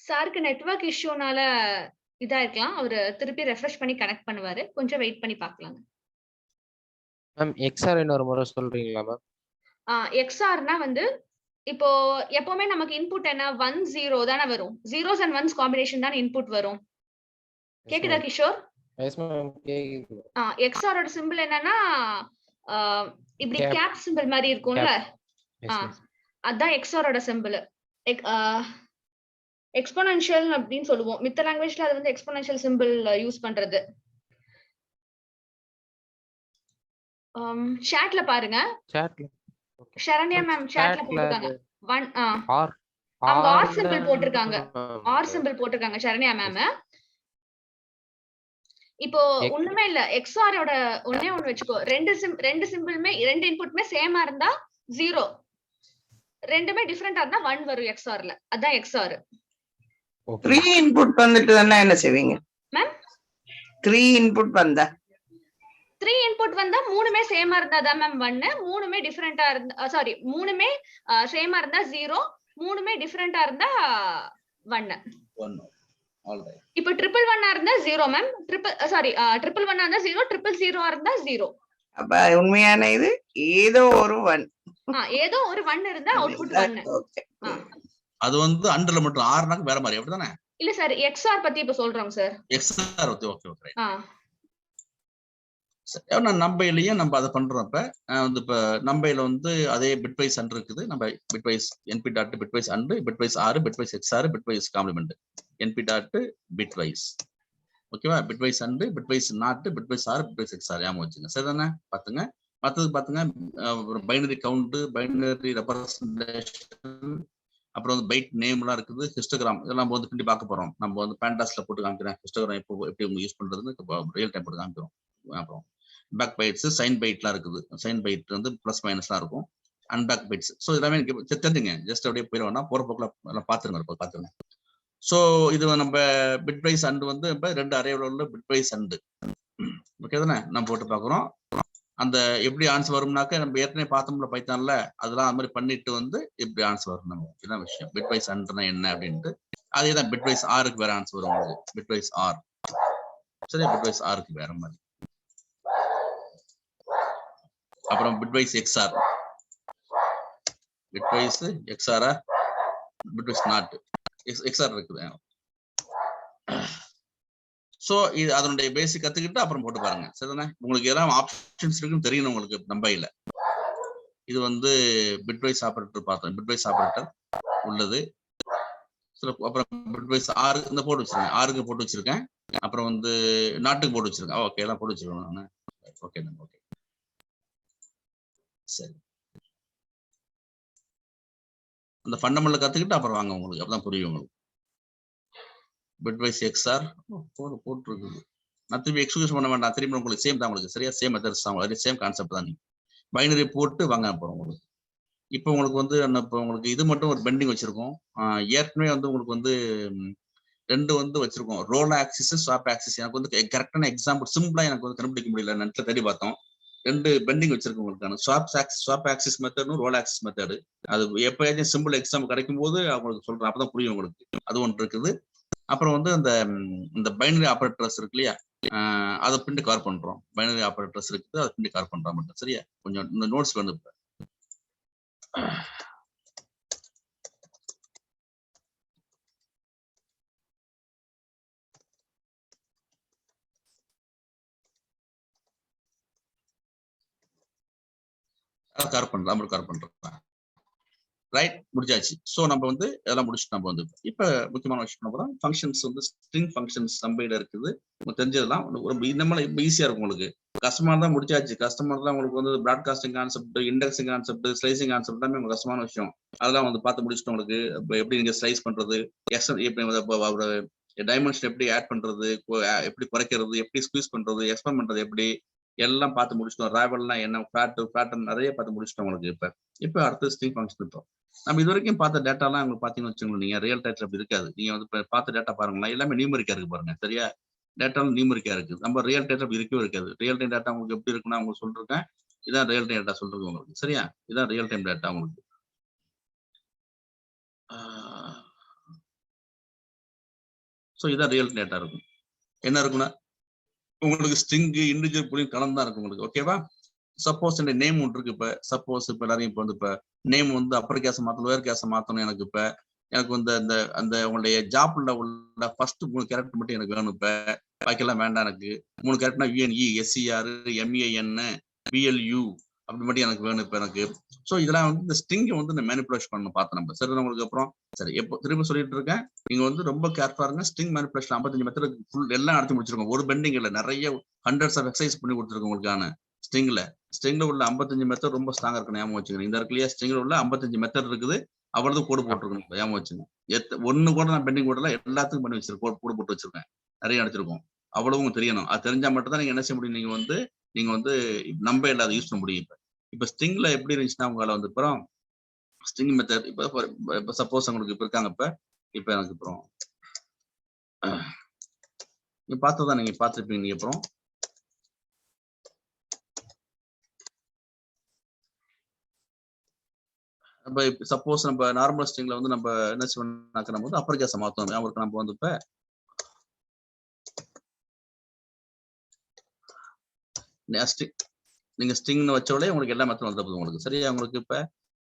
சாருக்கு நெட்வொர்க் இஷ்யூனால இதா இருக்கலாம். அவரு திருப்பி ரெஃப்ரெஷ் பண்ணி கனெக்ட் பண்ணுவாரு. கொஞ்சம் வெயிட் பண்ணி பார்க்கலாம். மேம் XOR இன்னொரு முறை சொல்றீங்களா மேம்? XORனா வந்து இப்போ எப்பவுமே நமக்கு இன்புட் என்ன 1 0 தானே வரும். zeros and ones காம்பினேஷன் தான் இன்புட் வரும். கேக்குதா கிஷோர்? எஸ் மேம் கேக்குது. XOR ஓட சிம்பிள் என்னன்னா இப்படி கேப் சிம்பிள் மாதிரி இருக்கும்ல, அதான் XOR ஓட சிம்பிள். எக்ஸ்போனென்ஷியல் அப்படின்னு சொல்லுவோம். மித்த லாங்குவேஜ்ல அது வந்து எக்ஸ்போனென்ஷியல் சிம்பிள் யூஸ் பண்றது. chatல பாருங்க. சாட்ல சரண்யா மேம் chatல போட்டுருக்காங்க. ஆர் அவங்க ஆர் சிம்பிள் போட்டிருக்காங்க. ஆர் சிம்பிள் போட்டிருக்காங்க சரண்யா மேம். இப்போ ஒண்ணுமே இல்ல, XOR-ஓட ஒண்ணே ஒண்ணு வெச்சுக்கோ. ரெண்டு சிம்பிளுமே ரெண்டு இன்புட்மே சேமா இருந்தா 0, ரெண்டுமே டிஃபரெண்டா இருந்தா 1 வரும் XOR-ல. அதான் XOR. 3 இன்புட் வந்துட்டு என்ன செய்வீங்க மேம்? 3 இன்புட் வந்தா 3 இன்புட் வந்தா மூணுமே சேமா இருந்தா தான் மேம் 1, மூணுமே டிஃபரெண்டா இருந்தா சாரி மூணுமே சேமா இருந்தா 0, மூணுமே டிஃபரெண்டா இருந்தா 1. இப்போ 111 இருந்தா 0 மேம். சாரி 111 இருந்தா 0, 000 இருந்தா 0. அப்ப உண்மையான இது ஏதோ ஒரு 1. ஏதோ ஒரு 1 இருந்தா அவுட்புட் 1. ஓகே. அது வந்து அண்டர்ல மட்டும் ஆர்னாக்கு வேற மாதிரி அப்படிதானே? இல்ல சார், XOR பத்தி இப்ப சொல்றோம் சார். XOR okay okay. நான் நம்பையிலயும் நம்ம அதை பண்றப்ப வந்து இப்ப நம்பையில வந்து அதே பிட்வைஸ் அண்ட் இருக்குது. நம்ம bitwise NP dot bitwise and bitwise or bitwise XOR bitwise complement NP dot bitwise. ஓகேவா? Bitwise and bitwise not bitwise or bitwise XOR ஞாபகம் வச்சுங்க. சரிதானே? பாத்துங்க. மற்றது பாத்துங்க, பைனரி கவுண்ட், பைனரி ரெப்ரசன்டேஷன், அப்புறம் வந்து பைட் நேம் எல்லாம் இருக்குது, ஹிஸ்டோகிராம் இதெல்லாம் நம்ம வந்து பின்னாடி பார்க்க போறோம். நம்ம வந்து பேண்டாஸ்ல போட்டு காமிக்கிறேன். ஹிஸ்டோகிராம் இப்போ எப்படி யூஸ் பண்றதுன்னு ரியல் டைம் போட்டு காமிக்கிறோம். அப்புறம் பேக் பைட்ஸ், சைன் பைட்லாம் இருக்குது. சைன் பைட் வந்து பிளஸ் மைனஸ்லாம் இருக்கும். Unpack bytes. ஸோ எல்லாமே எனக்கு தெரிஞ்சுங்க. ஜஸ்ட் அப்படியே போயிடுவோம்னா போற போக்குல எல்லாம் பார்த்துருங்க. ஸோ இது நம்ம பிட்வைஸ் அண்ட் வந்து இப்போ 2 அரேவில் உள்ள பிட்வைஸ் அண்ட் ஓகே தானே நம்ம போட்டு பார்க்குறோம். அந்த எப்படி ஆன்சர் வரும்னாக்க நம்ம ஏற்கனவே பார்த்தோம்ல பைத்தான்ல, அதெல்லாம் அது மாதிரி பண்ணிட்டு வந்து எப்படி ஆன்சர் வரும் நம்ம. இதுதான் விஷயம். பிட்வைஸ் அண்ட்னா என்ன அப்படின்ட்டு அதே தான். பிட்வைஸ் ஆருக்கு வேற ஆன்சர் வரும் உங்களுக்கு. பிட்வைஸ் ஆர் சரியா? பிட்வைஸ் ஆருக்கு வேற மாதிரி. அப்புறம் bitwise XOR, bitwise XOR, bitwise not XOR இருக்குது. சோ இது அதனுடைய பேசிக் கத்துக்கிட்டு அப்புறம் போட்டு பாருங்க. சரிதானே? உங்களுக்கு எல்லாம் ஆப்ஷன்ஸ் இருக்குன்னு தெரியணும் உங்களுக்கு நம்பையில. இது வந்து பிட்வைஸ் ஆபரேட்டர் பார்த்தோம். பிட்வைஸ் ஆபரேட்டர் உள்ளது. அப்புறம் பிட்வைஸ் ஆறு இந்த போட்டு வச்சிருக்கேன். ஆறுக்கு போட்டு வச்சிருக்கேன். அப்புறம் வந்து நாட்டுக்கு போட்டு வச்சிருக்கேன். ஓகே, எல்லாம் போட்டு வச்சிருக்கேன் நான். ஓகே ஓகே சரி. அந்த ஃபண்டமெண்டல் கத்துக்கிட்டு அப்புறம் வாங்க உங்களுக்கு. அப்பதான் புரியும் உங்களுக்கு. பிட்வைஸ் எக்ஸ்ஆர் போட்டுருக்குது. நான் திரும்பி எக்ஸ்கியூஸ் பண்ண வேண்டாம். திரும்பி உங்களுக்கு சேம் தான் உங்களுக்கு. சரியா? சேம் மெத்தட்ஸ் தான் உங்களுக்கு. சேம் கான்செப்ட் தான். நீங்க பைனரி போட்டு வாங்க அப்புறம் உங்களுக்கு. இப்போ உங்களுக்கு வந்து இப்போ உங்களுக்கு இது மட்டும் ஒரு பெண்டிங் வச்சிருக்கோம். ஏற்கனவே வந்து உங்களுக்கு வந்து 2 வந்து வச்சிருக்கோம். Roll axis, swap axis. எனக்கு வந்து கரெக்டான எக்ஸாம்பிள் சிம்பிளா எனக்கு வந்து கண்டுபிடிக்க முடியல. நெட்ல தேடி பார்த்தோம். 2 பெண்டிங் வச்சிருக்கோம் உங்களுக்கான. ஸ்வாப் ஆக்சிஸ் மெத்தடும் ரோல் ஆக்சிஸ் மெத்தடு. அது எப்பயாச்சும் சிம்பிள் எக்ஸாம்பிள் கிடைக்கும் போது அவங்களுக்கு சொல்றேன். அப்பதான் புரியும் உங்களுக்கு. அது ஒன்று இருக்குது. அப்புறம் வந்து இந்த பைனரி ஆபரேட்டர்ஸ் இருக்கு இல்லையா, அதை பின்னாடி கவர் பண்றோம். பைனரி ஆபரேட்டர்ஸ் இருக்குது, அதை பின்னாடி கவர் பண்றோம் மட்டும். சரியா? கொஞ்சம் இந்த நோட்ஸ் வேணும். இப்ப கவர் பண்றோம். கவர் பண்றோம். ரைட், முடிஞ்சாச்சு. ஸோ நம்ம வந்து இதெல்லாம் முடிச்சுட்டு நம்ம வந்து இப்போ முக்கியமான விஷயம் என்ன போறோம். ஃபங்க்ஷன்ஸ் வந்து ஸ்ட்ரிங் ஃபங்க்ஷன்ஸ் நம்பையில இருக்குது. உங்களுக்கு தெரிஞ்சதெல்லாம் ரொம்ப இன்னமும் இப்போ ஈஸியா இருக்கும் உங்களுக்கு. கஸ்டமர் தான் முடிச்சாச்சு. கஸ்டமர் தான் உங்களுக்கு வந்து broadcasting concept, indexing concept, slicing concept எல்லாமே உங்களுக்கு கஷ்டமான விஷயம். அதெல்லாம் வந்து பார்த்து முடிச்சுட்டு உங்களுக்கு எப்படி நீங்க ஸ்லைஸ் பண்றது, எப்படி டைமென்ஷன் எப்படி ஆட் பண்றது, எப்படி குறைக்கிறது, எப்படி ஸ்குவீஸ் பண்றது, எக்ஸ்பெண்ட் பண்றது எப்படி, எல்லாம் பார்த்து முடிச்சிட்டோம். ராவல்னா என்ன, பேட்டர்ன் நிறைய பார்த்து முடிச்சிட்டோம் உங்களுக்கு. இப்போ அடுத்து ஸ்ட்ரிங் ஃபங்க்ஷன் இருக்கும். நம்ம இது வரைக்கும் பார்த்த டேட்டாலாம் உங்களுக்கு பார்த்தீங்கன்னு வச்சுக்கோங்க, நீங்க ரியல் டைம்ல அப்படி இருக்காது. நீங்க வந்து பார்த்த டேட்டா பாருங்களா, எல்லாமே நியூமரிக்கா இருக்கு பாருங்க. சரியா? டேட்டாலும் நியூமரிக்கா இருக்கு. நம்ம ரியல் டைம் அப்படி இருக்கவே இருக்காது. ரியல் டைம் டேட்டா உங்களுக்கு எப்படி இருக்குன்னா உங்களுக்கு சொல்லிருக்கேன். இதான் ரியல் டைம் டேட்டா சொல்றது உங்களுக்கு. சரியா? இதான் ரியல் டைம் டேட்டா உங்களுக்கு. ஸோ இதான் ரியல் டேட்டா இருக்கும். என்ன இருக்குன்னா உங்களுக்கு ஸ்ட்ரிங் இண்டிவிஜுவல் புள்ளியும் கலந்து தான் இருக்கும் உங்களுக்கு. ஓகேவா? சப்போஸ் இந்த நேம் ஒன்று இருக்கு. இப்ப சப்போஸ் இப்ப எல்லாரையும் இப்போ வந்து இப்ப நேம் வந்து அப்பர் கேஸை மாற்றணும், லோயர் கேஸை மாற்றணும். எனக்கு வந்து அந்த உங்களுடைய ஜாப்ல உள்ள ஃபர்ஸ்ட் 3 கேரக்டர் மட்டும் எனக்கு வேணும். இப்ப பாக்கெல்லாம் வேண்டாம். எனக்கு 3 கேரக்டர்னா UNE, SCR, MAN, BLU அப்படி மட்டும் எனக்கு வேணும் இப்ப எனக்கு. ஸோ இதெல்லாம் வந்து இந்த ஸ்ட்ரிங்கை வந்து இந்த மேனிபுலேஷன் பண்ண பார்த்தோம் நம்ம. சரி, உங்களுக்கு அப்புறம் சரி எப்போ திரும்ப சொல்லிட்டு இருக்கேன். நீங்க வந்து ரொம்ப கேர்ஃபுல்லா இருங்க. ஸ்ட்ரிங் மேனிபுலேஷன் 55 மெத்தட் ஃபுல் எல்லாம் நடத்தி முடிச்சிருக்கோம். ஒரு பெண்டிங் இல்லை, நிறைய ஹண்ட்ரட்ஸ் ஆஃப் எக்ஸசைஸ் பண்ணி கொடுத்துருக்கோம் உங்களுக்கான ஸ்ட்ரிங்ல உள்ள 55 மெத்தட் ரொம்ப ஸ்ட்ராங்கா இருக்கணும், ஞாபகம் வச்சுக்கணும். இந்த இருக்குல்லையா ஸ்ட்ரிங்ல உள்ள 55 மெத்தட் இருக்குது, அவ்வளவு கோடு போட்டிருக்கணும், ஞாபகம் வச்சுங்க. ஒண்ணு கூட நான் பெண்டிங் கோட்ல எல்லாத்துக்கும் பண்ணி வச்சிருக்கேன், கோடு போட்டு வச்சிருக்கேன், நிறைய அடிச்சிருக்கோம். அவ்வளவும் தெரியணும். அது தெரிஞ்சா மட்டும் தான் நீங்க என்ன செய்ய முடியும், நீங்க வந்து நம்ப இல்லாத யூஸ் பண்ண முடியும். இப்ப ஸ்ட்ரிங்ல எப்படி இருந்துச்சுன்னா உங்களால வந்து அப்புறம் ஸ்ட்ரிங் மெத்தட் இப்ப சப்போஸ் உங்களுக்கு இப்ப இருக்காங்க. இப்ப எனக்கு அப்புறம் நீங்க பார்த்ததான் நீங்க பார்த்துருப்பீங்க. நீங்க அப்புறம் நம்ம சப்போஸ் நம்ம நார்மல் ஸ்ட்ரிங்ல வந்து நம்ம என்ன செய்யணும்னாக்க நம்ம வந்து அப்பர் கேஸை மாத்தணும். அவருக்கு நம்ம வந்து இப்ப நீங்க ஸ்ட்ரிங்னு வச்சோடே உங்களுக்கு எல்லா மெத்தடும் வந்து உங்களுக்கு சரியா. உங்களுக்கு இப்ப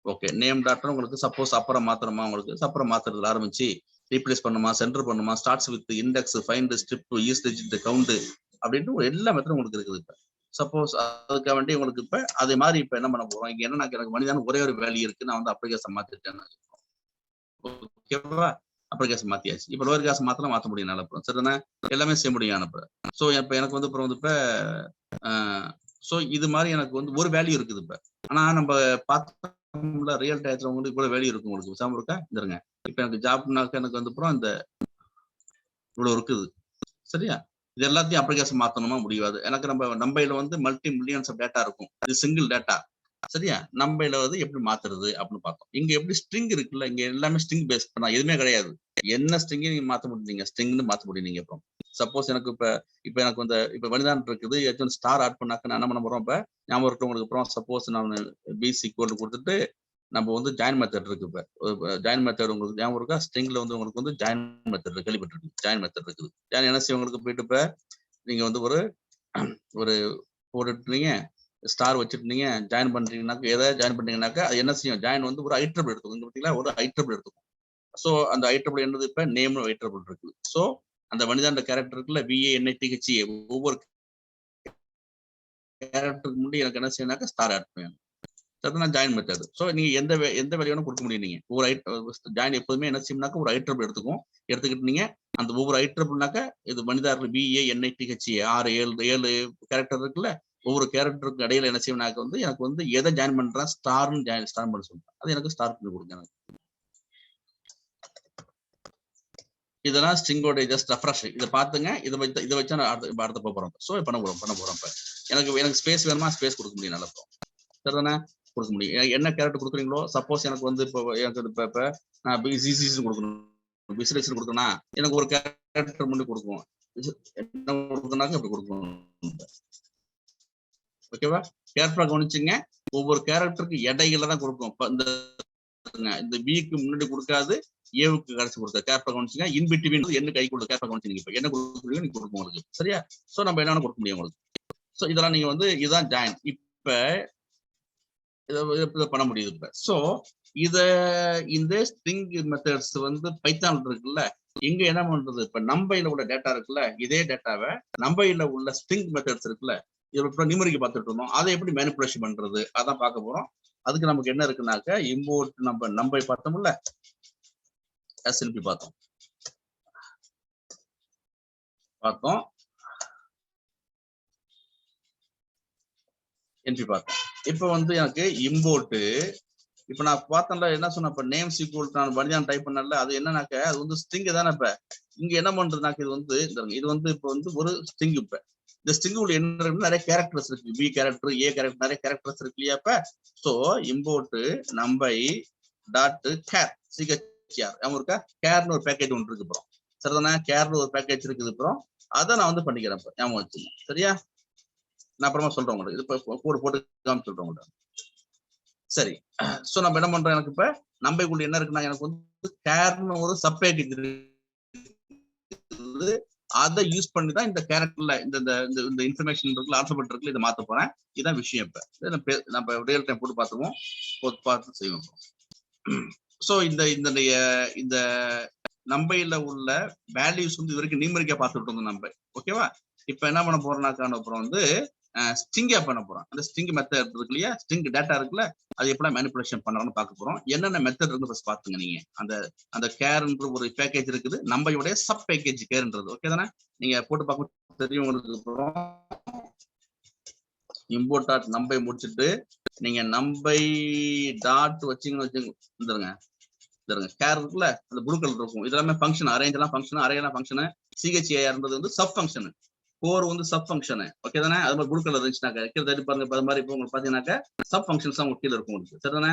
ஓகே நேம் டாட்டர் உங்களுக்கு சப்போஸ் அப்புறம் மாத்திரமா உங்களுக்கு அப்புறம் மாத்துறதுல ஆரம்பிச்சு ரீப்ளேஸ் பண்ணுமா, சென்டர் பண்ணுமா, starts with index, find, strip, use digit, count அப்படின்ட்டு எல்லா மெத்தடும் உங்களுக்கு இருக்குது. இப்ப சப்போஸ் அதுக்காக வேண்டி உங்களுக்கு இப்ப அதே மாதிரி இப்ப என்ன பண்ண போறோம், இங்க என்ன எனக்கு மனிதான ஒரே ஒரு வேல்யூ இருக்கு, நான் வந்து அப்ளிகேஷன் மாத்திட்டேன். ஓகேவா, அப்ளிகேஷன் மாத்தியாச்சு. இப்ப லோவர் கேஸ் மாத்திரம் மாத்த முடியும், அனுப்புறோம் சரிதானே, எல்லாமே செய்ய முடியும் அனுப்புறேன். ஸோ இப்ப எனக்கு வந்து அப்புறம் வந்து இப்ப ஸோ இது மாதிரி எனக்கு வந்து ஒரு வேல்யூ இருக்குது. இப்ப ஆனா நம்ம பார்த்தோம்ல ரியல் டயத்துல உங்களுக்கு இவ்வளவு வேல்யூ இருக்கும். உங்களுக்கு விசாம இருக்கா இருங்க. இப்ப எனக்கு ஜாப்னாக்க எனக்கு வந்து அப்புறம் இந்த இவ்வளவு இருக்குது சரியா. இது எல்லாத்தையும் அப்ளிகேஷன் மாத்தணுமா முடியாது. எனக்கு நம்பையில வந்து மல்டி மில்லியன்ஸ் ஆஃப் டேட்டா இருக்கும், இது சிங்கிள் டேட்டா சரியா. நம்பையில வந்து எப்படி மாத்துறது அப்படின்னு பார்த்தோம். இங்க எப்படி ஸ்ட்ரிங் இருக்குல்ல, இங்க எல்லாமே ஸ்ட்ரிங் பேஸ் பண்ணா எதுவுமே கிடையாது. என்ன ஸ்ட்ரிங் நீங்க மாத்த முடியும், ஸ்ட்ரிங்னு மாத்த முடியும். நீங்க அப்புறம் சப்போஸ் எனக்கு இப்ப எனக்கு வந்து இப்ப வனிதான் இருக்குது, ஏதாச்சும் ஸ்டார் ஆட் பண்ணாக்க நான் என்ன பண்ண போறோம், இப்ப ஞாபகம் இருக்கவங்களுக்கு அப்புறம் சப்போஸ் நான் பிசி கோடு கொடுத்துட்டு நம்ம வந்து ஜாயின் மெத்தட் இருக்கு. இப்ப ஜாயின் மெத்தட் உங்களுக்கு ஞாபகம் இருக்கா, ஸ்ட்ரிங்ல வந்து உங்களுக்கு வந்து ஜாயின் மெத்தட் கேள்விப்பட்டிருக்கு, ஜாயின் மெத்தட் இருக்குது. ஜாயின் என்ன செய்யும் உங்களுக்கு போயிட்டு இப்ப நீங்க வந்து ஒரு போட்டுட்டீங்க, ஸ்டார் வச்சுட்டீங்க, ஜாயின் பண்றீங்கன்னாக்க எதாவது ஜாயின் பண்ணீங்கன்னாக்கா அது என்ன செய்யும், ஜாயின் வந்து ஒரு ஐட்ரபிள் எடுத்துக்கும். பார்த்தீங்களா, ஒரு ஐட்ரபிள் எடுத்துக்கும். ஸோ அந்த ஐட்ரபிள் என்னது, இப்ப நேம் ஐட்ரபிள் இருக்குது. ஸோ அந்த வனிதாண்ட கேரக்டர் இருக்குல்ல, VANITHA, ஒவ்வொரு கேரக்டருக்கு முன்னாடி எனக்கு என்ன செய்யணும்னாக்கா ஸ்டார் ஆட் பண்ணணும். அதுதான் ஜாயின் மெத்தட். ஸோ நீங்க எந்த வேலையும் கொடுக்க முடியும். நீங்க ஒரு ஜாயின் எப்போதுமே என்ன செய்யணும்னாக்கா ஒரு ஐட்ரபிள் எடுத்துக்கிட்டு நீங்க அந்த ஒவ்வொரு ஐட்ரபிள்னாக்கா இது வனிதாரில் VANITHA 6 7 கேரக்டர் இருக்குல்ல, ஒவ்வொரு கேரக்டருக்கு இடையில என்ன செய்யணும்னாக்க வந்து எனக்கு வந்து எதை ஜாயின் பண்றேன், ஸ்டார்னு ஸ்டார் பண்ண சொல்றேன், அது எனக்கு ஸ்டார் பண்ணி கொடுங்க. இதெல்லாம் ஸ்ட்ரிங்கோட ஜஸ்ட் ரெஃப்ரெஷ். இதை பாத்துங்க, இதை வச்சா நான் அடுத்த போறோம். ஸோ பண்ண போறோம். எனக்கு ஸ்பேஸ் வேணுமா, ஸ்பேஸ் கொடுக்க முடியும், நல்லா சரிதானே, கொடுக்க முடியும். என்ன கேரக்டர் கொடுக்குறீங்களோ, சப்போஸ் எனக்கு வந்து இப்போ எனக்கு நான் BCC கொடுக்கணும், பிசினஸ் கொடுக்கணும்னா எனக்கு ஒரு கேரக்டர் முன்னாடி கொடுக்கும், என்ன கொடுக்கணும்னாக்க அப்படி கொடுக்கணும். ஓகேவா, கேரக்டரா கவனிச்சுங்க, ஒவ்வொரு கேரக்டருக்கு இடையில தான் கொடுக்கும். இந்த பிக்கு முன்னாடி கொடுக்காது, ஏவுக்கு கடைசி கொடுத்த கேரக்டர் கவனிச்சுங்க. இன்பிட்வீன் என்ன கை கொடுத்த கேரக்டர் கவனிச்சு இப்ப என்ன கொடுக்குறீங்க நீங்க கொடுக்கும் உங்களுக்கு சரியா. சோ நம்ம என்னன்னு கொடுக்க முடியும் உங்களுக்கு. சோ இதெல்லாம் நீங்க வந்து இதுதான் ஜாயின். இப்ப இதை பண்ண முடியுது. இப்ப சோ இந்த ஸ்ட்ரிங் மெத்தட்ஸ் வந்து பைத்தான் இருக்குல்ல, இங்க என்ன பண்றது, இப்ப நம்பையில உள்ள டேட்டா இருக்குல்ல, இதே டேட்டாவை நம்பையில உள்ள ஸ்ட்ரிங் மெத்தட்ஸ் இருக்குல்ல, இது நியூமரிக்கு பார்த்துட்டு இருந்தோம், அதை எப்படி மேனிபுலேஷன் பண்றது அதான் பார்க்க போறோம். அதுக்கு நமக்கு என்ன இருக்குனாக்க இம்போர்ட் நம்பை பார்த்தோம்ல, SLP பார்த்தோம். NP பார்த்தோம். இப்ப வந்து எனக்கு இம்போர்ட் இப்ப நான் பார்த்தேன்ல, என்ன சொன்ன, இப்ப நேம் சீக்வல் நான் வனிதான் டைப் பண்ணல, அது என்னன்னாக்க அது வந்து ஸ்ட்ரிங் தானே. இப்ப இங்க என்ன பண்றதுனாக்க இது வந்து இப்ப வந்து ஒரு ஸ்ட்ரிங். இப்ப இந்த ஸ்ட்ரிங் உள்ள என்ன இருக்குன்னா நிறைய கேரக்டர்ஸ் இருக்கு, B கேரக்டர், A கேரக்டர், நிறைய கேரக்டர்ஸ் இருக்கு இல்லையா. இப்ப so import நம்பை dot care CHR இருக்கா, கேர்னு ஒரு பேக்கேஜ் ஒன்று இருக்கு. அப்புறம் சரிதானே, கேர்னு ஒரு பேக்கேஜ் இருக்குது. அப்புறம் அதை நான் வந்து பண்ணிக்கிறேன். இப்ப ஞாபகம் வச்சுங்க சரியா. நான் அப்புறமா சொல்றேன் உங்களுக்கு, இப்ப கோடு போட்டு சொல்றேன் உங்களுக்கு. சரி, சோ நம்ம என்ன பண்றோம், எனக்கு இப்ப நம்பைக்குள்ள என்ன இருக்குன்னா எனக்கு வந்து கேர்னு ஒரு சப் பேக்கேஜ் இருக்குது, அதை யூஸ் பண்ணி தான் இந்த கேரக்டர்ல இந்த இன்ஃபர்மேஷன் இருக்குல்ல, ஆல்பபெட் இருக்குல்ல, இதை மாத்த போறேன். இதுதான் விஷயம். இப்ப நம்ம ரியல் டைம் போட்டு பார்த்துருவோம், பார்த்து செய்வோம். சோ இந்த நம்பையில உள்ள வேல்யூஸ் வந்து இது வரைக்கும் நியூமரிக்கா பார்த்துட்டு இருந்தோம் நம்ம. ஓகேவா, இப்ப என்ன பண்ண போறோம்னாக்கா அப்புறம் வந்து ஸ்ட்ரிங்கா பண்ண போறோம். அந்த ஸ்ட்ரிங் மெத்தட் இருக்கு இல்லையா, ஸ்ட்ரிங் டேட்டா இருக்குல்ல, அது எப்படி மேனிபுலேஷன் பண்ணலாம்னு பார்க்க போறோம். என்னென்ன மெத்தட் இருந்து ஃபர்ஸ்ட் பாத்துங்க. நீங்க அந்த கேர்ன்ற ஒரு பேக்கேஜ் இருக்குது, நம்பையோட சப் பேக்கேஜ் கேர்ன்றது. ஓகே தானே, நீங்க போட்டு பார்க்க தெரியும் உங்களுக்கு. இம்போர்ட் டாட் நம்பை முடிச்சுட்டு நீங்க நம்பை டாட் வச்சீங்கன்னு வச்சுங்க இருந்துருங்க கேர் இருக்குல்ல அந்த ப்ளூ கலர் இருக்கும். இதெல்லாமே ஃபங்க்ஷன், அரேஞ்ச் எல்லாம் ஃபங்க்ஷன், அரே எல்லாம் ஃபங்க்ஷன், சிஹெச்ஏஆர்ன்றது வந்து சப் ஃபங்க்ஷன், கோர் வந்து சப் ஃபங்க்ஷன். ஓகே தானே? அது மாதிரி ப்ளூ கலர் இருந்துச்சுனாக்கா கீழே தட்டி பாருங்க. அது மாதிரி இப்போ உங்களுக்கு பாத்தீங்கன்னாக்கா சப் ஃபங்க்ஷன்ஸ் தான் கீழே இருக்கும் உங்களுக்கு. சரிதானே?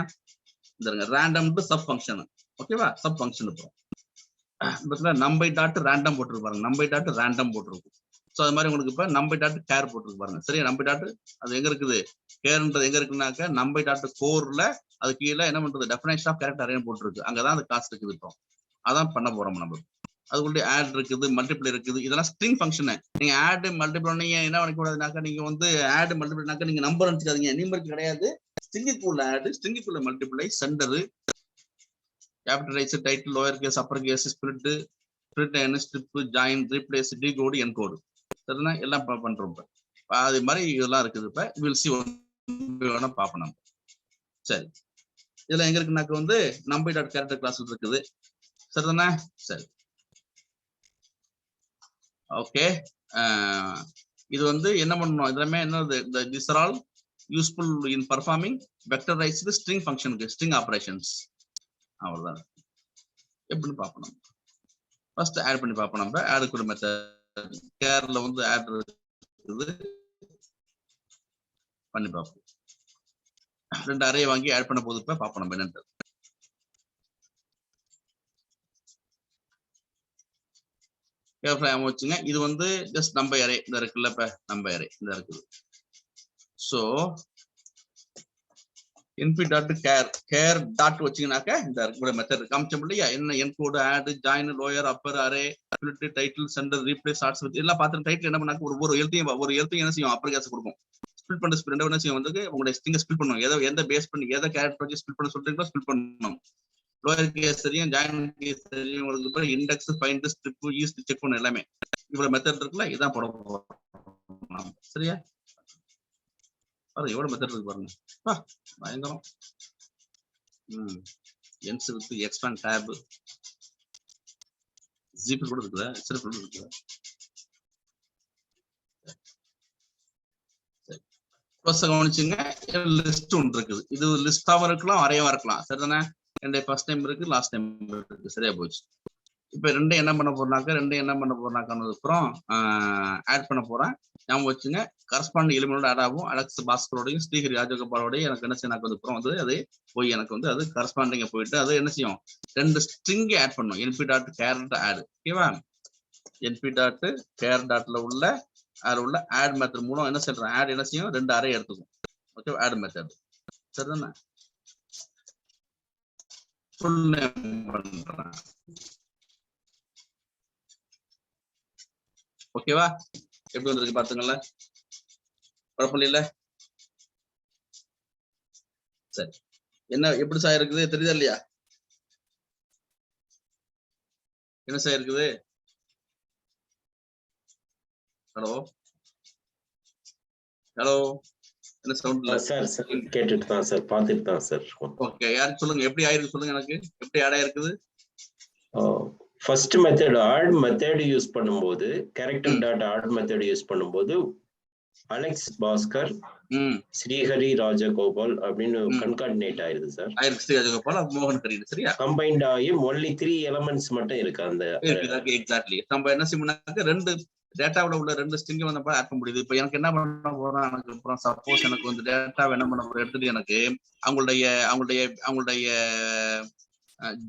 இந்த ரேண்டம் டு சப் ஃபங்க்ஷன். ஓகேவா? சப் ஃபங்க்ஷன் இப்போ நம்பை டாட் ரேண்டம் போட்டுருப்பாங்க, நம்பை டாட் ரேண்டம் போட்டிருக்கும். ஸோ அது மாதிரி உங்களுக்கு இப்போ நம்பை டாட் கேர் போட்டுருக்கு பாருங்க. சரியா? நம்பை டாட் அது எங்க இருக்குது, கேர்ன்றது எங்க இருக்குன்னாக்கா நம்பை டாட் கோர்ல அது கீழே என்ன பண்றது, டெஃபினேஷன் ஆஃப் கேரக்டர் அரே போட்டுருக்கு. அங்கதான் அந்த காஸ்ட் இருக்குது. இப்போ அதான் பண்ண போறோம் நம்ம. அதுக்குள்ளே ஆட் இருக்குது, மல்டிப்ளை இருக்குது, இதெல்லாம் ஸ்ட்ரிங் ஃபங்க்ஷன். நீங்க ஆட் மல்டிப்ளை நீங்க என்ன பண்ணக்கூடாதுனாக்கா, நீங்க வந்து ஆட் மல்டிப்ளைனாக்கா நீங்க நம்பர் அனுப்பிச்சுக்காதீங்க, நியூமரிக் கிடையாது. ஸ்ட்ரிங்குக்குள்ள ஆட், ஸ்ட்ரிங்குக்குள்ள multiply, centre, capitalise, title, lower case, upper case, split, split என், strip, join, replace, decode, encode. சரினா எல்லாம் பண்றோம். இப்போ அது மாதிரி இதெல்லாம் இருக்குது. இப்போ வில் சி வேணா பார்ப்போம் நம்ம. சரி, இதுல எங்க இருக்குனாக்க வந்து நம்பை டாட் கேரக்டர் கிளாஸ் இருக்குது. சரிதானே? சரி, ஓகே. இது வந்து என்ன பண்ணணும், இதெல்லாமே என்னது, this are all useful in performing vectorised string ஃபங்க்ஷனுக்கு, ஸ்ட்ரிங் ஆபரேஷன்ஸ். அவ்வளவுதான். எப்படின்னு பார்ப்போம். ஃபர்ஸ்ட் ஆட் பண்ணி பார்ப்போம். நம்ம ஆட் கூட மெத்தட் கேர்ல வந்து ஆட் இருக்குது, பண்ணி பார்ப்போம். ரெண்டு அரே வாங்கி ஆட் பண்ண போது இப்ப பார்ப்போம் நம்ம என்னன்றது. வச்சுங்க. இது வந்து ஜஸ்ட் நம்பை அரே இந்த இருக்குல்ல, இப்ப நம்பை அரே இந்த இருக்குது. So NP dot char dot வச்சீங்கன்னாக்க இந்த கூட மெத்தட் காமிச்சோம் இல்லையா, என்ன encode, add, join, lower, upper, array, split, title, centre, replace, ஷார்ட்ஸ் எல்லாம் பார்த்து டைட்டில் என்ன பண்ணாக்க ஒரு எழுத்தையும் என்ன செய்யும், அப்பர் கேஸ் கொடுக்கும். ஸ்பிளிட் பண்ண ஸ்பிளிட் என்ன செய்யும் வந்து உங்களுடைய ஸ்ட்ரிங்கை ஸ்பிளிட் பண்ணுவோம். எந்த பேஸ் பண்ணி எதை கேரக்டர் வச்சு ஸ்பிளிட் பண்ண சொல்றீங்களோ ஸ்பிளிட் பண்ணணும். லோயர் கேஸ் தெரியும், ஜாயின் கேஸ் தெரியும், உங்களுக்கு index, find, strip, east, check பண்ணணும். எல்லாமே இவ்வளவு மெத்தட் இருக்குல்ல, இதான் போட போறோம். சரியா? பாருங்க எவ்வளவு மெத்தட் இருக்கு பாருங்க, பயங்கரம். Ends with expand tab, zip கூட இருக்குதா, எக்ஸ்எல் கூட இருக்குதா. கவனிச்சுங்க, லிஸ்ட் ஒன்று இருக்குது. இது லிஸ்டாவும் இருக்கலாம், அரேவா இருக்கலாம். சரிதானே? என்னுடைய ஃபர்ஸ்ட் டைம் இருக்கு, லாஸ்ட் டைம் இருக்கு. சரியா போச்சு. இப்ப ரெண்டும் என்ன பண்ண போறோம்னாக்கா அப்புறம் ஆட் பண்ண போறேன். ஞாபகம் வச்சுங்க, கரஸ்பாண்டிங் எலிமெண்டோட ஆட் ஆகும். அலெக்ஸ் பாஸ்கரோடையும் ஸ்ரீஹரி ராஜகோபாலோடையும் எனக்கு என்ன செய்யும், அப்புறம் வந்து அது போய் எனக்கு வந்து அது கரஸ்பாண்டிங்க போயிட்டு அது என்ன செய்யும், ரெண்டு ஸ்ட்ரிங் ஆட் பண்ணும். என்பி டாட் கேரட் ஆட். ஓகேவா? என்பி டாட் கேர் டாட்ல உள்ள ஆட் மெத்தட் மூலம் என்ன செய்யறேன், ஆட் என்ன செய்யும், ரெண்டு அரே எடுத்துக்கும். Okay, add method. சரிதானே? ஃபுல் நேம் பண்றேன். ஓகேவா? எப்படி வந்திருக்கு பாத்துங்களா, குழப்பம் இல்ல. சரி, என்ன எப்படி சார் இருக்குது தெரியுதா இல்லையா? என்ன சார் இருக்குது? ஹலோ ஹலோ, என்ன சவுண்ட் இல்ல சார்? கேட்டுட்டு தான் சார், பார்த்துட்டு தான் சார். ஓகே, யாருக்கு சொல்லுங்க, எப்படி ஆயிருக்கு சொல்லுங்க, எனக்கு எப்படி ஆட் ஆயிருக்குது. First method add method use பண்ணும்போது, character dot add method use பண்ணும்போது அலெக்ஸ் பாஸ்கர், ஸ்ரீஹரி ராஜகோபால் அப்படின்னு கன்கார்டினேட் ஆயிருது சார். ஸ்ரீ ராஜகோபால், மோகன் ஹரி. சரியா? கம்பைன்ட் ஆகி ஒன்லி 3 எலிமெண்ட்ஸ் மட்டும் இருக்கு அந்த. எக்ஸாக்ட்லி. நம்ம என்ன செய்யணும்னாக்க ரெண்டு டேட்டாவோட உள்ள ரெண்டு ஸ்ட்ரிங் வந்து ஆட் பண்ண முடியுது. இப்போ எனக்கு என்ன பண்ண போறேன், எனக்கு அப்புறம் சப்போஸ் எனக்கு வந்து டேட்டாவை என்ன பண்ண போறேன் எடுத்துட்டு எனக்கு அவங்களுடைய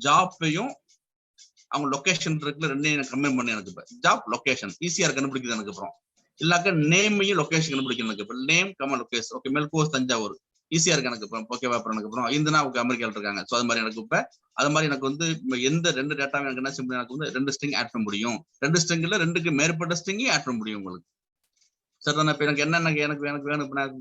ஜாப்பையும் அவங்க லொகேஷன் இருக்குல்ல, ரெண்டையும் எனக்கு கம்பைன் பண்ணி எனக்கு இப்போ ஜாப் லொகேஷன் ஈஸியா கண்டுபிடிக்குது எனக்கு. அப்புறம் இல்லாக்க நேமையும் லொகேஷன் கண்டுபிடிக்கணும் எனக்கு. இப்போ நேம் கம லொகேஷன். ஓகே, மெல்கோஸ் தஞ்சாவூர் ஈஸியா இருக்கு எனக்கு. இப்போ ஓகேவா? அப்புறம் எனக்கு அப்புறம் இந்துனா அவங்க அமெரிக்காவில் இருக்காங்க. ஸோ அது மாதிரி எனக்கு இப்போ அது மாதிரி எனக்கு வந்து எந்த ரெண்டு டேட்டாவும் எனக்கு என்ன செய்ய, எனக்கு வந்து ரெண்டு ஸ்ட்ரிங் ஆட் பண்ண முடியும். ரெண்டு ஸ்ட்ரிங்ல ரெண்டுக்கு மேற்பட்ட ஸ்ட்ரிங்கையும் ஆட் பண்ண முடியும் உங்களுக்கு. சரிதானே? இப்போ எனக்கு என்னென்ன எனக்கு வேணும், இப்போ எனக்கு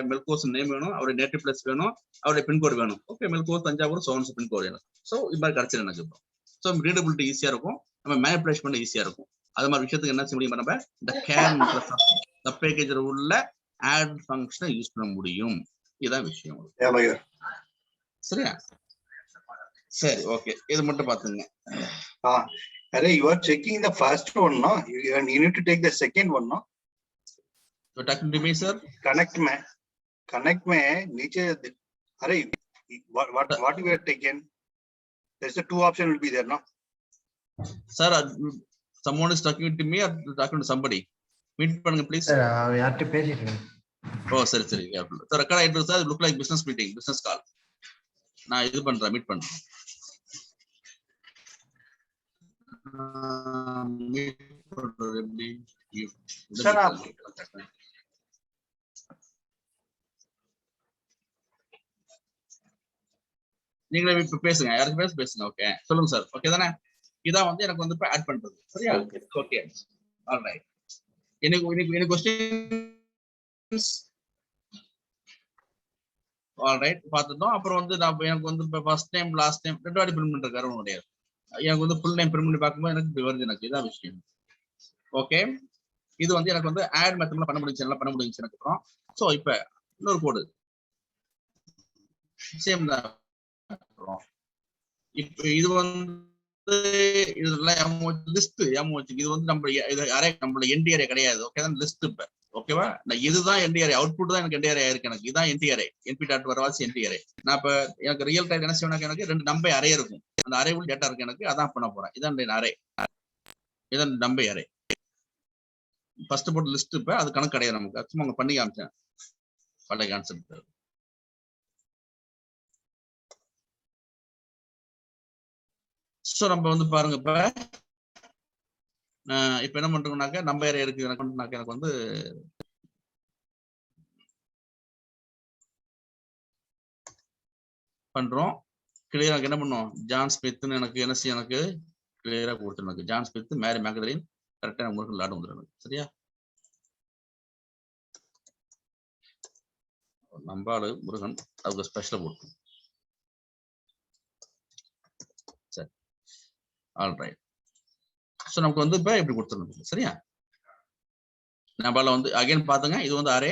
மெல்கோஸ் நேம் வேணும், அவருடைய நேட்டிவ் பிளேஸ் வேணும், அவருடைய பின்கோடு வேணும். ஓகே, மெல்கோஸ் தஞ்சாவூர் சோன்ஸ் பின்கோடு எனக்கு. ஸோ இது மாதிரி கிடைச்சிடும் எனக்கு. இப்போ ஸோ ரீடபிலிட்டி ஈஸியா இருக்கும், நம்ம மேனிபுலேஷன் பண்ண ஈஸியா இருக்கும். அது மாதிரி விஷயத்துக்கு என்ன செய்ய முடியும், நம்ம இந்த கேர் பேக்கேஜ் உள்ள ஆட் ஃபங்க்ஷனை யூஸ் பண்ண முடியும். இதுதான் விஷயம். சரியா? சரி, ஓகே, இது மட்டும் பாத்துங்க. Array, you are checking the first one, no? You need to take the second one, no? talking to me, sir? Connect में नीचे अरे what you have taken? There's a 2 option will be there, no? Sir, someone is talking to me or talking to somebody? Meet பண்ணுங்க please. Sir யார்கிட்ட பேசிட்டு இருக்கேன். Oh, சரி. Sir, record ஆயிட்டு sir, look like business meeting, business call. நான் இது பண்றேன், meet பண்றேன். மீட் பண்றது எப்படி? Sir, நீங்களே இப்ப பேசுங்க, யாருக்கு பேசுங்க. ஓகே, சொல்லுங்க சார். ஓகே தானே? இதான் வந்து எனக்கு வந்து இப்ப ஆட் பண்றது. சரியா? ஓகே. ஆல்ரைட். எனக்கு क्वेश्चंस ஆல்ரைட் பார்த்துட்டோம். அப்புறம் வந்து நான் எனக்கு வந்து இப்ப ஃபர்ஸ்ட் டைம் லாஸ்ட் டைம் ரெண்டு வாட்டி பிரிண்ட் பண்ற காரணம் கிடையாது. எனக்கு வந்து ஃபுல் டைம் பிரிண்ட் பண்ணி பார்க்கும்போது எனக்கு இப்படி வருது. எனக்கு இதான் விஷயம். ஓகே, இது வந்து எனக்கு வந்து ஆட் மெத்தட்ல பண்ண முடிஞ்சுச்சு, நல்லா பண்ண முடிஞ்சுச்சு எனக்கு. அப்புறம் சோ இப்ப இன்னொரு கோடு சேம் தான். இப்ப இது வந்து இதெல்லாம் லிஸ்ட் இது வந்து நம்ம அரே நம்மளோட என்டி அரே கிடையாது. ஓகே தான் லிஸ்ட். இப்ப ஓகேவா, நான் இதுதான் என்டி அரே, அவுட்புட் தான் எனக்கு என்டி அரே இருக்கு. எனக்கு இதான் என்டி அரே, என்பி டாட் வரவாசி என்டி அரே. நான் இப்ப எனக்கு ரியல் டைம் என்ன செய்யணும், எனக்கு 2 நம்பர் அரே இருக்கும். அந்த அரே உள்ள டேட்டா இருக்கு எனக்கு, அதான் பண்ண போறேன். இதான் அரே, இதான் நம்பர் அரே. ஃபர்ஸ்ட் போட்டு லிஸ்ட். இப்ப அது கணக்கு கிடையாது நமக்கு, சும்மா அவங்க பண்ணி காமிச்சேன் பழைய கான்செப்ட். ஸோ நம்ம வந்து பாருங்க, இப்ப என்ன பண்றோம்னாக்க நம்பர் அரே இருக்கு எனக்கு வந்து பண்றோம். கிளியரா என்ன பண்ணும், ஜான் ஸ்மித்னு எனக்கு என்ன செய்ய, எனக்கு கிளியரா கொடுத்து எனக்கு ஜான் ஸ்மித், மேரி மேக்டலின் கரெக்டா உங்களுக்கு விளையாட வந்துடும். சரியா? நம்பாளு முருகன் அவங்க ஸ்பெஷலா போட்டு. சரி, ஆல்ரைட். ஸோ நமக்கு வந்து இப்ப இப்படி கொடுத்துருந்தோம். சரியா? நம்மளால வந்து அகைன் பாத்துங்க, இது வந்து அரே,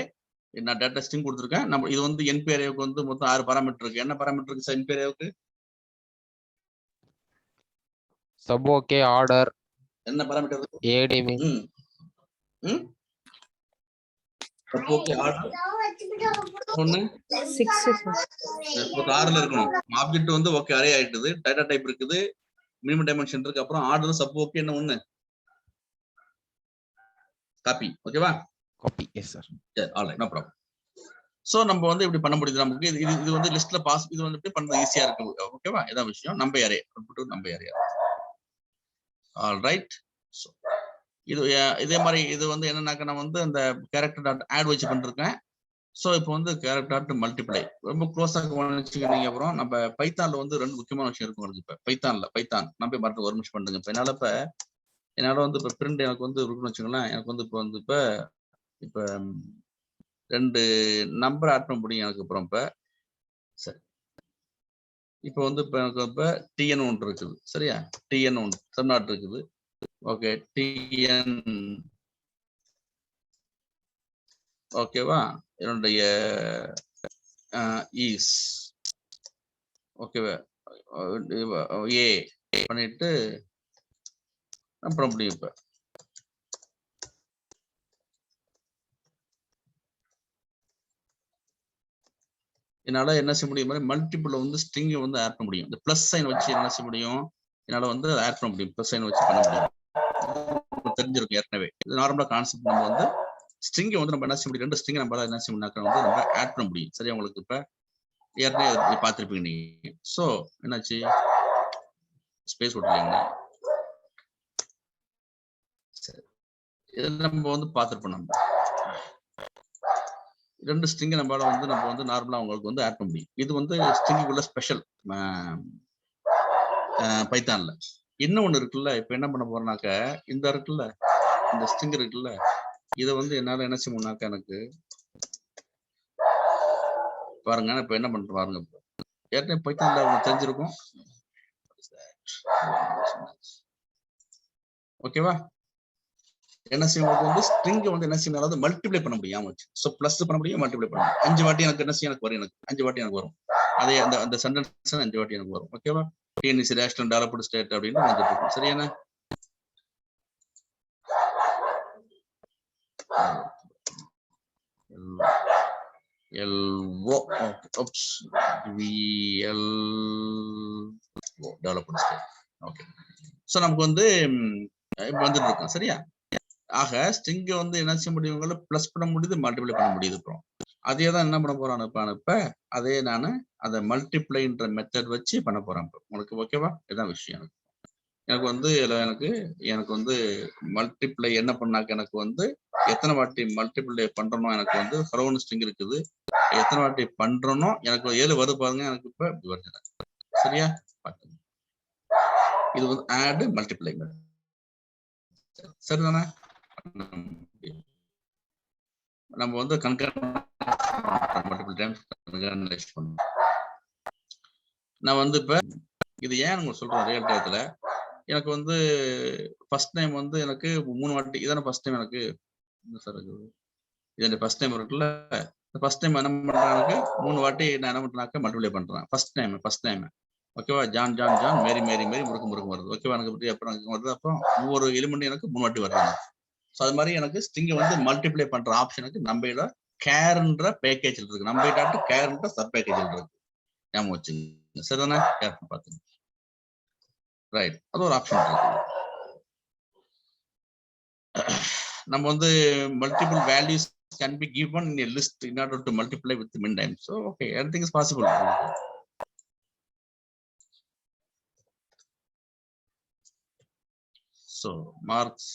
நான் டேட்டா ஸ்ட்ரிங் கொடுத்துருக்கேன். நம்ம இது வந்து என்பி அரேவுக்கு வந்து மொத்தம் 6 பாராமீட்டர் இருக்கு. என்ன பாராமீட்டர் இருக்கு சார் என்பி அரேவுக்கு? சப் ஓகே, ஆர்டர், என்ன பாராமீட்டர் இருக்கு? ஏடிமி. சப் ஓகே, ஆர்டர் ஒண்ணு 6ல இருக்கணும். ஆப்ஜெக்ட் வந்து ஓகே அரே ஆயிட்டுது, டேட்டா டைப் இருக்குது, மினிமம் டைமென்ஷன் இருக்கு. அப்புறம் ஆர்டர் சப் ஓகே என்ன ஒண்ணு காப்பி. ஓகேவா? காப்பி. Yes sir. சரி, ஆல்ரைட், நோ ப்ராப்ளம். சோ நம்ம வந்து இப்படி பண்ண முடியுது நமக்கு. இது வந்து லிஸ்ட்ல பாஸ், இது வந்து இப்படி பண்றது ஈஸியா இருக்கு. ஓகேவா? இதான் விஷயம். Number array number array. Alright. So இது இதே மாதிரி இது வந்து என்னன்னாக்க நான் வந்து அந்த கேரக்டர் டாட் ஆட் வச்சு பண்ணிருக்கேன். ஸோ இப்போ வந்து கேரக்டர் டாட் மல்டிப்ளை ரொம்ப க்ளோஸாக கவனிச்சுக்கிட்டீங்க. அப்புறம் நம்ம பைத்தான்ல வந்து 2 முக்கியமான விஷயம் இருக்கும். இப்போ பைத்தான் நம்ம மறந்து ஒரு நிமிஷம் பண்ணுங்க. இப்போ என்னால வந்து இப்போ பிரிண்ட் எனக்கு வந்து இருக்குன்னு வச்சுங்களேன். எனக்கு வந்து இப்போ 2 நம்பர் ஆட் பண்ண முடியும் எனக்கு. அப்புறம் இப்போ சரி, இப்போ வந்து இப்போ எனக்கு இப்போ டிஎன் 1 இருக்குது. சரியா? டிஎன் 1 சப்நாட் இருக்குது. ஓகே, டிஎன் ஓகேவா? என்னுடைய ஈஸ் ஓகேவா ஏ பண்ணிட்டு அப்புறம் முடியும். இப்ப என்னால என்ன செய்ய முடியும், மல்டிபிள் வந்து ஸ்ட்ரிங் வந்து ஆட் பண்ண முடியும். இந்த பிளஸ் சைன் வச்சு என்ன செய்ய முடியும், என்னால வந்து ஆட் பண்ண முடியும். பிளஸ் சைன் வச்சு பண்ண முடியும். தெரிஞ்சிருக்கும் ஏற்கனவே. இது நார்மலா கான்செப்ட். நம்ம வந்து ஸ்ட்ரிங் வந்து நம்ம என்ன செய்ய முடியும், 2 ஸ்ட்ரிங் நம்ம என்ன செய்ய முடியும் வந்து நம்ம ஆட் பண்ண முடியும். சரியா? உங்களுக்கு இப்ப ஏற்கனவே பார்த்திருப்பீங்க நீங்க. சோ என்னாச்சு, ஸ்பேஸ் விட்டுலீங்க. சரி, இது நம்ம வந்து பார்த்திருப்போம். நம்ம 2 ஸ்ட்ரிங் நம்ம வந்து நார்மலா உங்களுக்கு வந்து ஆட் பண்ண முடியும். இது வந்து ஸ்ட்ரிங்குள்ள ஸ்பெஷல் பைத்தான்ல. இன்னொன்னு இருக்குல்ல, இப்ப என்ன பண்ண போறோம்னாக்க இந்த இருக்குல்ல, இந்த ஸ்ட்ரிங் இருக்குல்ல, இதை வந்து என்னால என்ன செய்யணும்னாக்க எனக்கு பாருங்க. இப்ப என்ன பண்ற பாருங்க. ஏற்கனவே பைத்தான்ல உங்களுக்கு தெரிஞ்சிருக்கும். ஓகேவா? என்ன செய்யும் வந்து ஸ்ட்ரிங் வந்து என்ன செய்யணும், அதாவது மல்டிப்ளை பண்ண முடியும். வச்சு ஸோ பிளஸ் பண்ண முடியும், மல்டிப்ளை பண்ண முடியும். 5 வாட்டி எனக்கு என்ன செய்யும், எனக்கு வரும். எனக்கு 5 வாட்டி எனக்கு வரும். அதே அந்த சென்டென்ஸ் 5 வாட்டி எனக்கு வரும். ஓகேவா? டிஎன்சி ரேஷனல் டெவலப்டு ஸ்டேட் அப்படின்னு வந்துட்டு இருக்கும். சரியான? LO oops VL development state. Okay, so நமக்கு வந்து இப்போ வந்துட்டு இருக்கோம் சரியா. ஆக ஸ்ட்ரிங்கை வந்து என்ன செய்ய முடியும், பிளஸ் பண்ண முடியுது, மல்டிப்ளை பண்ண முடியுது. அப்புறம் அதே தான் என்ன பண்ண போறான் இப்ப அதே நான் அதை மல்டிப்ளைன்ற மெத்தட் வச்சு பண்ண போறேன் இப்போ உங்களுக்கு. ஓகேவா, இதுதான் விஷயம். எனக்கு வந்து எனக்கு வந்து மல்டிப்ளை என்ன பண்ணாக்க எனக்கு வந்து எத்தனை வாட்டி மல்டிப்ளை பண்றோமோ எனக்கு வந்து ஹலோன்னு ஸ்ட்ரிங் இருக்குது, எத்தனை வாட்டி பண்றோனோ எனக்கு 7 வருது பாருங்க. எனக்கு இப்ப வருது சரியா. இது வந்து ஆட் மல்டிப்ளை சரிதானே. நம்ம வந்து மல்டிபிள் டைம்ஸ் பண்ணணும். நான் வந்து இப்ப இது ஏன் உங்களுக்கு சொல்றேன், ரியல் டைத்துல எனக்கு வந்து ஃபர்ஸ்ட் டைம் வந்து எனக்கு 3 வாட்டி இதான ஃபர்ஸ்ட் டைம் எனக்கு சார் இது ஃபர்ஸ்ட் டைம் இருக்குல்ல. ஃபர்ஸ்ட் டைம் என்ன பண்றேன், எனக்கு 3 வாட்டி நான் என்ன பண்றேனாக்க மல்டிப்ளை பண்றேன். ஃபர்ஸ்ட் டைம் ஓகேவா. ஜான் ஜான் ஜான் மேரி மேரி மேரி முறுக்கு வருது. ஓகேவா, எனக்கு இப்படி அப்புறம் வருது. அப்புறம் ஒவ்வொரு எலிமெண்ட் எனக்கு 3 வாட்டி வருது. ஸோ அது மாதிரி எனக்கு ஸ்ட்ரிங்கை வந்து மல்டிப்ளை பண்ற ஆப்ஷனுக்கு நம்மளோட கேர்ன்ற பேக்கேஜ் இருக்கு, நம்ம கேர்ன்ற சப் பேக்கேஜ் இருக்கு. ஞாபகம் வச்சுங்க சரிதானே. கேர் பார்த்துங்க ரைட், அது ஒரு ஆப்ஷன் இருக்கு. நம்ம வந்து multiple values can be given in a list in order to multiply with min times. So okay, everything is possible. So marks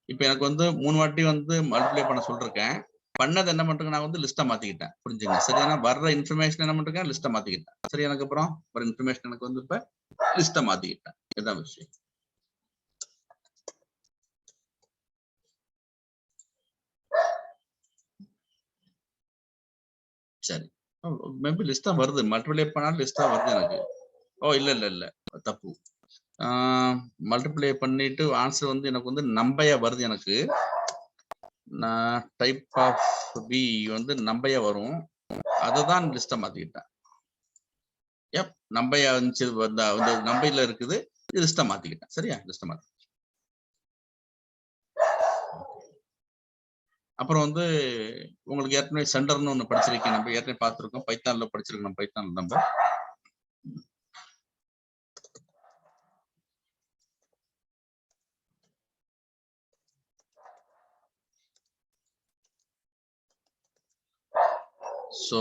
இப்போ எனக்கு வந்து 3 வாட்டி வந்து மல்டிப்ளை பண்ண சொல்லிருக்கேன். பண்ணது என்ன பண்றேன், நான் வந்து லிஸ்ட்டா மாத்திக்கிட்டேன். புரிஞ்சுங்க சரியா. வர்ற இன்ஃபர்மேஷன் என்ன பண்றேன், லிஸ்ட்டா மாத்திக்கிட்டேன். சரி, எனக்கு அப்புறம் வர இன்ஃபர்மேஷன் எனக்கு வந்து இப்ப லிஸ்ட்டா மாத்திக்கிட்டேன். இதுதான் விஷயம். சரி, மேபி லிஸ்டா வருது, மல்டிப்ளை பண்ணாலும் லிஸ்டா வருது எனக்கு. ஓ இல்ல தப்பு. மல்டிப்ளை பண்ணிட்டு ஆன்சர் வந்து எனக்கு வந்து நம்பையா வருது. எனக்கு நான் டைப் ஆஃப் பி வந்து நம்பையா வரும், அதை தான் லிஸ்டா மாத்திக்கிட்டேன். எப் நம்பையா இருந்துச்சு, நம்பையில இருக்குது, லிஸ்டா மாத்திக்கிட்டேன். சரியா, லிஸ்டா மாத்தி. அப்புறம் வந்து உங்களுக்கு ஏற்கனவே சென்டர்னு ஒன்று படிச்சிருக்கேன், நம்ம ஏற்கனவே பார்த்துருக்கோம், பைத்தான்ல படிச்சிருக்கோம். பைத்தான் நம்ம ஸோ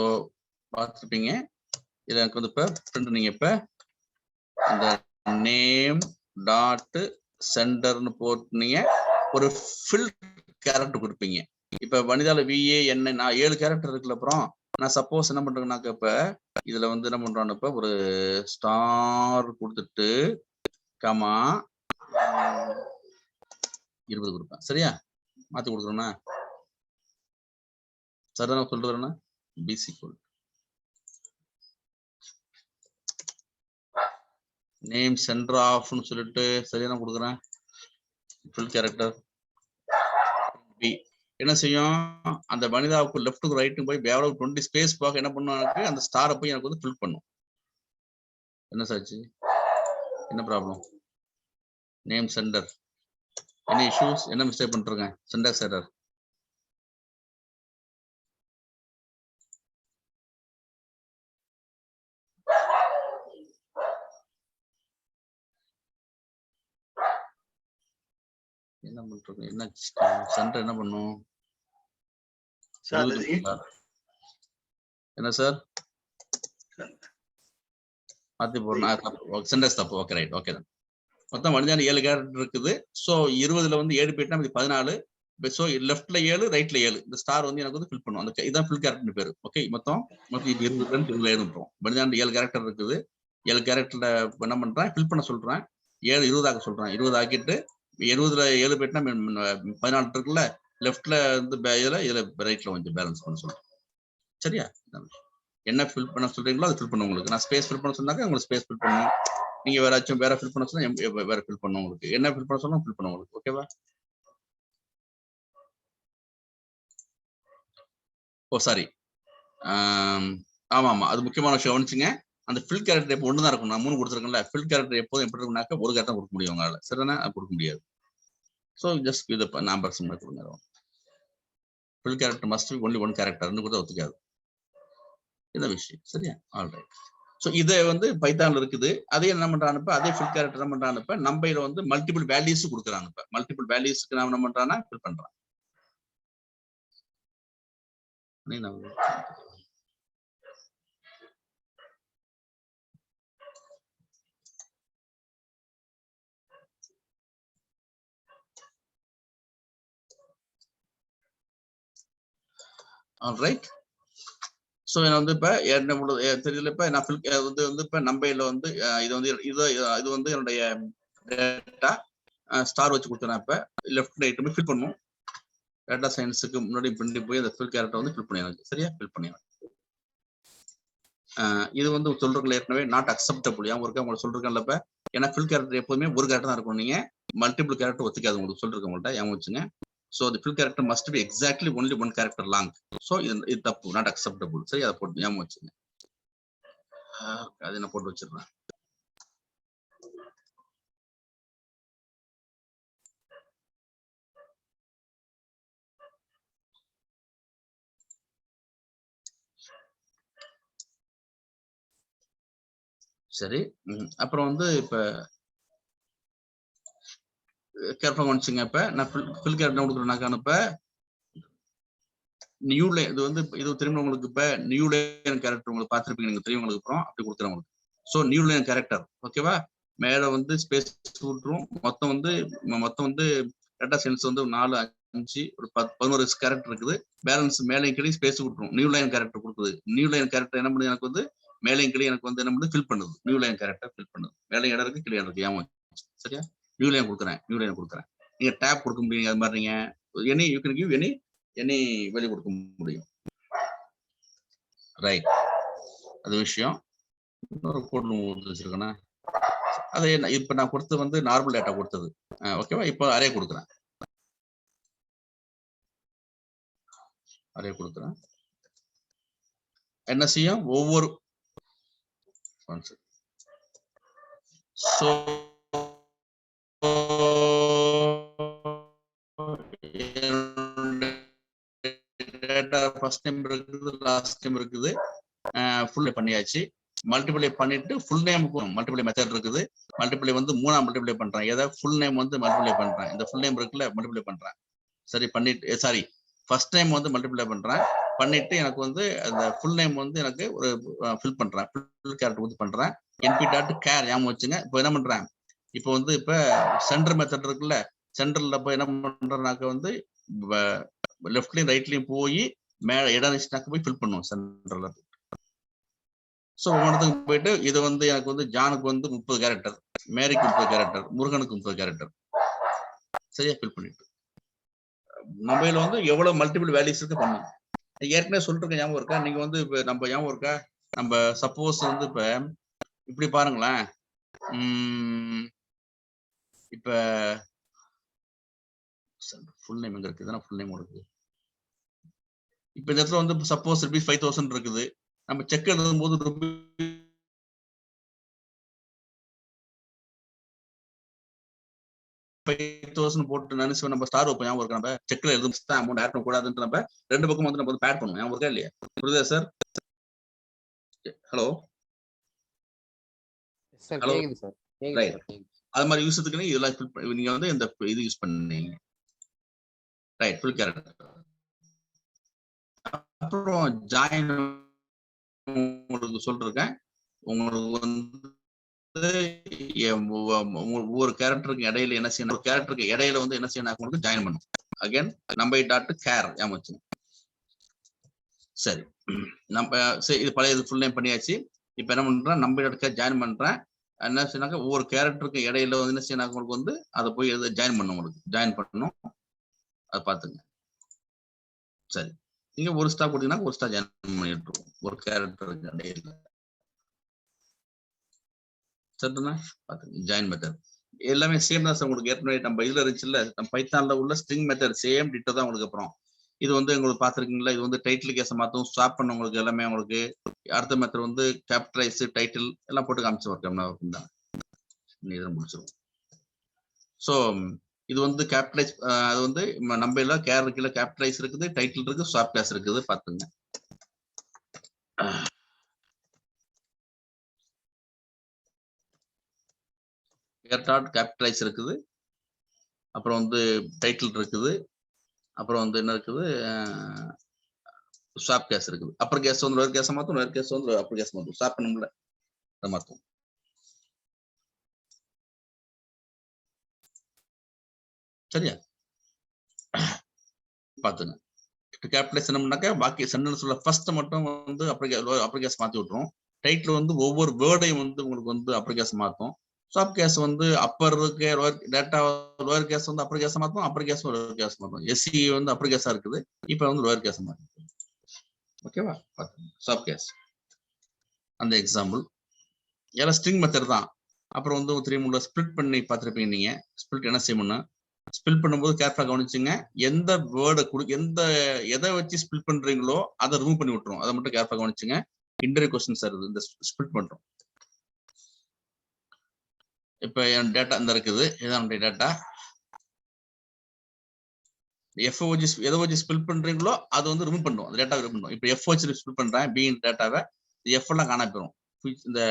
பார்த்துருப்பீங்க. இதில் எனக்கு வந்து இப்போ ஃப்ரெண்டு நீங்கள் இப்போ இந்த நேம் டாட் சென்டர்னு போட்டுனீங்க, ஒரு ஃபில் கேரக்டர் கொடுப்பீங்க. இப்ப வனிதால VAN நான் 7 கேரக்டர் இருக்குல்ல. அப்புறம் நான் சப்போஸ் என்ன பண்றேன்னாக்க இப்ப இதுல வந்து என்ன பண்றோம், இப்ப ஒரு ஸ்டார் கொடுத்துட்டு கமா 20 கொடுப்பேன். சரியா, மாத்தி கொடுக்குறோம்னா சரிதான் சொல்றேன்னா பிசி நேம் சென்டர் ஆஃப்னு சொல்லிட்டு சரியா நான் கொடுக்குறேன். ஃபுல் கேரக்டர் பி என்ன செய்யும், அந்த வனிதாவுக்கு லெஃப்ட்டுக்கு ரைட்டுக்கு போய் வேற 20 ஸ்பேஸ் பார்க்க என்ன பண்ணுவாங்க, அந்த ஸ்டாரை போய் எனக்கு வந்து ஃபில் பண்ணும். என்ன சாச்சு, என்ன ப்ராப்ளம், நேம் சென்டர் என்ன இஷ்யூஸ், என்ன மிஸ்டேக் பண்ணிருக்கேன், சென்டர் எரர். என்ன பண்றது, என்ன சென்டர் என்ன பண்ணும், என்ன சார் மாத்தி போடணும். சென்டர்ஸ் தப்பு. ஓகே ரைட், ஓகே தான். மொத்தம் மனிதன 7 கேரக்டர் இருக்குது. ஸோ 20ல வந்து 7 போயிட்டா இது 14. ஸோ லெஃப்ட்ல 7 ரைட்ல 7, இந்த ஸ்டார் வந்து எனக்கு வந்து ஃபில் பண்ணும். அந்த இதான் ஃபில் கேரக்டர் பேரு. ஓகே, மொத்தம் 20 எழுதுறோம். மனிதன் 7 கேரக்டர் இருக்குது. 7 கேரக்டர்ல என்ன பண்றேன், ஃபில் பண்ண சொல்றேன். 7 20 ஆக்க சொல்றேன். 20 ஆக்கிட்டு 70ல 7 போயிட்டா 14 இருக்குல்ல, லெஃப்ட்ல வந்து இதுல ரைட்ல கொஞ்சம் பேலன்ஸ் பண்ண சொல்றேன். சரியா, என்ன ஃபில் பண்ண சொல்றீங்களோ அதை ஃபில் பண்ண உங்களுக்கு. நான் ஸ்பேஸ் ஃபில் பண்ண சொன்னாக்க உங்களுக்கு ஸ்பேஸ் ஃபில் பண்ணும். நீங்க வேறாச்சும் வேற ஃபில் பண்ண சொன்னா வேற ஃபில் பண்ணும் உங்களுக்கு. என்ன ஃபில் பண்ண சொன்னா ஃபில் பண்ண உங்களுக்கு. ஓகேவா? ஓ சாரி, ஆமா அது முக்கியமான விஷயம் கவனிச்சுங்க. அந்த ஃபில் கேரக்டர் எப்போ ஒன்று தான் இருக்கும். நான் 3 கொடுத்துருக்கேன்ல, ஃபில் கேரக்டர் எப்போதும் எப்படி இருக்கும்னாக்கா ஒரு கேரக்டர் கொடுக்க முடியும் உங்களால். சரிதானே? கொடுக்க முடியாது. ஸோ ஜஸ்ட் இது நம்பர்ஸ் கொடுங்க. Fill character must be only 1 கேரக்டர்னு கூட ஒத்துக்காது. இந்த விஷயம் சரியா? ஆல்ரைட். ஸோ இதை வந்து பைத்தான்ல இருக்குது. அதே என்ன பண்றானப்ப அதே ஃபில் கேரக்டர் என்ன பண்றானப்ப நம்பையில வந்து மல்டிபிள் வேல்யூஸ் கொடுக்குறாங்க. மல்டிபிள் வேல்யூஸ்க்கு நான் என்ன பண்றான்னா ஃபில் பண்றான். ஆல்ரைட். ஸோ வந்து இப்போ என்ன தெரியல, இப்போ நான் வந்து இப்போ நம்பையில வந்து இது வந்து இது வந்து என்னுடைய டேட்டா ஸ்டார் வச்சு கொடுத்தேன். இப்போ லெஃப்ட் ரைட்டுமே ஃபில் பண்ணும். டேட்டா சயின்ஸுக்கு முன்னாடி பின்னாடி போய் அந்த ஃபில் கேரக்டர் வந்து ஃபில் பண்ணிடுறாங்க. சரியா? ஃபில் பண்ணிடுறாங்க. இது வந்து சொல்றதுல ஏற்கனவே நாட் அக்செப்டபிள். ஏன் ஒருக்கா உங்களுக்கு சொல்றேன்ல, இப்போ ஏன்னா ஃபில் கேரக்டர் எப்போதுமே ஒரு கேரக்டர் தான் இருக்கும். நீங்க மல்டிபிள் கேரக்டர் ஒத்துக்காது உங்களுக்கு சொல்லிருக்க உங்கள்கிட்ட. ஏன் வச்சுங்க. So the fill character must be exactly only 1 character long. So இது தப்பு, not acceptable. சரி, அதை போட்டு ஞாபகம் வச்சுங்க. அதை நான் போட்டு வச்சிடுறேன். சரி. அப்புறம் வந்து இப்ப கேர்ஃபுல்லா கவனிச்சுங்க. இப்ப நான் ஃபில் கேரக்டர் கொடுக்குறேன்னாக்கா இப்ப நியூ லைன் இது வந்து இது திரும்ப உங்களுக்கு இப்ப நியூ லைன் கேரக்டர் உங்களுக்கு பார்த்துருப்பீங்க, நீங்க தெரியும் உங்களுக்கு. அப்புறம் அப்படி கொடுக்குறேன் உங்களுக்கு. ஸோ நியூ லைன் கேரக்டர் ஓகேவா? மேல வந்து ஸ்பேஸ் விட்டுரும். மொத்தம் வந்து டேட்டா சயின்ஸ் வந்து 4 5 ஒரு 11 கேரக்டர் இருக்குது. பேலன்ஸ் மேலையும் கீழே ஸ்பேஸ் விட்டுரும். நியூ லைன் கேரக்டர் கொடுக்குது. நியூ லைன் கேரக்டர் என்ன பண்ணுது, எனக்கு வந்து மேலையும் கீழே எனக்கு வந்து என்ன பண்ணுது, ஃபில் பண்ணுது. நியூ லைன் கேரக்டர் ஃபில் பண்ணுது. மேலையும் இடம் இருக்கு, கீழே இருக்கு. ஏன் சரியா? நியூ லைன் கொடுக்குறேன். நீங்க டேப் கொடுக்க முடியும். அது மாதிரி நீங்க any you can give any வெளியே கொடுக்க முடியும். ரைட், அது விஷயம். இன்னொரு கோட் வச்சிருக்கேன்னா அது இப்ப நான் கொடுத்தது வந்து நார்மல் டேட்டா கொடுத்தது. ஓகேவா? இப்போ அரே கொடுக்குறேன். என்ன செய்யும் ஒவ்வொரு டேட்டா ஃபர்ஸ்ட் டைம் இருக்குது, லாஸ்ட் டைம் இருக்குது. ஃபுல் பண்ணியாச்சு. மல்டிப்ளை பண்ணிட்டு ஃபுல் நேம் மல்டிப்ளை மெத்தட் இருக்குது. மல்டிப்ளை வந்து 3ஆம் மல்டிப்ளை பண்றேன். ஏதாவது ஃபுல் நேம் வந்து மல்டிப்ளை பண்றேன். இந்த ஃபுல் நேம் இருக்குல்ல, மல்டிப்ளை பண்றேன். சரி, பண்ணிட்டு சாரி ஃபர்ஸ்ட் டைம் வந்து மல்டிப்ளை பண்றேன். பண்ணிட்டு எனக்கு வந்து அந்த ஃபுல் நேம் வந்து எனக்கு ஒரு ஃபில் பண்றேன். ஃபுல் கேரக்டர் வந்து பண்றேன். np.char ஞாபகம் வச்சுங்க. இப்போ என்ன பண்றேன், இப்போ வந்து இப்ப சென்டர் மெத்தட் இருக்குல்ல, சென்டர்ல போய் என்ன பண்றேன்னாக்க வந்து லெஃப்ட்லயும் ரைட்லயும் போய் மேல இடம் இருந்துச்சுனாக்க போய் ஃபில் பண்ணுவோம் சென்டர்ல. ஸோ ஒவ்வொன்றதுக்கு போயிட்டு இது வந்து எனக்கு வந்து ஜானுக்கு வந்து 30 கேரக்டர், மேரிக்கு 30 கேரக்டர், முருகனுக்கு 30 கேரக்டர். சரியா? ஃபில் பண்ணிட்டு மொபைல் வந்து எவ்வளவு மல்டிபிள் வேல்யூஸ் இருக்கு பண்ணும். ஏற்கனவே சொல்லிட்டு ஞாபகம் இருக்கா? நீங்க வந்து இப்ப நம்ம ஞாபகம் இருக்கா? நம்ம சப்போஸ் வந்து இப்ப இப்படி பாருங்களேன். இப்ப ஃபுல் நேம் எங்க இருக்குது? ஃபுல் நேம் இருக்கு. இப்ப இந்த இடத்துல வந்து சப்போஸ் ருபீஸ் 5000 இருக்குது. நம்ம செக் எழுதும் போது $5,000 போட்டு நினைச்சு நம்ம ஸ்டார் வைப்போம். ஞாபகம் இருக்கா? நம்ம செக்ல எழுதும் அமௌண்ட் ஆட் பண்ணக்கூடாதுன்னு நம்ம 2 பக்கம் வந்து நம்ம பேட் பண்ணுவோம். ஞாபகம் இருக்கா இல்லையா? புரியுதா சார்? Hello hello. அது மாதிரி யூஸ்க்கு இதெல்லாம் நீங்க வந்து இந்த இது யூஸ் பண்ணீங்க. Right, full character. அப்புறம் ஜாயின் உங்களுக்கு சொல்றேன். உங்களுக்கு வந்து ஒவ்வொரு கேரக்டருக்கு இடையில என்ன செய்யணும், ஒரு கேரக்டருக்கு இடையில வந்து என்ன செய்யணும், உங்களுக்கு ஜாயின் பண்ணும். Again num.char ஏமாச்சுங்க. சரி, நம்ம சரி இது பழைய ஃபுல் நேம் பண்ணியாச்சு. இப்ப என்ன பண்றேன், num.char ஜாயின் பண்றேன். என்ன செய்யணாக்க ஒவ்வொரு கேரக்டருக்கு இடையில வந்து என்ன செய்யணும், உங்களுக்கு வந்து அதை போய் ஜாயின் பண்ணும். உங்களுக்கு ஜாயின் பண்ணணும். அதை பார்த்துங்க. சரி, நீங்க ஒரு ஸ்டார் கொடுத்தீங்கன்னா ஒரு ஸ்டார் ஜாயின் பண்ணிட்டு ஒரு கேரக்டருக்கு இடையில. சரிண்ணா? பாத்துங்க, ஜாயின் மெத்தட் எல்லாமே சேம் தான் சார். உங்களுக்கு ஏற்கனவே நம்ம இதுல இருந்துச்சுல்ல, நம்ம பைத்தான்ல உள்ள ஸ்ட்ரிங் மெத்தட் சேம் டிட்டோ தான் உங்களுக்கு. அப்புறம் இது வந்து உங்களுக்கு பார்த்துருக்கீங்களா, இது வந்து டைட்டில் கேஸை மாற்றும், ஸ்வாப் பண்ண உங்களுக்கு எல்லாமே உங்களுக்கு. அடுத்த மெத்தட் வந்து கேபிட்டலைஸ் டைட்டில் எல்லாம் போட்டு காமிச்சு ஒர்க் தான் இதை முடிச்சிடும். ஸோ இது வந்து கேபிட்டலைஸ், அது வந்து நம்ம எல்லாம் கீழே கேபிட்டலைஸ் இருக்குது, டைட்டில் இருக்கு, ஸ்வாப் கேஸ் இருக்குது, பார்த்துங்க. கேபிட்டலைஸ் இருக்குது, அப்புறம் வந்து டைட்டில் இருக்குது, அப்புறம் வந்து என்ன இருக்குது, ஸ்வாப் கேஸ் இருக்குது. அப்பர் கேஸ் வந்து லோயர் கேஸை மாற்றும், லோயர் கேஸ் வந்து அப்பர் கேஸ் மாற்றும். ஸ்வாப் பண்ணும்ல அதை மாற்றும். சரியா பார்த்துங்க. கேபிட்டலைஸ் என்னம்னாக்கா பாக்கி சென்டென்ஸ்ல ஃபர்ஸ்ட் மட்டும் வந்து அப்பர் கேஸ் மாற்றி விட்டுரும். டைட்டில் வந்து ஒவ்வொரு வேர்டையும் வந்து உங்களுக்கு வந்து அப்பர் கேஸ் மாற்றும். ஸ்வாப் கேஸ் வந்து அப்பர் டேட்டா லோயர் கேஸ் வந்து அப்பர் கேஸ் மாற்றும், அப்பர் கேஸ் லோயர் கேஸ் மாற்றும். எஸ்சி வந்து அப்பர் கேஸா இருக்குது, இப்போ வந்து லோயர் கேஸ் மாற்றும். ஓகேவா? ஸ்வாப் கேஸ் அந்த எக்ஸாம்பிள். எல்லாம் ஸ்ட்ரிங் மெத்தட் தான். அப்புறம் வந்து 3 ஸ்பிளிட் பண்ணி பார்த்துருப்பீங்க நீங்க. ஸ்பிளிட் என்ன செய்யணும்னா, ஸ்பிளிட் பண்ணும்போது கேர்ஃபுல்லா கவனிச்சுங்க. எந்த வேர்டை எதை வச்சு ஸ்பிளிட் பண்றீங்களோ அதை ரிமூவ் பண்ணி விட்டுரும். அதை மட்டும் கேர்ஃபுல்லா கவனிச்சுங்க. இன்டர்வியூ கொஸ்டின்ஸ் வருது இந்த ஸ்பிளிட் பண்றோம். இப்ப என் டேட்டா இந்த இருக்குது, இதான் டேட்டா. எஃப் வச்சு எதை வச்சு ஸ்பிளிட் பண்றீங்களோ அது வந்து ரிமூவ் பண்ணுவோம், அந்த டேட்டா ரிமூவ் பண்ணுவோம். இப்போ எஃப் வச்சு ஸ்பிளிட் பண்றேன், பி டேட்டாவை, எஃப் எல்லாம் காணா போயிடும்.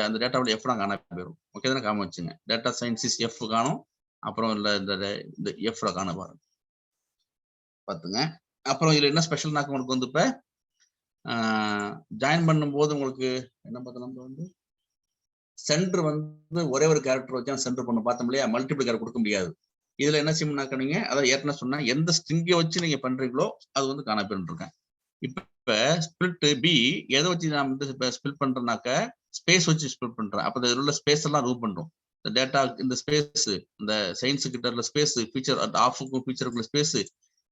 அந்த டேட்டாவோட எஃப் எல்லாம் காணா போயிடும். ஓகே தானே? காம வச்சுங்க. டேட்டா சயின்சிஸ் எஃப் காணும், அப்புறம் இல்லை இந்த எஃப்ல காண பாருங்க, பார்த்துங்க. அப்புறம் இதுல என்ன ஸ்பெஷல்னாக்க உங்களுக்கு வந்து இப்போ ஜாயின் பண்ணும்போது உங்களுக்கு என்ன பார்த்தோம், நம்ம வந்து சென்டர் வந்து ஒரே ஒரு கேரக்டர் வச்சா சென்டர் பண்ண பார்த்தோம் இல்லையா, மல்டிபிள் கேரக்டர் கொடுக்க முடியாது. இதுல என்ன செய்யணும்னாக்க நீங்க அதாவது ஏற்கனவே சொன்னா எந்த ஸ்ட்ரிங்கை வச்சு நீங்க பண்றீங்களோ அது வந்து காண போயிருக்கேன். இப்ப ஸ்பிளிட் பி எதை வச்சு நான் வந்து ஸ்பிளிட் பண்றேன்னாக்க ஸ்பேஸ் வச்சு ஸ்பிளிட் பண்றேன். அப்ப இதில் உள்ள ஸ்பேஸ் எல்லாம் ரூவ் பண்றோம். இந்த டேட்டா இந்த ஸ்பேஸ், இந்த சயின்ஸ் கிட்ட உள்ள ஸ்பேஸ், ஃபீச்சர் ஆஃபுக்கும் ஃபீச்சருக்குள்ள ஸ்பேஸ்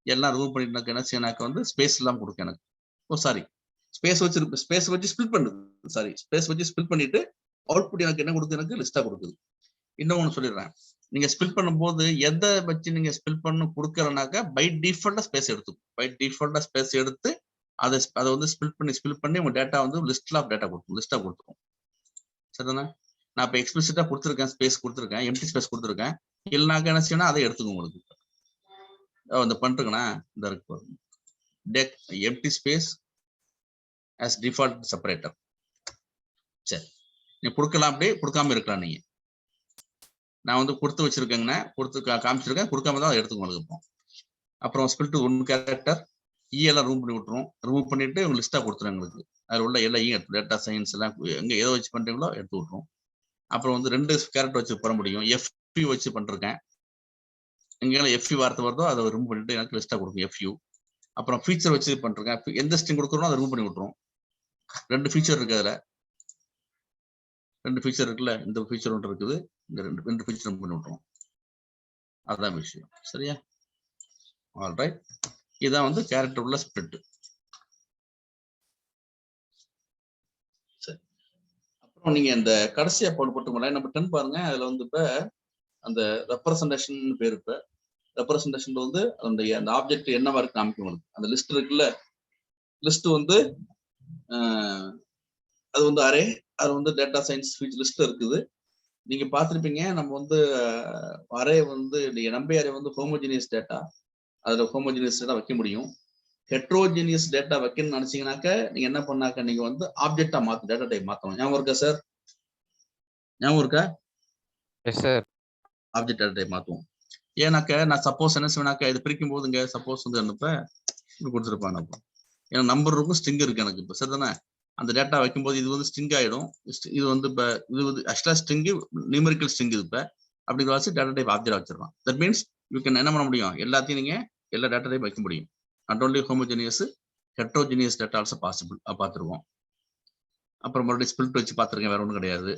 எல்லாம் ரிமூவ் பண்ணிட்டு என்ன செய்யனாக்க வந்து ஸ்பேஸ் எல்லாம் கொடுக்க எனக்கு. ஓ சாரி, ஸ்பேஸ் வச்சு ஸ்பிளிட் பண்ணுது. சாரி, ஸ்பேஸ் வச்சு ஸ்பிளிட் பண்ணிட்டு அவுட்புட் எனக்கு என்ன கொடுக்குது, எனக்கு லிஸ்டா கொடுக்குது. இன்னொன்னு சொல்லிடுறேன், நீங்க ஸ்பிளிட் பண்ணும்போது எதை வச்சு நீங்க ஸ்பிளிட் பண்ணு கொடுக்கறனாக்க பை டிஃபால்ட்டா ஸ்பேஸ் எடுத்துக்கும். பை டிஃபால்ட்டா ஸ்பேஸ் எடுத்து அதை வந்து ஸ்பிளிட் பண்ணி உங்க டேட்டா வந்து லிஸ்ட்ல ஆஃப் டேட்டா கொடுக்கும், லிஸ்டா கொடுத்துரும். சரிதானே? நான் இப்போ எக்ஸ்பிளிசிட்டா கொடுத்துருக்கேன், ஸ்பேஸ் கொடுத்துருக்கேன், எம்டி ஸ்பேஸ் கொடுத்துருக்கேன். இல்லைனாக்க என்ன செய்யணும், அதை எடுத்துக்கும் உங்களுக்கு. இந்த பண்ணிருக்கேன்னா இந்த இருக்கு take empty space as default separator. சரி, நீ கொடுக்கலாம், அப்படியே கொடுக்காம இருக்கலாம். நீங்க நான் வந்து கொடுத்து வச்சிருக்கேங்கன்னா காமிச்சிருக்கேன், கொடுக்காம தான் எடுத்துக்கோங்க உங்களுக்கு. அப்புறம் ஸ்பிளிட் 1 கேரக்டர் எல்லாம் ரூம் பண்ணி விட்டுரும். ரிமூவ் பண்ணிட்டு உங்க லிஸ்டா கொடுத்துரும் எங்களுக்கு. அதில் உள்ள எல்லா டேட்டா சயின்ஸ் எல்லாம் எங்க எதை வச்சு பண்றீங்களோ எடுத்து விட்டுரும். அப்புறம் வந்து 2 கேரக்டர் வச்சு பண்ண முடியும். எஃப்யூ வச்சு பண்ணிருக்கேன். எங்கெல்லாம் எஃப்யூ வார்த்தை வருதோ அதை ரிமூவ் பண்ணிட்டு எனக்கு லிஸ்டா கொடுக்கும் எஃப்யூ. அப்புறம் ஃபீச்சர் வச்சு பண்ணிருக்கேன். எந்த ஸ்ட்ரிங் கொடுக்குறோம் அதை ரிமூவ் பண்ணி விட்டுரும். 2 ஃபீச்சர் இருக்கு, அதுல 2 ஃபீச்சர் இருக்குல்ல, இந்த ஃபீச்சர் ஒன்று இருக்குது, இந்த ரெண்டு ஃபீச்சர் ரிமூவ் பண்ணி விட்டுரும். அதுதான் விஷயம். சரியா? ஆல்ரைட், இதான் வந்து கேரக்டர் உள்ள ஸ்பிளிட். சரி, அப்புறம் நீங்க இந்த கடைசியா போட்டுக்கோங்களேன், நம்ம 10 பாருங்க. அதுல வந்து இப்ப அந்த ரெப்ரசன்டேஷன் பேர். இப்ப ரெப்ரசன்டேஷன்ல வந்து அந்த ஆப்ஜெக்ட் என்னவா இருக்கு காமிக்கும். அந்த லிஸ்ட் இருக்குல்ல, லிஸ்ட் வந்து அது வந்து அரே, அது வந்து டேட்டா சயின்ஸ் லிஸ்ட் இருக்குது. நீங்க பார்த்துருப்பீங்க, நம்ம வந்து அரே வந்து நம்பி அரே வந்து ஹோமோஜினியஸ் டேட்டா, அதுல ஹோமோஜினியஸ் டேட்டா வைக்க முடியும். ஹெட்ரோஜினியஸ் டேட்டா வைக்கணும்னு நினைச்சீங்கன்னாக்க நீங்க என்ன பண்ணாக்க நீங்க வந்து ஆப்ஜெக்டா மாத்து, டேட்டா டைப் மாத்தணும். ஞாபகம் இருக்கா சார்? ஞாபகம் இருக்கா? Yes sir. Object data type மாத்துவோம். ஏன்னாக்க நான் சப்போஸ் என்ன செய்வேனாக்கா, இது பிரிக்கும் போதுங்க சப்போஸ் வந்து அனுப்ப கொடுத்துருப்பாங்க. ஏன்னா நம்பர் இருக்கும், ஸ்ட்ரிங் இருக்கு எனக்கு. இப்போ சரிதானே? அந்த டேட்டா வைக்கும்போது இது வந்து ஸ்ட்ரிங் ஆயிடும். இது வந்து இப்போ இது வந்து ஆக்சுவலா ஸ்ட்ரிங், நியூமெரிக்கல் ஸ்ட்ரிங். இது இப்போ அப்படி வச்சு டேட்டா டைப் ஆப்ஜெக்ட் வச்சிடலாம். தட் மீன்ஸ் யூ கேன் என்ன பண்ண முடியும், எல்லாத்தையும் நீங்க எல்லா டேட்டா டைப் வைக்க முடியும். Not only homogeneous, heterogeneous data also possible. பார்த்துருவோம். அப்புறம் மறுபடியும் ஸ்பிளிட் வச்சு பார்த்துருக்கேன், வேற ஒன்றும் கிடையாது.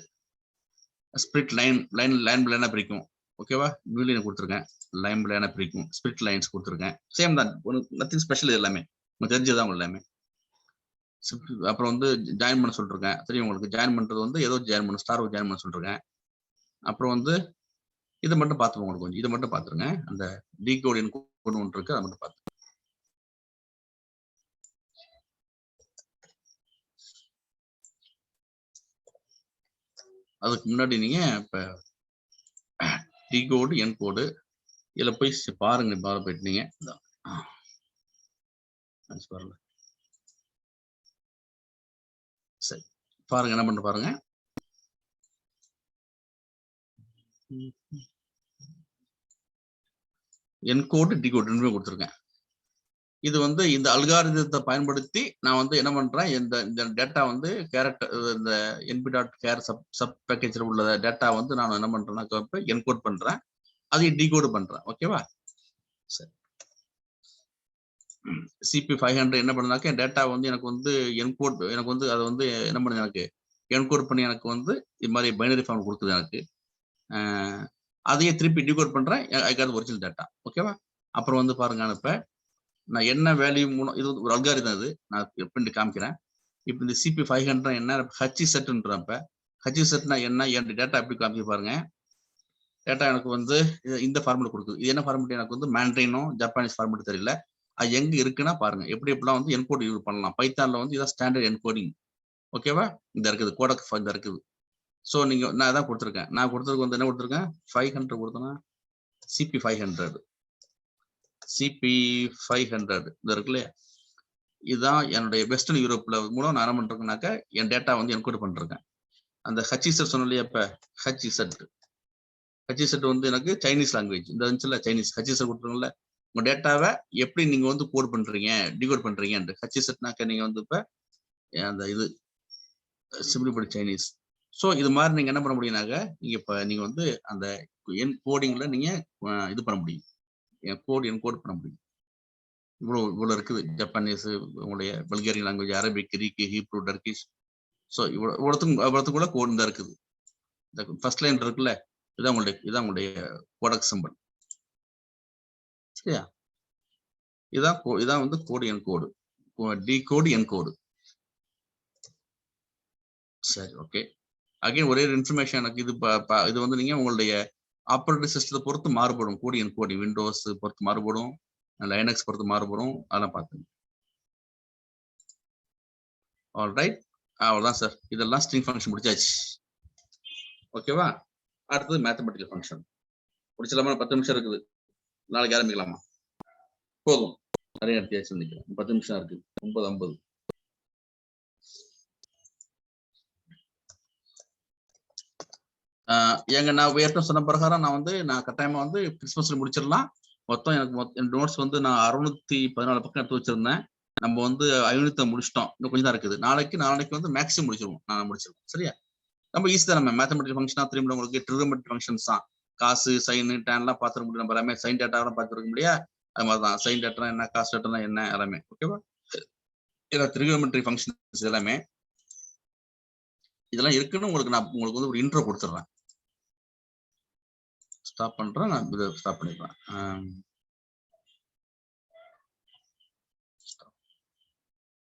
ஸ்பிளிட் லைனா பிரிக்கும். ஓகேவா? நியூலியன் கொடுத்துருக்கேன், லைன் லைனா பிரிக்கும். ஸ்பிளிட் லைன்ஸ் கொடுத்துருக்கேன். சேம் தான், நத்திங் ஸ்பெஷல். எல்லாமே உங்களுக்கு தெரிஞ்சதுதான் எல்லாமே. அப்புறம் வந்து ஜாயின் பண்ண சொல்லிருக்கேன். தெரியும் உங்களுக்கு. ஜாயின் பண்றது வந்து ஏதோ ஜாயின் பண்ண, ஸ்டார் ஜாயின் பண்ண சொல்லிருக்கேன். அப்புறம் வந்து இதை மட்டும் பார்த்துருவோம். உங்களுக்கு கொஞ்சம் இதை மட்டும் பார்த்துருங்க. அந்த டீகோடியன் கோடு ஒன்று இருக்கு, அதை மட்டும் பார்த்து அதுக்கு முன்னாடி நீங்க இப்ப டி கோடு என் கோடு இதுல போய் பாருங்க, பாரு போயிட்டு நீங்க பாருங்க. சரி பாருங்க, என்ன பண்ண பாருங்க. என்கோடு டிகோடு ரெண்டுமே கொடுத்துருக்கேன். இது வந்து இந்த அல்காரிதத்தை பயன்படுத்தி நான் வந்து என்ன பண்றேன், இந்த டேட்டா வந்து கேரக்டர் இந்த np.char சப் பேக்கேஜ்ல உள்ள டேட்டா வந்து நான் என்ன பண்றேன்னா என்கோட் பண்றேன், அதையும் டிகோடு பண்றேன். ஓகேவா? சரி. CP500 என்ன பண்ணுனாக்க டேட்டா வந்து எனக்கு வந்து என்கோட் எனக்கு வந்து அதை வந்து என்ன பண்ணுது, எனக்கு என்கோட் பண்ணி எனக்கு வந்து இது மாதிரி பைனரி ஃபார்ம் கொடுக்குது எனக்கு. அதையே திருப்பி டிகோட் பண்றேன், அதுக்காக ஒரிஜினல் டேட்டா. ஓகேவா? அப்புறம் வந்து பாருங்க, இப்ப நான் என்ன வேல்யூ மூலம் இது ஒரு அல்காரிதம், இது நான் எப்படி காமிக்கிறேன். இப்போ இந்த CP500 என்ன ஹச் செட்ன்றப்ப ஹச் செட்னா என்ன, என் டேட்டா எப்படி காமிக்க பாருங்க. டேட்டா எனக்கு வந்து இந்த ஃபார்மெட் கொடுக்குது. இது என்ன ஃபார்மெட், எனக்கு வந்து மேண்ட்ரினோ ஜப்பானீஸ் ஃபார்மெட் தெரியல. அது எங்க இருக்குன்னா பாருங்க, எப்படி எப்படிலாம் வந்து என்கோட் யூஸ் பண்ணலாம். பைத்தான்ல வந்து இதான் ஸ்டாண்டர்ட் என்கோடிங். ஓகேவா? இந்த இருக்குது கோடக் இந்த இருக்குது. ஸோ நீங்க நான் அதான் கொடுத்துருக்கேன். நான் கொடுத்ததுக்கு வந்து என்ன கொடுத்துருக்கேன், 500 கொடுத்தேன்னா CP500 இது இருக்கு இல்லையா, இதுதான் என்னுடைய வெஸ்டர்ன் யூரோப்ல மூலம் நான் என்ன பண்றேன்னாக்க என் டேட்டா வந்து என்கோட் பண்றேன். அந்த ஹச்சிசெட் சொன்ன இல்லையா, இப்ப ஹச்சிசெட் வந்து எனக்கு சைனீஸ் லாங்குவேஜ் இந்த இருந்துச்சுல, சைனீஸ் ஹச்சிசெட் கொடுத்துருங்கள. உங்க டேட்டாவை எப்படி நீங்க வந்து கோட் பண்றீங்க, டிகோட் பண்றீங்க. ஹச்சிசெட்னாக்க நீங்க வந்து இப்ப அந்த இது சிம்பிளிஃபைட் சைனீஸ். ஸோ இது மாதிரி நீங்க என்ன பண்ண முடியும்னாக்க நீங்க இப்ப நீங்க வந்து அந்த என் கோடிங்ல நீங்க இது பண்ண முடியும், என்கோட் பண்ண முடியும். இவ்வளவு இருக்குது. ஜப்பானீஸ், உங்களுடைய Bulgarian language, Arabic, Greek, Hebrew, Turkish. So இவ்வளோத்துக்கும் கோட் தான் இருக்குது. இந்த ஃபர்ஸ்ட் லைன் இருக்குல்ல, இதான் உங்களுடைய கோடக் சிம்பிள். சரியா? இதான் வந்து கோடு என்கோடு, டிகோடு என்கோடு. சரி, ஓகே. அகைன் ஒரே இன்ஃபர்மேஷன் எனக்கு இது வந்து நீங்க உங்களுடைய ஆப்பரேட்டிங் சிஸ்டத்தை பொறுத்து மாறுபடும். கோடி என்கோடி விண்டோஸ் பொறுத்து மாறுபடும், லைனக்ஸ் பொறுத்து மாறுபடும். அதெல்லாம் பார்த்துங்க. ஆல்ரைட், அவ்வளோதான் சார். இதெல்லாம் ஸ்ட்ரிங் ஃபங்க்ஷன் முடிச்சாச்சு. ஓகேவா? அடுத்தது மேத்தமெட்டிக்கல் ஃபங்க்ஷன் முடிச்சலாமா? 10 நிமிஷம் இருக்குது. நாளைக்கு ஆரம்பிக்கலாமா? போதும், நிறைய எடுத்தியாச்சு நினைக்கிறேன். 10 நிமிஷம் இருக்கு. 9:50. எங்க நான் ஏற்கனவே சொன்ன பிரகாரம் நான் கட்டாயமா வந்து கிறிஸ்மஸ்ல முடிச்சிடலாம். மொத்தம் எனக்கு நோட்ஸ் வந்து நான் 614 பக்கம் எடுத்து வச்சிருந்தேன். நம்ம வந்து 500 முடிச்சிட்டோம். இன்னும் கொஞ்சம் தான் இருக்குது. நாளைக்கு வந்து மேக்ஸிமம் முடிச்சிருவோம். நான் முடிச்சிருவோம். சரியா? நம்ம ஈஸி தான். நம்ம மேத்தமெட்டிக்கல் ஃபங்க்ஷனா திரும்ப உங்களுக்கு ட்ரிகோமெட்ரிக் ஃபங்க்ஷன்ஸ் தான். காசு, சைன், டேன் எல்லாம் பார்த்துக்க முடியும். நம்ம எல்லாமே சைன் டேட்டாவெல்லாம் பார்த்துருக்க முடியா? அது மாதிரி தான். சைன் டேட்டா என்ன, காசு டேட்டா என்ன, எல்லாமே. ஓகேவா? இதில் ட்ரிகோமெட்ரிக் ஃபங்க்ஷன்ஸ் எல்லாமே இதெல்லாம் இருக்குன்னு உங்களுக்கு வந்து ஒரு இன்ட்ரோ கொடுத்துட்றேன். ஸ்டாப் பண்றேன். நான் இதை ஸ்டாப் பண்ணிடுறேன்.